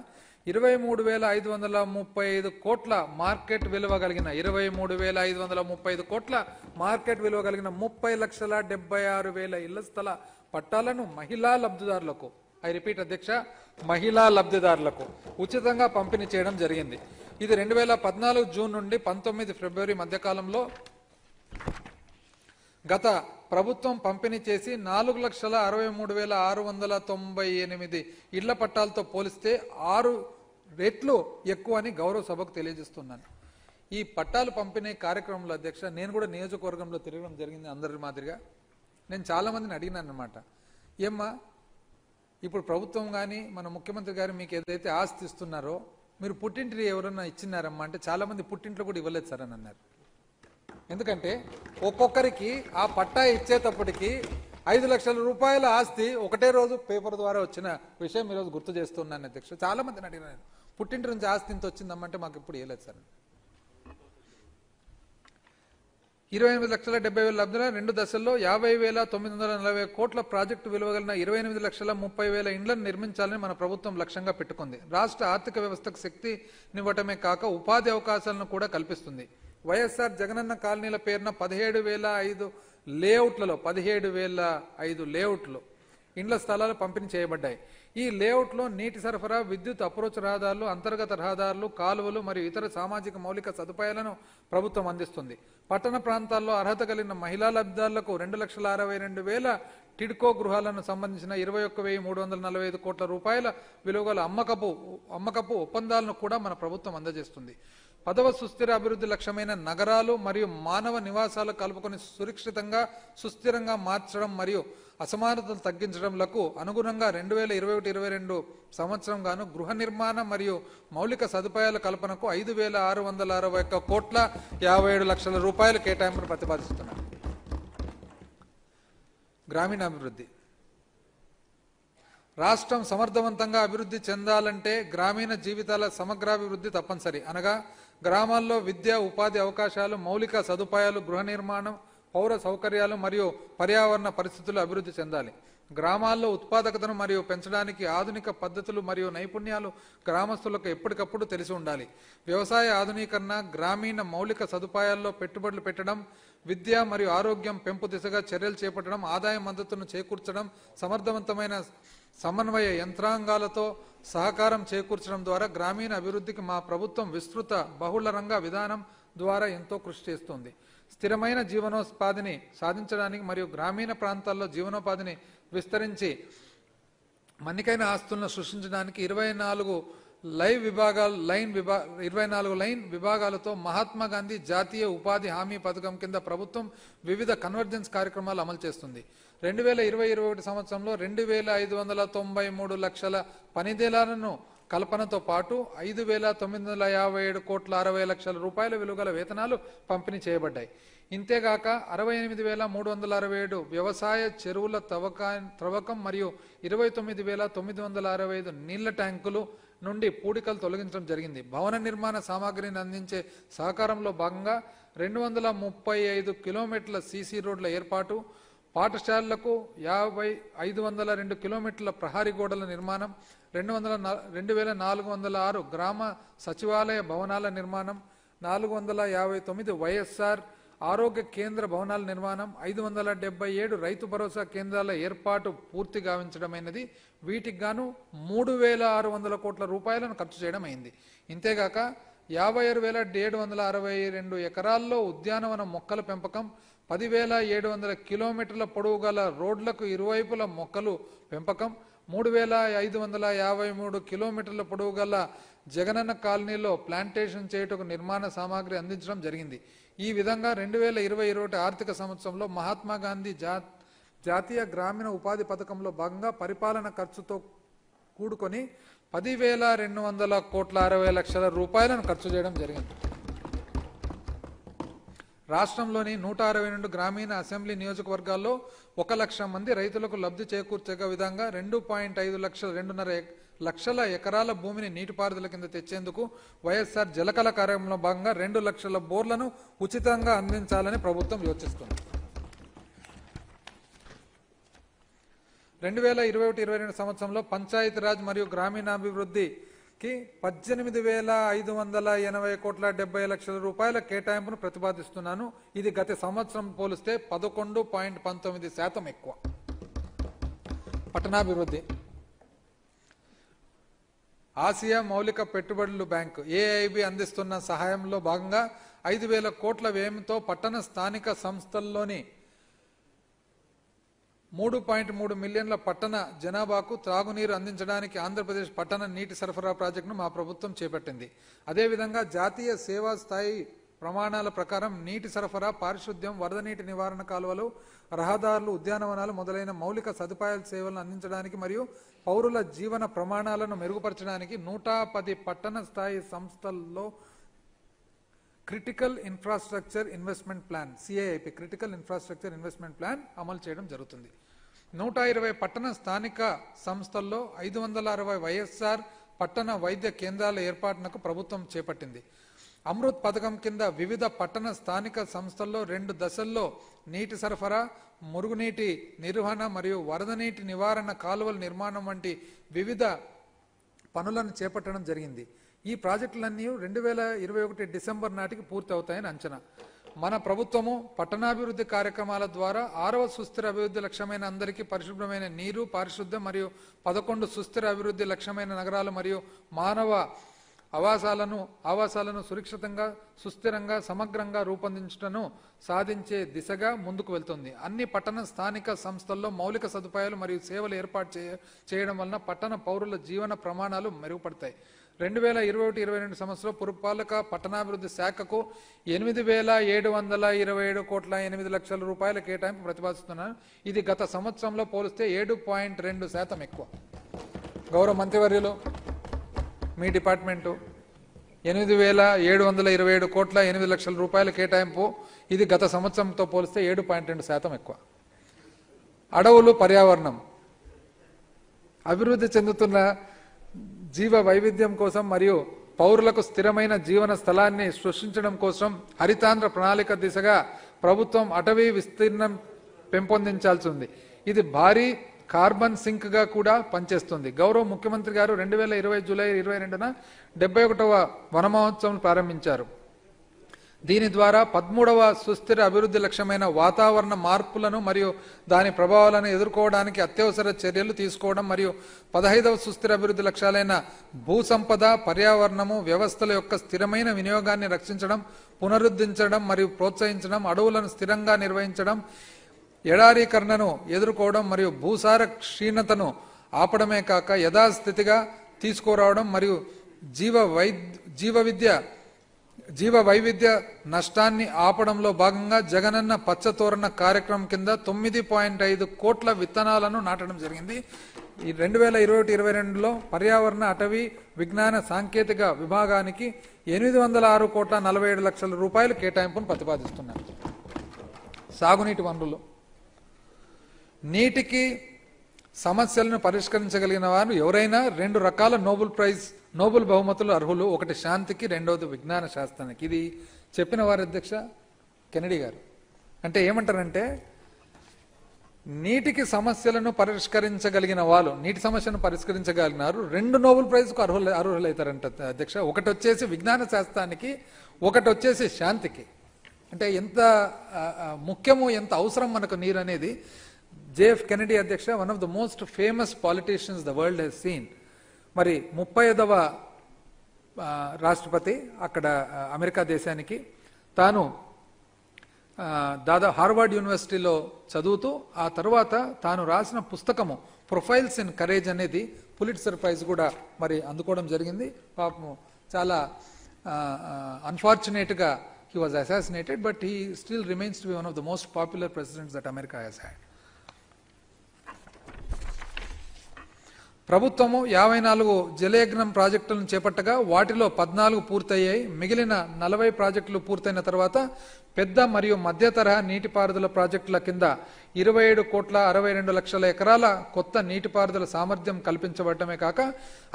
23,535 కోట్ల మార్కెట్ విలువ కలిగిన 23,535 కోట్ల మార్కెట్ విలువ కలిగిన 30,76,000 ఇళ్ల స్థల పట్టాలను మహిళా లబ్ధిదారులకు, ఐ రిపీట్ అధ్యక్ష, మహిళా లబ్ధిదారులకు ఉచితంగా పంపిణీ చేయడం జరిగింది. ఇది 2014 జూన్ నుండి 19 ఫిబ్రవరి మధ్యకాలంలో గత ప్రభుత్వం పంపిణీ చేసి 4,63,698 ఇళ్ల పట్టాలతో పోలిస్తే 6 రెట్లు ఎక్కువ అని గౌరవ సభకు తెలియజేస్తున్నాను. ఈ పట్టాలు పంపిణీ కార్యక్రమంలో అధ్యక్ష నేను కూడా నియోజకవర్గంలో తిరగడం జరిగింది. అందరి మాదిరిగా నేను చాలా మందిని అడిగినాను అన్నమాట, ఏమ్మా ఇప్పుడు ప్రభుత్వం కానీ మన ముఖ్యమంత్రి గారు మీకు ఏదైతే ఆస్తి ఇస్తున్నారో మీరు పుట్టింటి ఎవరన్నా ఇచ్చినారమ్మా అంటే చాలా మంది పుట్టింట్లో కూడా ఇవ్వలేదు సార్ అని అన్నారు. ఎందుకంటే ఒక్కొక్కరికి ఆ పట్టా ఇచ్చేటప్పటికి 5 లక్షల రూపాయల ఆస్తి ఒకటే రోజు పేపర్ ద్వారా వచ్చిన విషయం ఈరోజు గుర్తు చేస్తున్నాను అధ్యక్ష. చాలా మందిని అడిగినాను, పుట్టింటి నుంచి ఆస్తి ఇంత వచ్చిందమ్మంటే మాకు ఇప్పుడు ఇవ్వలేదు సార్. 28,70,000 లబ్ధిన 2 దశల్లో 50,940 కోట్ల ప్రాజెక్టు విలువ కలిగిన 28,30,000 ఇండ్లను నిర్మించాలని మన ప్రభుత్వం లక్ష్యంగా పెట్టుకుంది. రాష్ట్ర ఆర్థిక వ్యవస్థకు శక్తినివ్వటమే కాక ఉపాధి అవకాశాలను కూడా కల్పిస్తుంది. వైఎస్ఆర్ జగనన్న కాలనీల పేరున 17,005 లేఅవుట్లలో 17,005 లేఅవుట్లు ఇండ్ల స్థలాలు పంపిణీ చేయబడ్డాయి. ఈ లేఅవుట్లో నీటి సరఫరా, విద్యుత్, అప్రోచ్ రహదారులు, అంతర్గత రహదారులు, కాలువలు మరియు ఇతర సామాజిక మౌలిక సదుపాయాలను ప్రభుత్వం అందిస్తుంది. పట్టణ ప్రాంతాల్లో అర్హత కలిగిన మహిళా లబ్ధిదారులకు 2,62,000 టిడ్కో గృహాలను సంబంధించిన 21,345 కోట్ల రూపాయల విలువగల అమ్మకపు ఒప్పందాలను కూడా మన ప్రభుత్వం అందజేస్తుంది. 10వ సుస్థిర అభివృద్ధి లక్ష్యమైన నగరాలు మరియు మానవ నివాసాలు కలుపుకొని సురక్షితంగా, సుస్థిరంగా మార్చడం మరియు అసమానతలు తగ్గించడంలకు అనుగుణంగా 2021-22 సంవత్సరం గాను గృహ నిర్మాణ మరియు మౌలిక సదుపాయాల కల్పనకు 5,661 కోట్ల 57 లక్షల రూపాయల కేటాయింపును ప్రతిపాదిస్తున్నారు. గ్రామీణాభివృద్ధి. రాష్ట్రం సమర్థవంతంగా అభివృద్ధి చెందాలంటే గ్రామీణ జీవితాల సమగ్రాభివృద్ధి తప్పనిసరి. అనగా గ్రామాల్లో విద్య, ఉపాధి అవకాశాలు, మౌలిక సదుపాయాలు, గృహ నిర్మాణం, పౌర సౌకర్యాలు మరియు పర్యావరణ పరిస్థితులు అభివృద్ధి చెందాలి. గ్రామాల్లో ఉత్పాదకతను మరియు పెంచడానికి ఆధునిక పద్ధతులు మరియు నైపుణ్యాలు గ్రామస్తులకు ఎప్పటికప్పుడు తెలిసి ఉండాలి. వ్యవసాయ ఆధునీకరణ, గ్రామీణ మౌలిక సదుపాయాల్లో పెట్టుబడులు పెట్టడం, విద్య మరియు ఆరోగ్యం పెంపు దిశగా చర్యలు చేపట్టడం, ఆదాయ మద్దతును చేకూర్చడం, సమర్థవంతమైన సమన్వయ యంత్రాంగాలతో సహకారం చేకూర్చడం ద్వారా గ్రామీణ అభివృద్ధికి మా ప్రభుత్వం విస్తృత బహుళ రంగ విధానం ద్వారా ఎంతో కృషి చేస్తుంది. స్థిరమైన జీవనోపాధిని సాధించడానికి మరియు గ్రామీణ ప్రాంతాల్లో జీవనోపాధిని విస్తరించి మన్నికైన ఆస్తులను సృష్టించడానికి 24 లైన్ విభాగాలతో మహాత్మా గాంధీ జాతీయ ఉపాధి హామీ పథకం కింద ప్రభుత్వం వివిధ కన్వర్జెన్స్ కార్యక్రమాలు అమలు చేస్తుంది. 2020-21 సంవత్సరంలో 2,593 లక్షల పనిదినాలను కల్పనతో పాటు 5,957 కోట్ల 60 లక్షల రూపాయల విలువగల వేతనాలు పంపిణీ చేయబడ్డాయి. ఇంతేగాక 68,367 వ్యవసాయ చెరువుల త్రవ్వకం మరియు 29,965 నీళ్ల ట్యాంకులు నుండి పూడికలు తొలగించడం జరిగింది. భవన నిర్మాణ సామాగ్రిని అందించే సహకారంలో భాగంగా 235 కిలోమీటర్ల సీసీ రోడ్ల ఏర్పాటు, పాఠశాలలకు 502 కిలోమీటర్ల ప్రహారీ గోడల నిర్మాణం, 2,406 గ్రామ సచివాలయ భవనాల నిర్మాణం, 459 వైఎస్ఆర్ ఆరోగ్య కేంద్ర భవనాల నిర్మాణం, 577 రైతు భరోసా కేంద్రాల ఏర్పాటు పూర్తి గావించడమైనది. వీటికి గాను 3,600 కోట్ల రూపాయలను ఖర్చు చేయడం అయింది. ఇంతేగాక 56,762 ఎకరాల్లో ఉద్యానవన మొక్కల పెంపకం, 10,700 కిలోమీటర్ల పొడవు గల రోడ్లకు ఇరువైపుల మొక్కలు పెంపకం, 3,553 కిలోమీటర్ల పొడవు గల జగనన్న కాలనీలో ప్లాంటేషన్ చేయుటకు నిర్మాణ సామాగ్రి అందించడం జరిగింది. ఈ విధంగా 2020-21 ఆర్థిక సంవత్సరంలో మహాత్మా గాంధీ జాతీయ గ్రామీణ ఉపాధి పథకంలో భాగంగా పరిపాలన ఖర్చుతో కూడుకొని 10,260 రూపాయలను ఖర్చు చేయడం జరిగింది. రాష్ట్రంలోని 162 గ్రామీణ అసెంబ్లీ నియోజకవర్గాల్లో 1 లక్ష మంది రైతులకు లబ్ధి చేకూర్చే విధంగా 2.5 లక్షల ఎకరాల భూమిని నీటిపారుదల కింద తెచ్చేందుకు వైఎస్ఆర్ జలకళ కార్యక్రమంలో భాగంగా 2 లక్షల బోర్లను ఉచితంగా అందించాలని ప్రభుత్వం యోచిస్తుంది. 2021-22 సంవత్సరంలో పంచాయతీరాజ్ మరియు గ్రామీణాభివృద్ధికి 18,580,70 రూపాయల కేటాయింపును ప్రతిపాదిస్తున్నాను. ఇది గత సంవత్సరం పోలిస్తే 11.19% ఎక్కువ. పట్టణాభివృద్ధి ఆసియా మౌలిక పెట్టుబడులు బ్యాంకు ఏఐబి అందిస్తున్న సహాయంలో భాగంగా 5,000 కోట్ల వ్యయంతో పట్టణ స్థానిక సంస్థల్లోని 3.3 మిలియన్ల పట్టణ జనాభాకు త్రాగునీరు అందించడానికి ఆంధ్రప్రదేశ్ పట్టణ నీటి సరఫరా ప్రాజెక్టును మా ప్రభుత్వం చేపట్టింది. అదేవిధంగా జాతీయ సేవా స్థాయి ప్రమాణాల ప్రకారం నీటి సరఫరా, పారిశుద్ధ్యం, వరద నీటి నివారణ కాలువలు, రహదారులు, ఉద్యానవనాలు మొదలైన మౌలిక సదుపాయాల సేవలను అందించడానికి మరియు పౌరుల జీవన ప్రమాణాలను మెరుగుపరచడానికి 110 పట్టణ స్థాయి సంస్థల్లో critical infrastructure investment plan CIP critical infrastructure investment plan అమలు చేయడం జరుగుతుంది. 120 పట్టణ స్థానిక సంస్థల్లో 560 వైఎస్ఆర్ పట్టణ వైద్య కేంద్రాల ఏర్పాటునకు ప్రభుత్వం చేపట్టింది. అమృత్ పథకం కింద వివిధ పట్టణ స్థానిక సంస్థల్లో 2 దశల్లో నీటి సరఫరా, మురుగునీటి నిర్వహణ మరియు వరద నీటి నివారణ కాలువల నిర్మాణం వంటి వివిధ పనులను చేపట్టడం జరిగింది. ఈ ప్రాజెక్టులన్నీ 2021 డిసెంబర్ నాటికి పూర్తి అవుతాయని అంచనా. మన ప్రభుత్వము పట్టణాభివృద్ధి కార్యక్రమాల ద్వారా 6వ సుస్థిర అభివృద్ధి లక్ష్యమైన అందరికీ పరిశుభ్రమైన నీరు, పారిశుద్ధ్యం మరియు 11 సుస్థిర అభివృద్ధి లక్ష్యమైన నగరాలు మరియు మానవ ఆవాసాలను సురక్షితంగా, సుస్థిరంగా, సమగ్రంగా రూపొందించటను సాధించే దిశగా ముందుకు వెళ్తుంది. అన్ని పట్టణ స్థానిక సంస్థల్లో మౌలిక సదుపాయాలు మరియు సేవలు ఏర్పాటు చేయడం వలన పట్టణ పౌరుల జీవన ప్రమాణాలు మెరుగుపడతాయి. 2021-22 సంవత్సరంలో పురపాలక పట్టణాభివృద్ధి శాఖకు 8,727,8 రూపాయల కేటాయింపు ప్రతిపాదిస్తున్నాను. ఇది గత సంవత్సరంలో పోలిస్తే 7.2% ఎక్కువ. గౌరవ మంత్రివర్యులు, మీ డిపార్ట్మెంటు 8,727,8 రూపాయల కేటాయింపు, ఇది గత సంవత్సరంతో పోలిస్తే 7.2% ఎక్కువ. అడవులు, పర్యావరణం అభివృద్ధి చెందుతున్న జీవ వైవిధ్యం కోసం మరియు పౌరులకు స్థిరమైన జీవన స్థలాన్ని సృష్టించడం కోసం హరితాంధ్ర ప్రణాళిక దిశగా ప్రభుత్వం అటవీ విస్తీర్ణం పెంపొందించాల్సి ఉంది. ఇది భారీ కార్బన్ సింక్ గా కూడా పనిచేస్తుంది. గౌరవ ముఖ్యమంత్రి గారు 2020 జూలై 22న 71వ వన మహోత్సవం ప్రారంభించారు. దీని ద్వారా 13వ సుస్థిర అభివృద్ధి లక్ష్యమైన వాతావరణ మార్పులను మరియు దాని ప్రభావాలను ఎదుర్కోవడానికి అత్యవసర చర్యలు తీసుకోవడం మరియు 15వ సుస్థిర అభివృద్ధి లక్ష్యాలైన భూసంపద, పర్యావరణము, వ్యవస్థల యొక్క స్థిరమైన వినియోగాన్ని రక్షించడం, పునరుద్ధరించడం మరియు ప్రోత్సహించడం, అడవులను స్థిరంగా నిర్వహించడం, ఎడారీకరణను ఎదుర్కోవడం మరియు భూసార క్షీణతను ఆపడమే కాక యథాస్థితిగా తీసుకురావడం మరియు జీవ వైవిధ్య నష్టాన్ని ఆపడంలో భాగంగా జగనన్న పచ్చతోరణ కార్యక్రమం కింద 9.5 కోట్ల విత్తనాలను నాటడం జరిగింది. ఈ 2021-22లో పర్యావరణ, అటవీ, విజ్ఞాన, సాంకేతిక విభాగానికి 806,47 రూపాయల కేటాయింపును ప్రతిపాదిస్తున్నారు. సాగునీటి వనరులు నీటికి సమస్యలను పరిష్కరించగలిగిన వారు ఎవరైనా 2 రకాల నోబెల్ బహుమతులు అర్హులు. ఒకటి శాంతికి, రెండవది విజ్ఞాన శాస్త్రానికి. ఇది చెప్పిన వారి అధ్యక్ష కెనడీ గారు. అంటే ఏమంటారంటే నీటికి సమస్యలను పరిష్కరించగలిగిన వాళ్ళు, నీటి సమస్యను పరిష్కరించగలిగినారు 2 నోబెల్ ప్రైజ్కు అర్హులవుతారంట అధ్యక్ష. ఒకటి వచ్చేసి విజ్ఞాన శాస్త్రానికి, ఒకటి వచ్చేసి శాంతికి. అంటే ఎంత ముఖ్యమో, ఎంత అవసరం మనకు నీరు అనేది. జేఎఫ్ కెనడీ అధ్యక్ష, one of the most famous politicians the world he's seen. మరి 35వ రాష్ట్రపతి అక్కడ అమెరికా దేశానికి. తాను హార్వర్డ్ యూనివర్సిటీలో చదువుతూ ఆ తర్వాత తాను రాసిన పుస్తకము ప్రొఫైల్స్ ఇన్ కరేజ్ అనేది పులిట్జర్ ప్రైజ్ కూడా మరి అందుకోవడం జరిగింది. పాపం చాలా అన్ఫార్చునేట్గా he was assassinated, but he still remains to be one of the most popular presidents that America has had. ప్రభుత్వము 54 జలయజ్ఞం ప్రాజెక్టులను చేపట్టగా వాటిలో 14 పూర్తయ్యాయి. మిగిలిన 40 ప్రాజెక్టులు పూర్తయిన తర్వాత పెద్ద మరియు మధ్య తరహా నీటిపారుదల ప్రాజెక్టుల కింద 27,62,00,000 ఎకరాల కొత్త నీటిపారుదల సామర్థ్యం కల్పించబడటమే కాక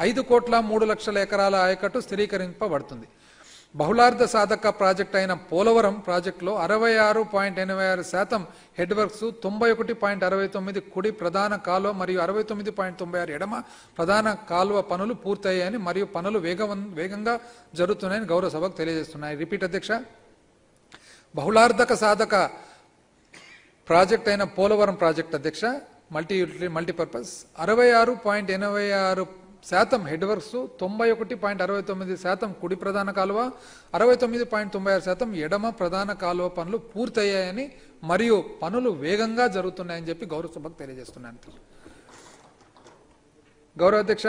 5,03,00,000 ఎకరాల ఆయకట్టు స్థిరీకరింపబడుతుంది. బహుళార్థ సాధక ప్రాజెక్ట్ అయిన పోలవరం ప్రాజెక్టులో 66.86% హెడ్ వర్క్స్, 91.69 కుడి ప్రధాన కాలువ మరియు 69.96 ఎడమ ప్రధాన కాలువ పనులు పూర్తయ్యాయని మరియు పనులు వేగంగా జరుగుతున్నాయని గౌరవ సభకు తెలియజేస్తున్నాయి. రిపీట్ అధ్యక్ష. బహుళార్థక సాధక ప్రాజెక్ట్ అయిన పోలవరం ప్రాజెక్ట్ అధ్యక్ష మల్టీపర్పస్ 66.86% హెడ్ వర్క్స్, 91.69% కుడి ప్రధాన కాలువ, 69.96% ఎడమ ప్రధాన కాలువ పనులు పూర్తయ్యాయని మరియు పనులు వేగంగా జరుగుతున్నాయని చెప్పి గౌరవ సభకు తెలియజేస్తున్నాను. గౌరవ అధ్యక్ష,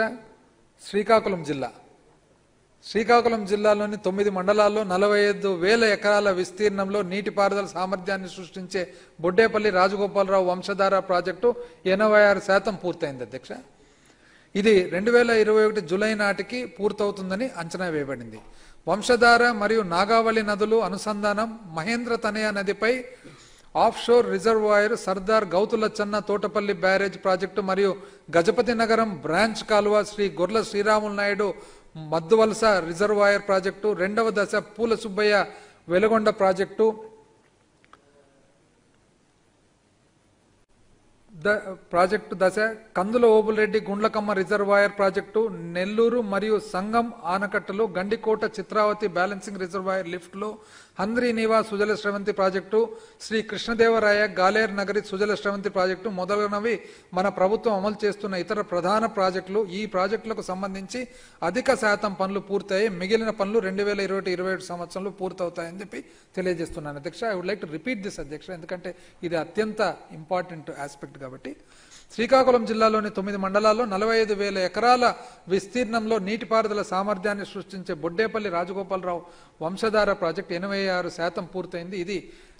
శ్రీకాకుళం జిల్లాలోని 9 మండలాల్లో 45,000 ఎకరాల విస్తీర్ణంలో నీటిపారుదల సామర్థ్యాన్ని సృష్టించే బొడ్డేపల్లి రాజగోపాలరావు వంశధార ప్రాజెక్టు 86% పూర్తయింది అధ్యక్ష. ఇది 2021 జూలై నాటికి పూర్తవుతుందని అంచనా వేయబడింది. వంశధార మరియు నాగావళి నదులు అనుసంధానం, మహేంద్ర తనయ నదిపై offshore reservoir, Sardar Gouthu Latchanna Thotapalli barrage project మరియు గజపతి నగరం బ్రాంచ్ కాలువ, శ్రీ గొర్ల శ్రీరాములు నాయుడు మద్దువలస రిజర్వాయర్ ప్రాజెక్టు, 2వ దశ పూల సుబ్బయ్య వెలుగొండ ప్రాజెక్టు, దశ కందుల ఓబులరెడ్డి గుండ్లకమ్మ రిజర్వాయర్ ప్రాజెక్టు, నెల్లూరు మరియు సంగం ఆనకట్టలు, గండికోట చిత్రావతి బ్యాలెన్సింగ్ రిజర్వాయర్ లిఫ్ట్లో, హంద్రీ నీవా సుజల శ్రవంతి ప్రాజెక్టు, శ్రీ కృష్ణదేవరాయ గాలేర్ నగరి సుజల శ్రవంతి ప్రాజెక్టు మొదలగునవి మన ప్రభుత్వం అమలు చేస్తున్న ఇతర ప్రధాన ప్రాజెక్టులు. ఈ ప్రాజెక్టులకు సంబంధించి అధిక శాతం పనులు పూర్తయ్యాయి. మిగిలిన పనులు 2020-21 సంవత్సరంలో పూర్తవుతాయని చెప్పి తెలియజేస్తున్నాను అధ్యక్ష. I would like to repeat this అధ్యక్ష, ఎందుకంటే ఇది అత్యంత ఇంపార్టెంట్ ఆస్పెక్ట్ కాబట్టి. శ్రీకాకుళం జిల్లాలోని 9 మండలాల్లో 45,000 ఎకరాల విస్తీర్ణంలో నీటిపారుదల సామర్థ్యాన్ని సృష్టించే బొడ్డేపల్లి రాజగోపాలరావు వంశధార ప్రాజెక్టు 86% పూర్తయింది. ఇది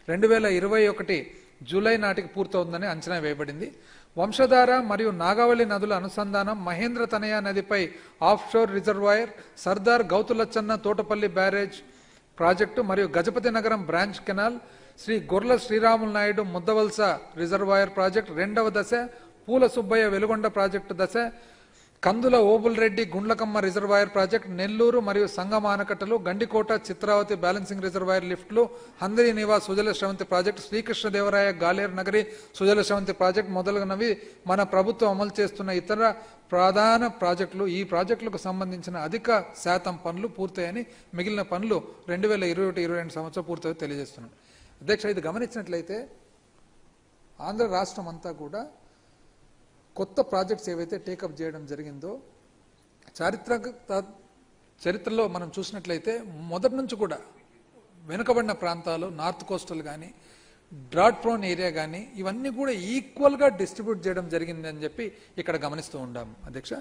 2021 జూలై నాటికి పూర్తవుతుందని అంచనా వేయబడింది. వంశధార మరియు నాగావళి నదుల అనుసంధానం, మహేంద్ర తనయ నదిపై offshore reservoir, Sardar Gouthu Latchanna Thotapalli barrage project మరియు Gajapathi Nagaram branch canal, Shri Gorla Sriramulu Naidu Muddavalasa reservoir project 2వ దశ, పూల సుబ్బయ్య వెలుగొండ ప్రాజెక్టు దశ, కందుల ఓబులరెడ్డి గుండ్లకమ్మ రిజర్వాయర్ ప్రాజెక్టు, నెల్లూరు మరియు సంగం ఆనకట్టలు, గండికోట చిత్రావతి బ్యాలెన్సింగ్ రిజర్వాయర్ లిఫ్ట్లు, హంద్రీ నివాస్ సుజల శ్రవంతి ప్రాజెక్టు, శ్రీకృష్ణదేవరాయ గాలేర్ నగరి సుజల శ్రవంతి ప్రాజెక్టు మొదలగునవి మన ప్రభుత్వం అమలు చేస్తున్న ఇతర ప్రధాన ప్రాజెక్టులు. ఈ ప్రాజెక్టులకు సంబంధించిన అధిక శాతం పనులు పూర్తయ్యని, మిగిలిన పనులు 2021-22 సంవత్సరం పూర్తయి తెలియజేస్తున్నాను అధ్యక్ష. ఇది గమనించినట్లయితే ఆంధ్ర రాష్ట్రం అంతా కూడా కొత్త ప్రాజెక్ట్స్ ఏవైతే టేకప్ చేయడం జరిగిందో, చరిత్రలో మనం చూసినట్లయితే మొదటి నుంచి కూడా వెనుకబడిన ప్రాంతాలు, నార్త్ కోస్టల్ కానీ, డ్రాట్ ప్రోన్ ఏరియా కానీ, ఇవన్నీ కూడా ఈక్వల్గా డిస్ట్రిబ్యూట్ చేయడం జరిగిందని చెప్పి ఇక్కడ గమనిస్తూ ఉన్నాం అధ్యక్ష.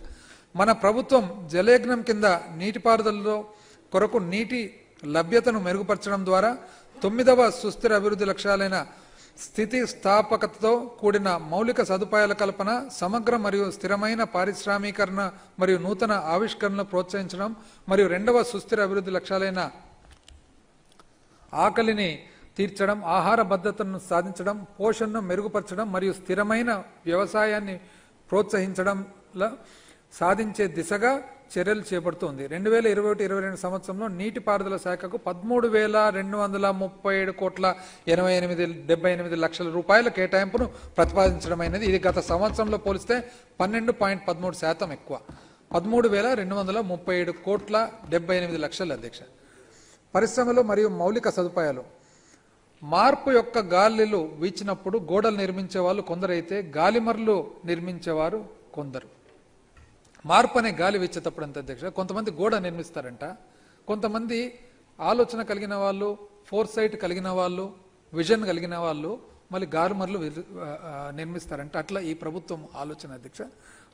మన ప్రభుత్వం జలయజ్ఞం కింద నీటిపారుదలలో కొరకు నీటి లభ్యతను మెరుగుపరచడం ద్వారా 9వ సుస్థిర అభివృద్ధి లక్ష్యాలైన స్థితి స్థాపకతతో కూడిన మౌలిక సదుపాయాల కల్పన, సమగ్ర మరియు స్థిరమైన పారిశ్రామీకరణ మరియు నూతన ఆవిష్కరణలు ప్రోత్సహించడం మరియు 2వ సుస్థిర అభివృద్ధి లక్ష్యాలైన ఆకలిని తీర్చడం, ఆహార భద్రతను సాధించడం, పోషణను మెరుగుపరచడం మరియు స్థిరమైన వ్యవసాయాన్ని ప్రోత్సహించడంలో సాధించే దిశగా చర్యలు చేపడుతుంది. 2021-22 సంవత్సరంలో నీటిపారుదల శాఖకు 13,237,88,78 రూపాయల కేటాయింపును ప్రతిపాదించడమైనది. ఇది గత సంవత్సరంలో పోలిస్తే 12.13% ఎక్కువ. 13,237,78,00,000 అధ్యక్ష. పరిశ్రమలు మరియు మౌలిక సదుపాయాలు. మార్పు యొక్క గాలిలు వీచినప్పుడు గోడలు నిర్మించే వాళ్ళు కొందరైతే గాలిమర్లు నిర్మించేవారు కొందరు. మార్పు అనే గాలి వీచేటప్పుడు అంత అధ్యక్ష, కొంతమంది గోడ నిర్మిస్తారంట, కొంతమంది ఆలోచన కలిగిన వాళ్ళు, ఫోర్సైట్ కలిగిన వాళ్ళు, విజన్ కలిగిన వాళ్ళు మళ్ళీ గారుమర్లు నిర్మిస్తారంటే అట్లా ఈ ప్రభుత్వం ఆలోచన అధ్యక్ష.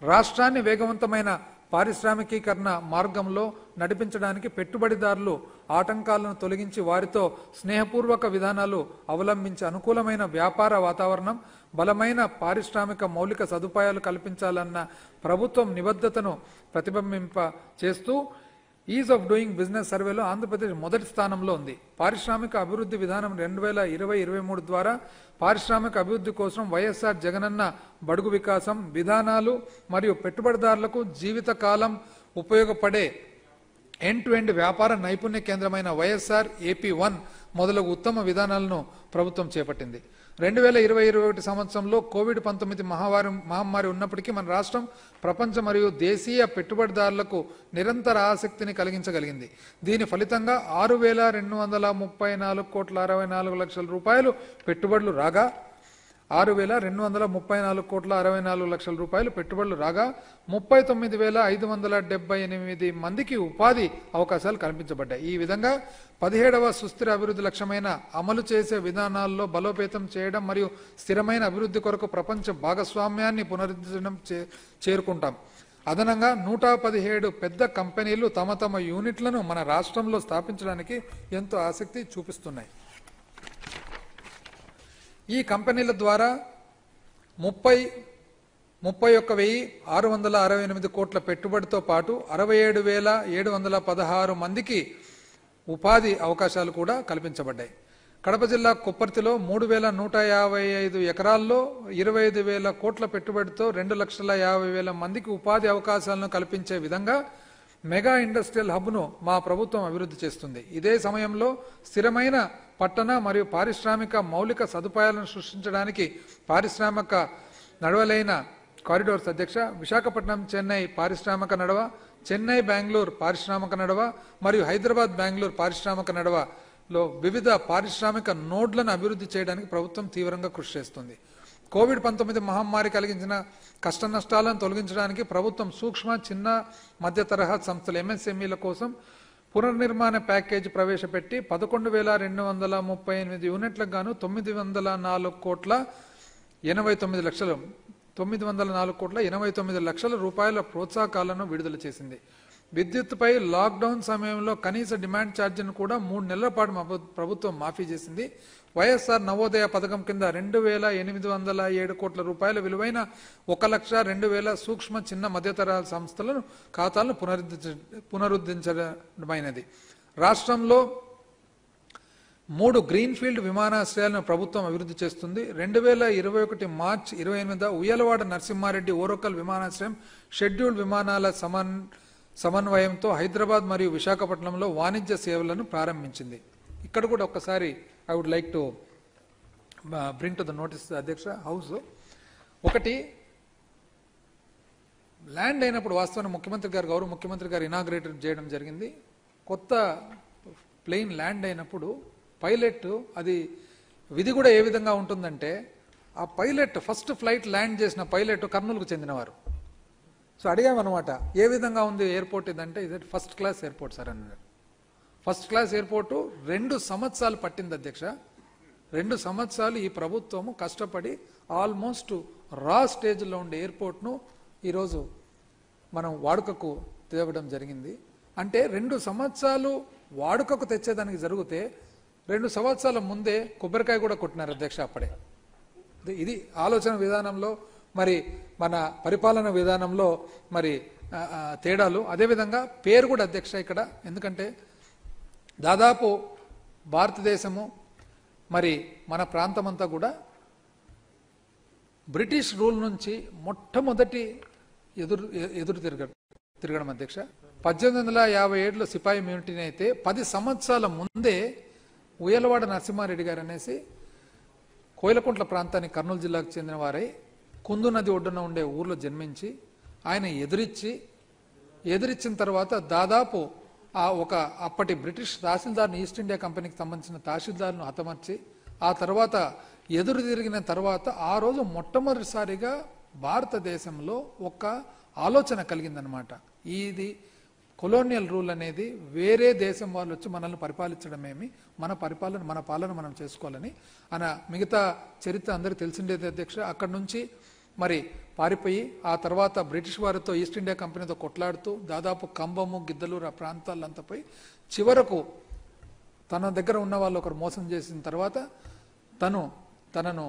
రాష్ట్రాన్ని వేగవంతమైన పారిశ్రామికీకరణ మార్గంలో నడిపించడానికి పెట్టుబడిదారులు ఆటంకాలను తొలగించి వారితో స్నేహపూర్వక విధానాలు అవలంబించి అనుకూలమైన వ్యాపార వాతావరణం, బలమైన పారిశ్రామిక మౌలిక సదుపాయాలు కల్పించాలన్న ప్రభుత్వం నిబద్ధతను ప్రతిబింబింప చేస్తూ ఈజ్ ఆఫ్ డూయింగ్ బిజినెస్ సర్వేలో ఆంధ్రప్రదేశ్ మొదటి స్థానంలో ఉంది. పారిశ్రామిక అభివృద్ధి విధానం 2020-23 ద్వారా పారిశ్రామిక అభివృద్ధి కోసం వైఎస్ఆర్ జగనన్న బడుగు వికాసం విధానాలు మరియు పెట్టుబడిదారులకు జీవితకాలం ఉపయోగపడే ఎండ్ టు ఎండ్ వ్యాపార నైపుణ్య కేంద్రమైన వైఎస్ఆర్ AP1 మొదలగు ఉత్తమ విధానాలను ప్రభుత్వం చేపట్టింది. 2020-21 సంవత్సరంలో కోవిడ్-19 మహమ్మారి ఉన్నప్పటికీ మన రాష్ట్రం ప్రపంచ మరియు దేశీయ పెట్టుబడిదారులకు నిరంతర ఆసక్తిని కలిగించగలిగింది. దీని ఫలితంగా 6,234,64 రూపాయలు పెట్టుబడులు రాగా 6,234,64 రూపాయలు పెట్టుబడులు రాగా 39,578 మందికి ఉపాధి అవకాశాలు కల్పించబడ్డాయి. ఈ విధంగా 17వ సుస్థిర అభివృద్ధి లక్ష్యమైన అమలు చేసే విధానాల్లో బలోపేతం చేయడం మరియు స్థిరమైన అభివృద్ధి కొరకు ప్రపంచ భాగస్వామ్యాన్ని పునరుద్ధరించడం చేరుకుంటాం. అదనంగా 117 పెద్ద కంపెనీలు తమ తమ యూనిట్లను మన రాష్ట్రంలో స్థాపించడానికి ఎంతో ఆసక్తి చూపిస్తున్నాయి. ఈ కంపెనీల ద్వారా 31,668 కోట్ల పెట్టుబడితో పాటు 67,716 మందికి ఉపాధి అవకాశాలు కూడా కల్పించబడ్డాయి. కడప జిల్లా కుప్పర్తిలో 3,155 ఎకరాల్లో 25,000 కోట్ల పెట్టుబడితో 2,50,000 మందికి ఉపాధి అవకాశాలను కల్పించే విధంగా మెగా ఇండస్ట్రియల్ హబ్ను మా ప్రభుత్వం అభివృద్ధి చేస్తుంది. ఇదే సమయంలో స్థిరమైన పట్టణ మరియు పారిశ్రామిక మౌలిక సదుపాయాలను సృష్టించడానికి పారిశ్రామిక నడవలైన కారిడార్స్ అధ్యక్ష విశాఖపట్నం చెన్నై పారిశ్రామిక నడవ, చెన్నై బెంగళూరు పారిశ్రామిక నడవ మరియు హైదరాబాద్ బెంగళూరు పారిశ్రామిక నడవలో వివిధ పారిశ్రామిక నోడ్లను అభివృద్ధి చేయడానికి ప్రభుత్వం తీవ్రంగా కృషి చేస్తుంది. కోవిడ్-19 మహమ్మారి కలిగించిన కష్ట నష్టాలను తొలగించడానికి ప్రభుత్వం సూక్ష్మ, చిన్న, మధ్య తరహా సంస్థల MSMEల కోసం పునర్నిర్మాణ ప్యాకేజీ ప్రవేశపెట్టి 11,238 యూనిట్లకు గాను 904,89 లక్షల రూపాయల ప్రోత్సాహకాలను విడుదల చేసింది. విద్యుత్పై లాక్డౌన్ సమయంలో కనీస డిమాండ్ ఛార్జీని కూడా 3 నెలల పాటు ప్రభుత్వం మాఫీ చేసింది. వైఎస్ఆర్ నవోదయ పథకం కింద 2,807 కోట్ల రూపాయల విలువైన 1,02,000 సూక్ష్మ, చిన్న, మధ్యతరహా సంస్థలను ఖాతాలను పునరుద్ధరించడమైనది. రాష్ట్రంలో 3 గ్రీన్ఫీల్డ్ విమానాశ్రయాలను ప్రభుత్వం అభివృద్ధి చేస్తుంది. 2021 మార్చి 28 ఉయ్యలవాడ నరసింహారెడ్డి ఓరకల్ విమానాశ్రయం షెడ్యూల్డ్ విమానాల సమన్వయంతో హైదరాబాద్ మరియు విశాఖపట్నంలో వాణిజ్య సేవలను ప్రారంభించింది. ఇక్కడ కూడా ఒక్కసారి I would like to bring to the notice అధ్యక్ష హౌస్. ఒకటి, ల్యాండ్ అయినప్పుడు వాస్తవాన్ని గౌరవ ముఖ్యమంత్రి గారు ఇనాగ్రేట్ చేయడం జరిగింది. కొత్త ప్లేన్ ల్యాండ్ అయినప్పుడు పైలట్ అది విధి కూడా ఏ విధంగా ఉంటుందంటే ఆ పైలట్ ఫస్ట్ ఫ్లైట్ ల్యాండ్ చేసిన పైలట్ కర్నూలుకు చెందినవారు. సో అడిగామన్నమాట, ఏ విధంగా ఉంది ఎయిర్పోర్ట్ ఇదంటే ఇది ఫస్ట్ క్లాస్ ఎయిర్పోర్ట్ సార్ అన్నారు. ఫస్ట్ క్లాస్ ఎయిర్పోర్టు 2 సంవత్సరాలు పట్టింది అధ్యక్ష. 2 సంవత్సరాలు ఈ ప్రభుత్వము కష్టపడి ఆల్మోస్ట్ రా స్టేజ్లో ఉండే ఎయిర్పోర్ట్ను ఈరోజు మనం వాడుకకు తేవడం జరిగింది. అంటే 2 సంవత్సరాలు వాడుకకు తెచ్చేదానికి జరిగితే 2 సంవత్సరాల ముందే కొబ్బరికాయ కూడా కొట్టినారు అధ్యక్ష అప్పుడే. ఇది ఆలోచన విధానంలో మరి మన పరిపాలన విధానంలో మరి తేడాలు. అదేవిధంగా పేరు కూడా అధ్యక్ష ఇక్కడ, ఎందుకంటే దాదాపు భారతదేశము మరి మన ప్రాంతమంతా కూడా బ్రిటిష్ రూల్ నుంచి మొట్టమొదటి ఎదురు తిరగడం అధ్యక్ష. 1857లో సిపాయి మ్యూనిటీని అయితే 10 సంవత్సరాల ముందే ఉయ్యలవాడ నరసింహారెడ్డి గారు అనేసి కోయిలకుంట్ల ప్రాంతానికి కర్నూలు జిల్లాకు చెందిన వారై కుందు నది ఒడ్డున ఉండే ఊర్లో జన్మించి ఆయన ఎదిరించిన తర్వాత దాదాపు ఒక అప్పటి బ్రిటిష్ తహసీల్దార్ని, ఈస్ట్ ఇండియా కంపెనీకి సంబంధించిన తహసీల్దార్ను హతమర్చి ఆ తర్వాత ఎదురు తిరిగిన తర్వాత ఆ రోజు మొట్టమొదటిసారిగా భారతదేశంలో ఒక ఆలోచన కలిగిందనమాట. ఇది కొలోనియల్ రూల్ అనేది వేరే దేశం వాళ్ళు వచ్చి మనల్ని పరిపాలించడమేమి, మన పాలన మనం చేసుకోవాలని మిగతా చరిత్ర అందరికీ తెలిసిండేది అధ్యక్ష. అక్కడి నుంచి మరి పారిపోయి ఆ తర్వాత బ్రిటిష్ వారితో ఈస్ట్ ఇండియా కంపెనీతో కొట్లాడుతూ దాదాపు కంబము గిద్దలూరు ఆ ప్రాంతాలంతా పోయి చివరకు తన దగ్గర ఉన్న వాళ్ళు ఒకరు మోసం చేసిన తర్వాత తనను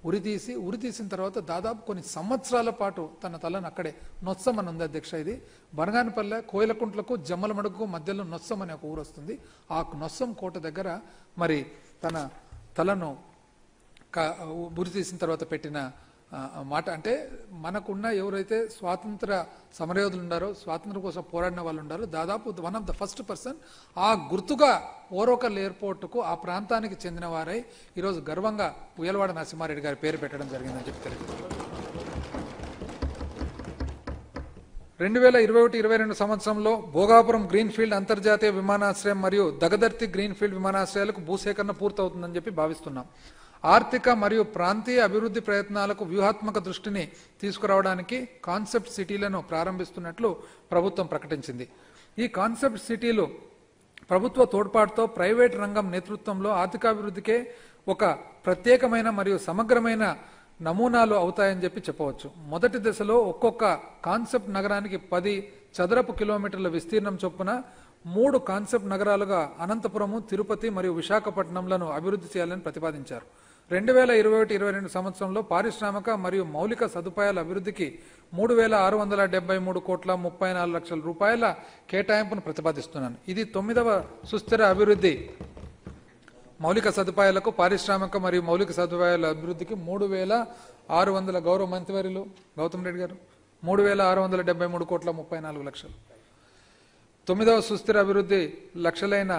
ఉరితీసిన తర్వాత దాదాపు కొన్ని సంవత్సరాల పాటు తన తలను అక్కడే నొత్సం అని ఉంది అధ్యక్ష. ఇది బనగానపల్లె కోయిలకుంట్లకు జమ్మలమడుగు మధ్యలో నొత్సం అనే ఒక ఊరు వస్తుంది. ఆ నొత్సం కోట దగ్గర మరి తన తలను ఉరితీసిన తర్వాత పెట్టిన మాట. అంటే మనకున్న ఎవరైతే స్వాతంత్ర సమరయోధులు ఉన్నారో, స్వాతంత్రం కోసం పోరాడిన వాళ్ళు ఉన్నారో, దాదాపు one of the first person ఆ గుర్తుగా ఓరోకల్ ఎయిర్పోర్టుకు ఆ ప్రాంతానికి చెందిన వారై ఈరోజు గర్వంగా ఉయ్యలవాడ నరసింహారెడ్డి గారి పేరు పెట్టడం జరిగిందని చెప్పి తెలియజేస్తారు. 2021-22 సంవత్సరంలో భోగాపురం గ్రీన్ఫీల్డ్ అంతర్జాతీయ విమానాశ్రయం మరియు దగదర్తి గ్రీన్ఫీల్డ్ విమానాశ్రయాలకు భూసేకరణ పూర్తవుతుందని చెప్పి భావిస్తున్నాం. ఆర్థిక మరియు ప్రాంతీయ అభివృద్ధి ప్రయత్నాలకు వ్యూహాత్మక దృష్టిని తీసుకురావడానికి కాన్సెప్ట్ సిటీలను ప్రారంభిస్తున్నట్లు ప్రభుత్వం ప్రకటించింది. ఈ కాన్సెప్ట్ సిటీలు ప్రభుత్వ తోడ్పాటుతో ప్రైవేట్ రంగం నేతృత్వంలో ఆర్థికాభివృద్ధికే ఒక ప్రత్యేకమైన మరియు సమగ్రమైన నమూనాలు అవుతాయని చెప్పి చెప్పవచ్చు. మొదటి దశలో ఒక్కొక్క కాన్సెప్ట్ నగరానికి 10 చదరపు కిలోమీటర్ల విస్తీర్ణం చొప్పున 3 కాన్సెప్ట్ నగరాలుగా అనంతపురము, తిరుపతి మరియు విశాఖపట్నంలను అభివృద్ధి చేయాలని ప్రతిపాదించారు. 2021-22 సంవత్సరంలో పారిశ్రామిక మరియు మౌలిక సదుపాయాల అభివృద్ధికి 3,673,34 రూపాయల కేటాయింపును ప్రతిపాదిస్తున్నాను. ఇది 9వ సుస్థిర అభివృద్ధి మౌలిక సదుపాయాలకు పారిశ్రామిక మరియు మౌలిక సదుపాయాల అభివృద్ధికి 3,600 గౌరవ మంత్రివర్యులు గౌతమ్ రెడ్డి గారు 3,673,34 9వ సుస్థిర అభివృద్ధి లక్ష్యాలైన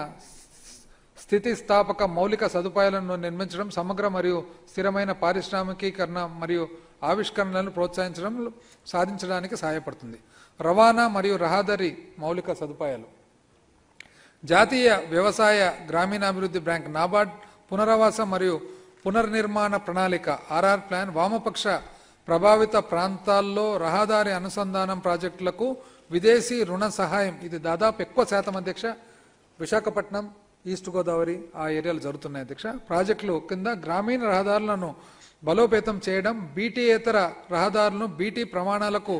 స్థితిస్థాపక మౌలిక సదుపాయాలను నిర్మించడం, సమగ్ర మరియు స్థిరమైన పారిశ్రామికీకరణ మరియు ఆవిష్కరణలను ప్రోత్సహించడం సాధించడానికి సహాయపడుతుంది. రవాణా మరియు రహదారి మౌలిక సదుపాయాలు. జాతీయ వ్యవసాయ గ్రామీణాభివృద్ధి బ్యాంక్ నాబార్డ్ పునరావాస మరియు పునర్నిర్మాణ ప్రణాళిక ఆర్ఆర్ ప్లాన్ వామపక్ష ప్రభావిత ప్రాంతాల్లో రహదారి అనుసంధానం ప్రాజెక్టులకు విదేశీ రుణ సహాయం. ఇది దాదాపు ఎక్కువ శాతం అధ్యక్ష విశాఖపట్నం, ఈస్ట్ గోదావరి ఆ ఏరియాలు జరుగుతున్నాయి అధ్యక్ష. ప్రాజెక్టులు కింద గ్రామీణ రహదారులను బలోపేతం చేయడం, బీటీయేతర రహదారులను బీటీ ప్రమాణాలకు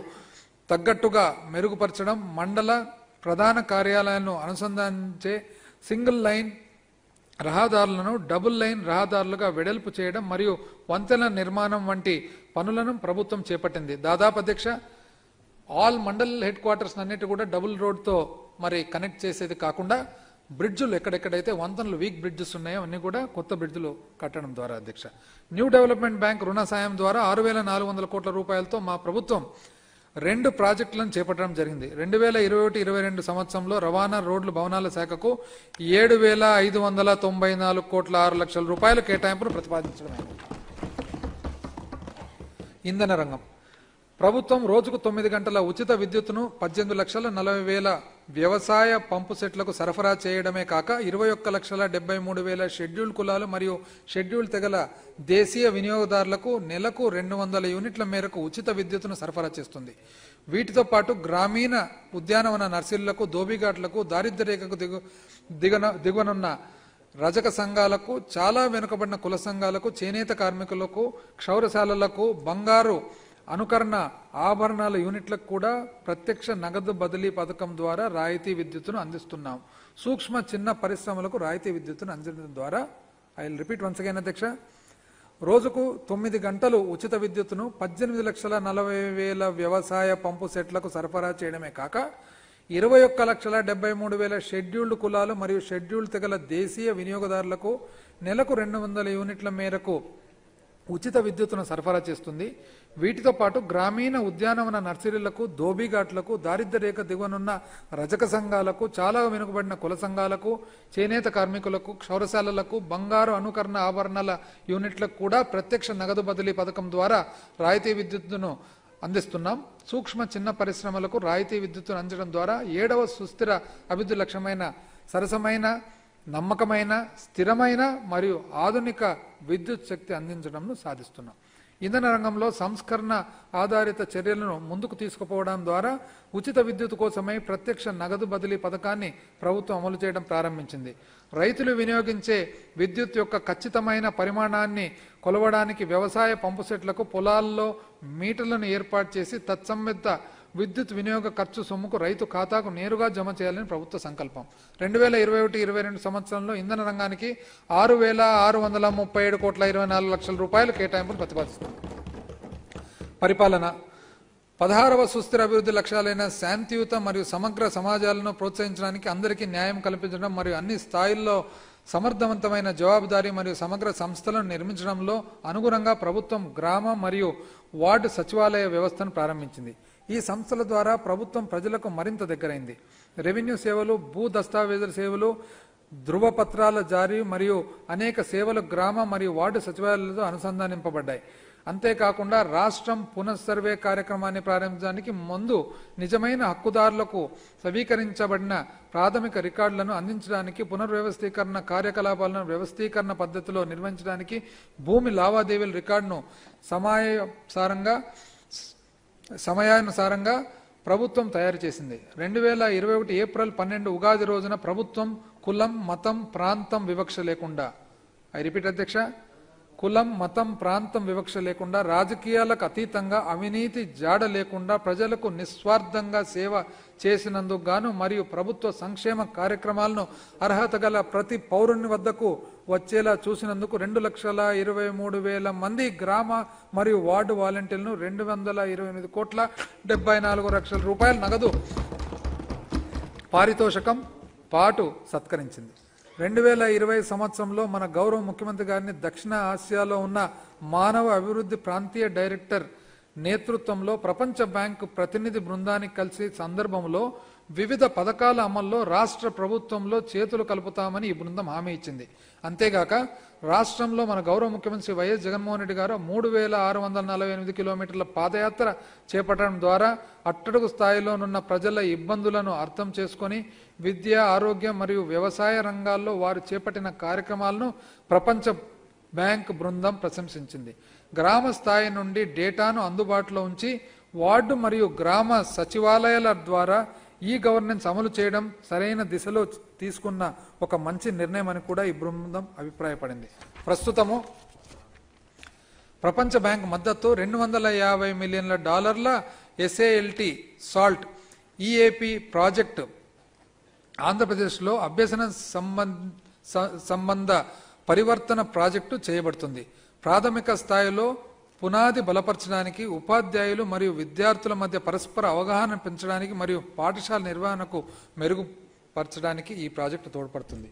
తగ్గట్టుగా మెరుగుపరచడం, మండల ప్రధాన కార్యాలయాలను అనుసంధానించే సింగిల్ లైన్ రహదారులను డబుల్ లైన్ రహదారులుగా వెడల్పు చేయడం మరియు వంతెన నిర్మాణం వంటి పనులను ప్రభుత్వం చేపట్టింది. దాదాపు అధ్యక్ష ఆల్ మండల్ హెడ్ క్వార్టర్స్ అన్నిటి కూడా డబుల్ రోడ్తో మరి కనెక్ట్ చేసేది కాకుండా బ్రిడ్జులు ఎక్కడెక్కడైతే వంతెనలు వీక్ బ్రిడ్జెస్ ఉన్నాయో అన్ని కూడా కొత్త బ్రిడ్జులు కట్టడం ద్వారా అధ్యక్ష. న్యూ డెవలప్మెంట్ బ్యాంక్ రుణ సాయం ద్వారా 6,400 కోట్ల రూపాయలతో మా ప్రభుత్వం 2 ప్రాజెక్టులను చేపట్టడం జరిగింది. 2021-22 సంవత్సరంలో రవాణా రోడ్లు భవనాల శాఖకు 7,594,6 రూపాయల కేటాయింపును ప్రతిపాదించడమైంది. ఇంధన రంగం. ప్రభుత్వం రోజుకు 9 గంటల ఉచిత విద్యుత్తును 18,40,000 వ్యవసాయ పంపు సెట్లకు సరఫరా చేయడమే కాక 21,73,000 షెడ్యూల్ కులాలు మరియు షెడ్యూల్ తెగల దేశీయ వినియోగదారులకు నెలకు 200 యూనిట్ల మేరకు ఉచిత విద్యుత్తును సరఫరా చేస్తుంది. వీటితో పాటు గ్రామీణ ఉద్యానవన నర్సరీలకు, దోబిఘాట్లకు, దారిద్ర్య రేఖకు దిగువనున్న రజక సంఘాలకు, చాలా వెనుకబడిన కుల సంఘాలకు, చేనేత కార్మికులకు, క్షౌరశాలలకు, బంగారు అనుకరణ ఆభరణాల యూనిట్లకు కూడా ప్రత్యక్ష నగదు బదిలీ పథకం ద్వారా రాయితీ విద్యుత్తును అందిస్తున్నాం. సూక్ష్మ చిన్న పరిశ్రమలకు రాయితీ విద్యుత్తును అందించడం ద్వారా I will repeat once again అధ్యక్ష, రోజుకు 9 గంటలు ఉచిత విద్యుత్తును 18,40,000 వ్యవసాయ పంపు సెట్లకు సరఫరా చేయడమే కాక 21,73,000 షెడ్యూల్డ్ కులాలు మరియు షెడ్యూల్డ్ తెగల దేశీయ వినియోగదారులకు నెలకు 200 యూనిట్ల మేరకు ఉచిత విద్యుత్తును సరఫరా చేస్తుంది. వీటితో పాటు గ్రామీణ ఉద్యానవన నర్సరీలకు, దోబిఘాట్లకు, దారిద్ర్య రేఖ దిగువనున్న రజక సంఘాలకు, చాలా వెనుకబడిన కుల సంఘాలకు, చేనేత కార్మికులకు, క్షౌరశాలలకు, బంగారు అనుకరణ ఆభరణాల యూనిట్లకు కూడా ప్రత్యక్ష నగదు బదిలీ పథకం ద్వారా రాయితీ విద్యుత్తును అందిస్తున్నాం. సూక్ష్మ చిన్న పరిశ్రమలకు రాయితీ విద్యుత్తును అందించడం ద్వారా 7వ సుస్థిర అభివృద్ధి లక్ష్యమైన సరసమైన, నమ్మకమైన, స్థిరమైన మరియు ఆధునిక విద్యుత్ శక్తి అందించడంను సాధిస్తున్నాం. ఇంధన రంగంలో సంస్కరణ ఆధారిత చర్యలను ముందుకు తీసుకుపోవడం ద్వారా ఉచిత విద్యుత్ కోసమై ప్రత్యక్ష నగదు బదిలీ పథకాన్ని ప్రభుత్వం అమలు చేయడం ప్రారంభించింది. రైతులు వినియోగించే విద్యుత్ యొక్క ఖచ్చితమైన పరిమాణాన్ని కొలవడానికి వ్యవసాయ పంపు సెట్లకు పొలాల్లో మీటర్లను ఏర్పాటు చేసి తత్సంబద్ధ విద్యుత్ వినియోగ ఖర్చు సొమ్ముకు రైతు ఖాతాకు నేరుగా జమ చేయాలని ప్రభుత్వ సంకల్పం. 2021-22 సంవత్సరంలో ఇంధన రంగానికి 6,637,24,00,000 రూపాయల కేటాయింపులు ప్రతిపాదిస్తుంది. పరిపాలన 16వ సుస్థిర అభివృద్ధి లక్ష్యాలైన శాంతియుత మరియు సమగ్ర సమాజాలను ప్రోత్సహించడానికి, అందరికీ న్యాయం కల్పించడం మరియు అన్ని స్థాయిల్లో సమర్థవంతమైన జవాబుదారీ మరియు సమగ్ర సంస్థలను నిర్మించడంలో అనుగుణంగా ప్రభుత్వం గ్రామ మరియు వార్డు సచివాలయ వ్యవస్థను ప్రారంభించింది. ఈ సంస్థల ద్వారా ప్రభుత్వం ప్రజలకు మరింత దగ్గరైంది. రెవెన్యూ సేవలు, భూ దస్తావేజుల సేవలు, ధృవపత్రాల జారీ మరియు అనేక సేవలు గ్రామ మరియు వార్డు సచివాలయాలతో అనుసంధానింపబడ్డాయి. అంతేకాకుండా రాష్ట్రం పునఃసర్వే కార్యక్రమాన్ని ప్రారంభించడానికి ముందు నిజమైన హక్కుదారులకు సమీకరించబడిన ప్రాథమిక రికార్డులను అందించడానికి, పునర్వ్యవస్థీకరణ కార్యకలాపాలను వ్యవస్థీకరణ పద్ధతిలో నిర్వహించడానికి భూమి లావాదేవీల రికార్డును సమయానుసారంగా ప్రభుత్వం తయారు చేసింది. 2021 ఏప్రిల్ 12 ఉగాది రోజున ప్రభుత్వం కులం, మతం, ప్రాంతం వివక్ష లేకుండా, ఐ రిపీట్ అధ్యక్ష, కులం, మతం, ప్రాంతం వివక్ష లేకుండా, రాజకీయాలకు అతీతంగా, అవినీతి జాడ లేకుండా ప్రజలకు నిస్వార్థంగా సేవ చేసినందుకు గాను మరియు ప్రభుత్వ సంక్షేమ కార్యక్రమాలను అర్హత గల ప్రతి పౌరుని వద్దకు వచ్చేలా చూసినందుకు 2,23,000 మంది గ్రామ మరియు వార్డు వాలంటీర్లను 228,74,00,000 రూపాయల నగదు పారితోషకం పాటు సత్కరించింది. 2020 సంవత్సరంలో మన గౌరవ ముఖ్యమంత్రి గారిని దక్షిణ ఆసియాలో ఉన్న మానవ అభివృద్ధి ప్రాంతీయ డైరెక్టర్ నేతృత్వంలో ప్రపంచ బ్యాంకు ప్రతినిధి బృందానికి కలిసి సందర్భంలో వివిధ పథకాల అమల్లో రాష్ట్ర ప్రభుత్వంలో చేతులు కలుపుతామని ఈ బృందం హామీ ఇచ్చింది. అంతేగాక రాష్ట్రంలో మన గౌరవ ముఖ్యమంత్రి వైఎస్ జగన్మోహన్ రెడ్డి గారు 3,648 కిలోమీటర్ల పాదయాత్ర చేపట్టడం ద్వారా అట్టడుగు స్థాయిలోనున్న ప్రజల ఇబ్బందులను అర్థం చేసుకొని విద్య, ఆరోగ్యం మరియు వ్యవసాయ రంగాల్లో వారు చేపట్టిన కార్యక్రమాలను ప్రపంచ బ్యాంక్ బృందం ప్రశంసించింది. గ్రామ స్థాయి నుండి డేటాను అందుబాటులో ఉంచి వార్డు మరియు గ్రామ సచివాలయాల ద్వారా ఈ గవర్నెన్స్ అమలు చేయడం సరైన దిశలో తీసుకున్న ఒక మంచి నిర్ణయం అని కూడా ఈ బృందం అభిప్రాయపడింది. ప్రస్తుతము ప్రపంచ బ్యాంక్ మద్దతు $250 మిలియన్ల SALT సాల్ట్ ఈఏపీ ప్రాజెక్టు ఆంధ్రప్రదేశ్లో అభ్యసన సంబంధ పరివర్తన ప్రాజెక్టు చేయబడుతుంది. ప్రాథమిక స్థాయిలో పునాది బలపరచడానికి, ఉపాధ్యాయులు మరియు విద్యార్థుల మధ్య పరస్పర అవగాహన పెంచడానికి మరియు పాఠశాల నిర్వహణకు మెరుగుపరచడానికి ఈ ప్రాజెక్టు తోడ్పడుతుంది.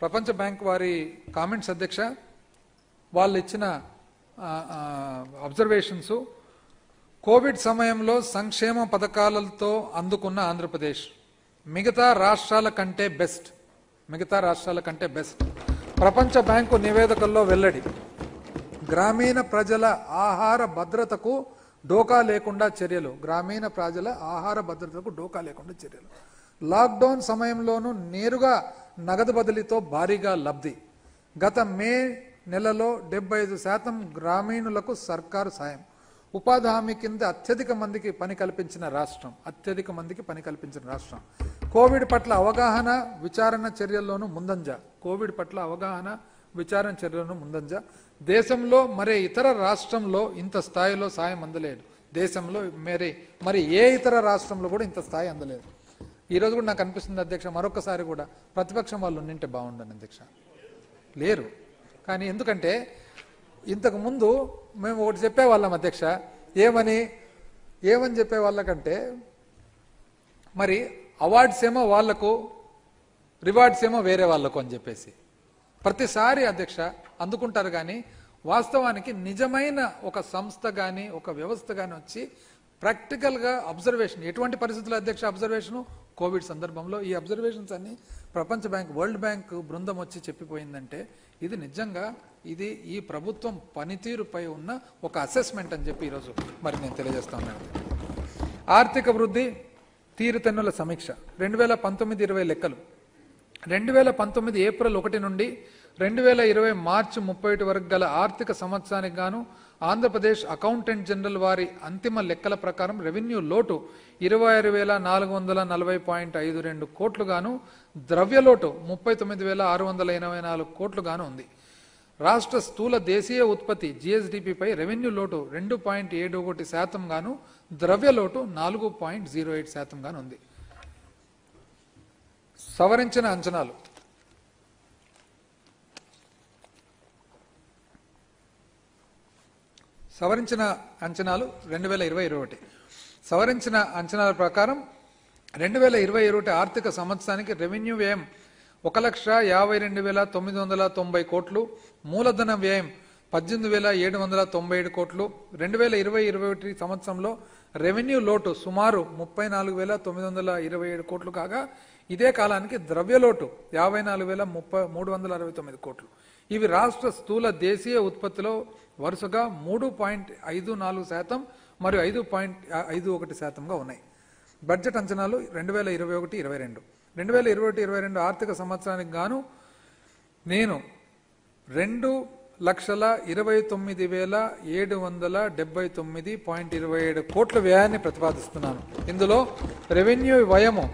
ప్రపంచ బ్యాంక్ వారి కామెంట్స్ అధ్యక్ష, వాళ్ళు ఇచ్చిన అబ్జర్వేషన్స్, కోవిడ్ సమయంలో సంక్షేమ పథకాలతో అందుకున్న ఆంధ్రప్రదేశ్ మిగతా రాష్ట్రాల కంటే బెస్ట్. ప్రపంచ బ్యాంకు నివేదికల్లో వెల్లడి, గ్రామీణ ప్రజల ఆహార భద్రతకు డోకా లేకుండా చర్యలు. లాక్డౌన్ సమయంలోనూ నేరుగా నగదు బదిలీతో భారీగా లబ్ధి. గత మే నెలలో 75% గ్రామీణులకు సర్కారు సాయం. ఉపాధి హామీ కింద అత్యధిక మందికి పని కల్పించిన రాష్ట్రం. కోవిడ్ పట్ల అవగాహన విచారణ చర్యల్లోనూ ముందంజ. దేశంలో మరే ఇతర రాష్ట్రంలో ఇంత స్థాయిలో సాయం అందలేదు. మరి ఏ ఇతర రాష్ట్రంలో కూడా ఇంత స్థాయి అందలేదు. ఈరోజు కూడా నాకు అనిపిస్తుంది అధ్యక్ష, మరొకసారి కూడా ప్రతిపక్షం వాళ్ళు ఉండింటే బాగుండను అధ్యక్ష. లేరు. కానీ ఎందుకంటే ఇంతకు ముందు మేము ఒకటి చెప్పేవాళ్ళం అధ్యక్ష, ఏమని చెప్పేవాళ్ళకంటే, మరి అవార్డ్స్ ఏమో వాళ్లకు, రివార్డ్స్ ఏమో వేరే వాళ్లకు అని చెప్పేసి ప్రతిసారి అధ్యక్ష అందుకుంటారు. కానీ వాస్తవానికి నిజమైన ఒక సంస్థ కానీ ఒక వ్యవస్థ కానీ వచ్చి ప్రాక్టికల్గా అబ్జర్వేషన్, ఎటువంటి పరిస్థితుల్లో అధ్యక్ష అబ్జర్వేషను, కోవిడ్ సందర్భంలో ఈ అబ్జర్వేషన్స్ అన్ని ప్రపంచ బ్యాంక్, వరల్డ్ బ్యాంక్ బృందం వచ్చి చెప్పిపోయిందంటే ఇది నిజంగా ఈ ప్రభుత్వం పనితీరుపై ఉన్న ఒక అసెస్మెంట్ అని చెప్పి ఈరోజు మరి నేను తెలియజేస్తా ఉన్నాను. ఆర్థిక వృద్ధి తీరుతెన్నుల సమీక్ష 2019-20 లెక్కలు. 2019 ఏప్రిల్ 1 నుండి 2020 మార్చి 31 వరకు గల ఆర్థిక సంవత్సరానికి గాను ఆంధ్రప్రదేశ్ అకౌంటెంట్ జనరల్ వారి అంతిమ లెక్కల ప్రకారం రెవెన్యూ లోటు 26,440.52 కోట్లు గాను, ద్రవ్య లోటు 39,684 కోట్లు గాను ఉంది. రాష్ట్ర స్థూల దేశీయ ఉత్పత్తి జిఎస్డిపిపై రెవెన్యూ లోటు 2.71% గాను, ద్రవ్య లోటు 4.08% గాను ఉంది. సవరించిన అంచనాలు. సవరించిన అంచనాలు 2020-21. సవరించిన అంచనాల ప్రకారం 2020-21 ఆర్థిక సంవత్సరానికి రెవెన్యూ వ్యయం 1,52,990 కోట్లు, మూలధన వ్యయం 18,797 కోట్లు. 2020-21 సంవత్సరంలో రెవెన్యూ లోటు సుమారు 34,927 కోట్లు కాగా, ఇదే కాలానికి ద్రవ్య లోటు 54,369 కోట్లు. ఇవి రాష్ట్ర స్థూల దేశీయ ఉత్పత్తిలో వరుసగా 3.54% మరియు 5.51%గా ఉన్నాయి. బడ్జెట్ అంచనాలు 2021-22. 2021-22 ఆర్థిక సంవత్సరానికి గాను నేను 2,29,779.27 కోట్ల వ్యయాన్ని ప్రతిపాదిస్తున్నాను. ఇందులో రెవెన్యూ వ్యయము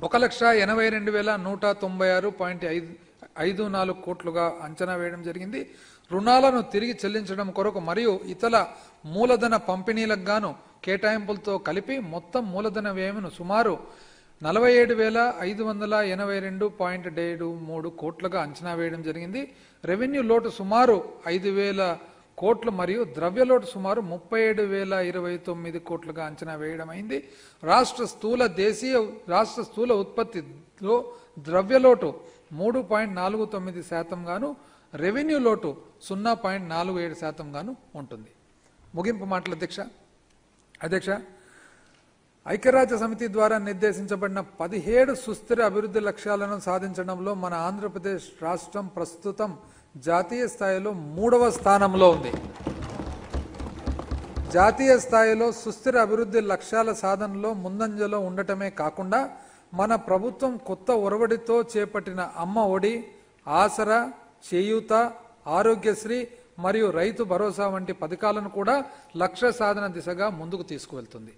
1,82,196.54 కోట్లుగా అంచనా వేయడం జరిగింది. రుణాలను తిరిగి చెల్లించడం కొరకు మరియు ఇతర మూలధన పంపిణీలకు గాను కేటాయింపులతో కలిపి మొత్తం మూలధన వ్యయమును సుమారు 47,582.73 కోట్లుగా అంచనా వేయడం జరిగింది. రెవెన్యూ లోటు సుమారు 5,000 కోట్లు మరియు ద్రవ్య లోటు సుమారు 37,029 కోట్లుగా అంచనా వేయడం అయింది. రాష్ట్ర స్థూల ఉత్పత్తిలో ద్రవ్య లోటు 3.49% గాను, రెవెన్యూ లోటు 0.47% గాను ఉంటుంది. ముగింపు మాటల అధ్యక్ష, ఐక్యరాజ్య సమితి ద్వారా నిర్దేశించబడిన 17 సుస్థిర అభివృద్ధి లక్ష్యాలను సాధించడంలో మన ఆంధ్రప్రదేశ్ రాష్ట్రం ప్రస్తుతం జాతీయ స్థాయిలో 3వ స్థానంలో ఉంది. జాతీయ స్థాయిలో సుస్థిర అభివృద్ధి లక్ష్యాల సాధనలో ముందంజలో ఉండటమే కాకుండా మన ప్రభుత్వం కొత్త ఒరవడితో చేపట్టిన అమ్మ ఒడి, ఆసరా, చేయూత, ఆరోగ్యశ్రీ మరియు రైతు భరోసా వంటి పథకాలను కూడా లక్ష్య సాధన దిశగా ముందుకు తీసుకువెళ్తుంది.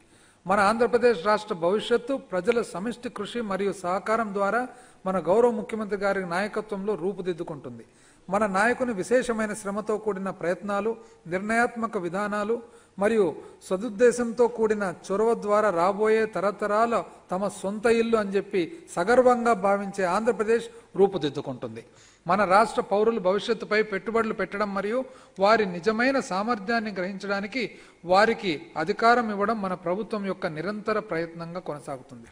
మన ఆంధ్రప్రదేశ్ రాష్ట్ర భవిష్యత్తు ప్రజల సమిష్టి కృషి మరియు సహకారం ద్వారా మన గౌరవ ముఖ్యమంత్రి గారి నాయకత్వంలో రూపుదిద్దుకుంటుంది. మన నాయకుని విశేషమైన శ్రమతో కూడిన ప్రయత్నాలు, నిర్ణయాత్మక విధానాలు మరియు సదుద్దేశంతో కూడిన చొరవ ద్వారా రాబోయే తరతరాల తమ సొంత ఇల్లు అని చెప్పి సగర్వంగా భావించే ఆంధ్రప్రదేశ్ రూపుదిద్దుకుంటుంది. మన రాష్ట్ర పౌరులు భవిష్యత్తుపై పెట్టుబడులు పెట్టడం మరియు వారి నిజమైన సామర్థ్యాన్ని గ్రహించడానికి వారికి అధికారం ఇవ్వడం మన ప్రభుత్వం యొక్క నిరంతర ప్రయత్నంగా కొనసాగుతుంది.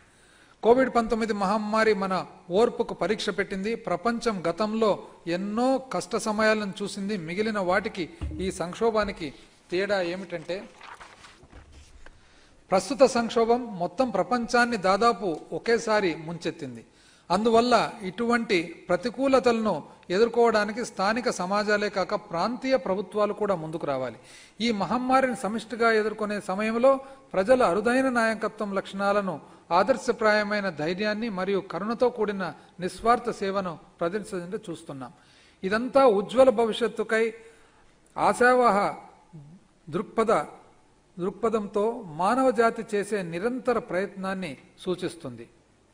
కోవిడ్-19 మహమ్మారి మన ఓర్పుకు పరీక్ష పెట్టింది. ప్రపంచం గతంలో ఎన్నో కష్ట సమయాలను చూసింది. మిగిలిన వాటికి ఈ సంక్షోభానికి తేడా ఏమిటంటే, ప్రస్తుత సంక్షోభం మొత్తం ప్రపంచాన్ని దాదాపు ఒకేసారి ముంచెత్తింది. అందువల్ల ఇటువంటి ప్రతికూలతలను ఎదుర్కోవడానికి స్థానిక సమాజాలే కాక ప్రాంతీయ ప్రభుత్వాలు కూడా ముందుకు రావాలి. ఈ మహమ్మారిని సమిష్టిగా ఎదుర్కొనే సమయంలో ప్రజల అరుదైన నాయకత్వం లక్షణాలను, ఆదర్శప్రాయమైన ధైర్యాన్ని మరియు కరుణతో కూడిన నిస్వార్థ సేవను ప్రదర్శించే చూస్తున్నాం. ఇదంతా ఉజ్వల భవిష్యత్తుకై ఆశావహ దృక్పథంతో మానవ జాతి చేసే నిరంతర ప్రయత్నాన్ని సూచిస్తుంది.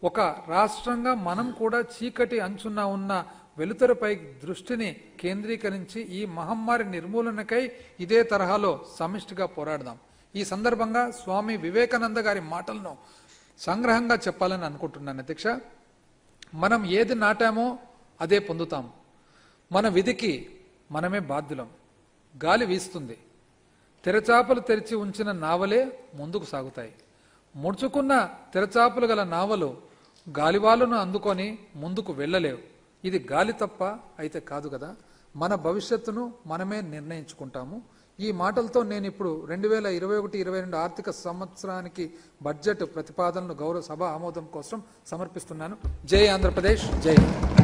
ఒక రాష్ట్రంగా మనం కూడా చీకటి అంచున ఉన్న వెలుతురుపై దృష్టిని కేంద్రీకరించి ఈ మహమ్మారి నిర్మూలనకై ఇదే తరహాలో సమిష్టిగా పోరాడదాం. ఈ సందర్భంగా స్వామి వివేకానంద గారి మాటలను సంగ్రహంగా చెప్పాలని అనుకుంటున్నాను. అధ్యక్ష, మనం ఏది నాటామో అదే పొందుతాం. మన విధికి మనమే బాధ్యులం. గాలి వీస్తుంది, తెరచాపలు తెరిచి ఉంచిన నావలే ముందుకు సాగుతాయి. ముడుచుకున్న తెరచాపలు గల నావలు గాలివాలును అందుకొని ముందుకు వెళ్ళలేవు. ఇది గాలి తప్ప అయితే కాదు కదా. మన భవిష్యత్తును మనమే నిర్ణయించుకుంటాము. ఈ మాటలతో నేను ఇప్పుడు 2021-22 ఆర్థిక సంవత్సరానికి బడ్జెట్ ప్రతిపాదనలు గౌరవ సభ ఆమోదం కోసం సమర్పిస్తున్నాను. జై ఆంధ్రప్రదేశ్, జై హింద్.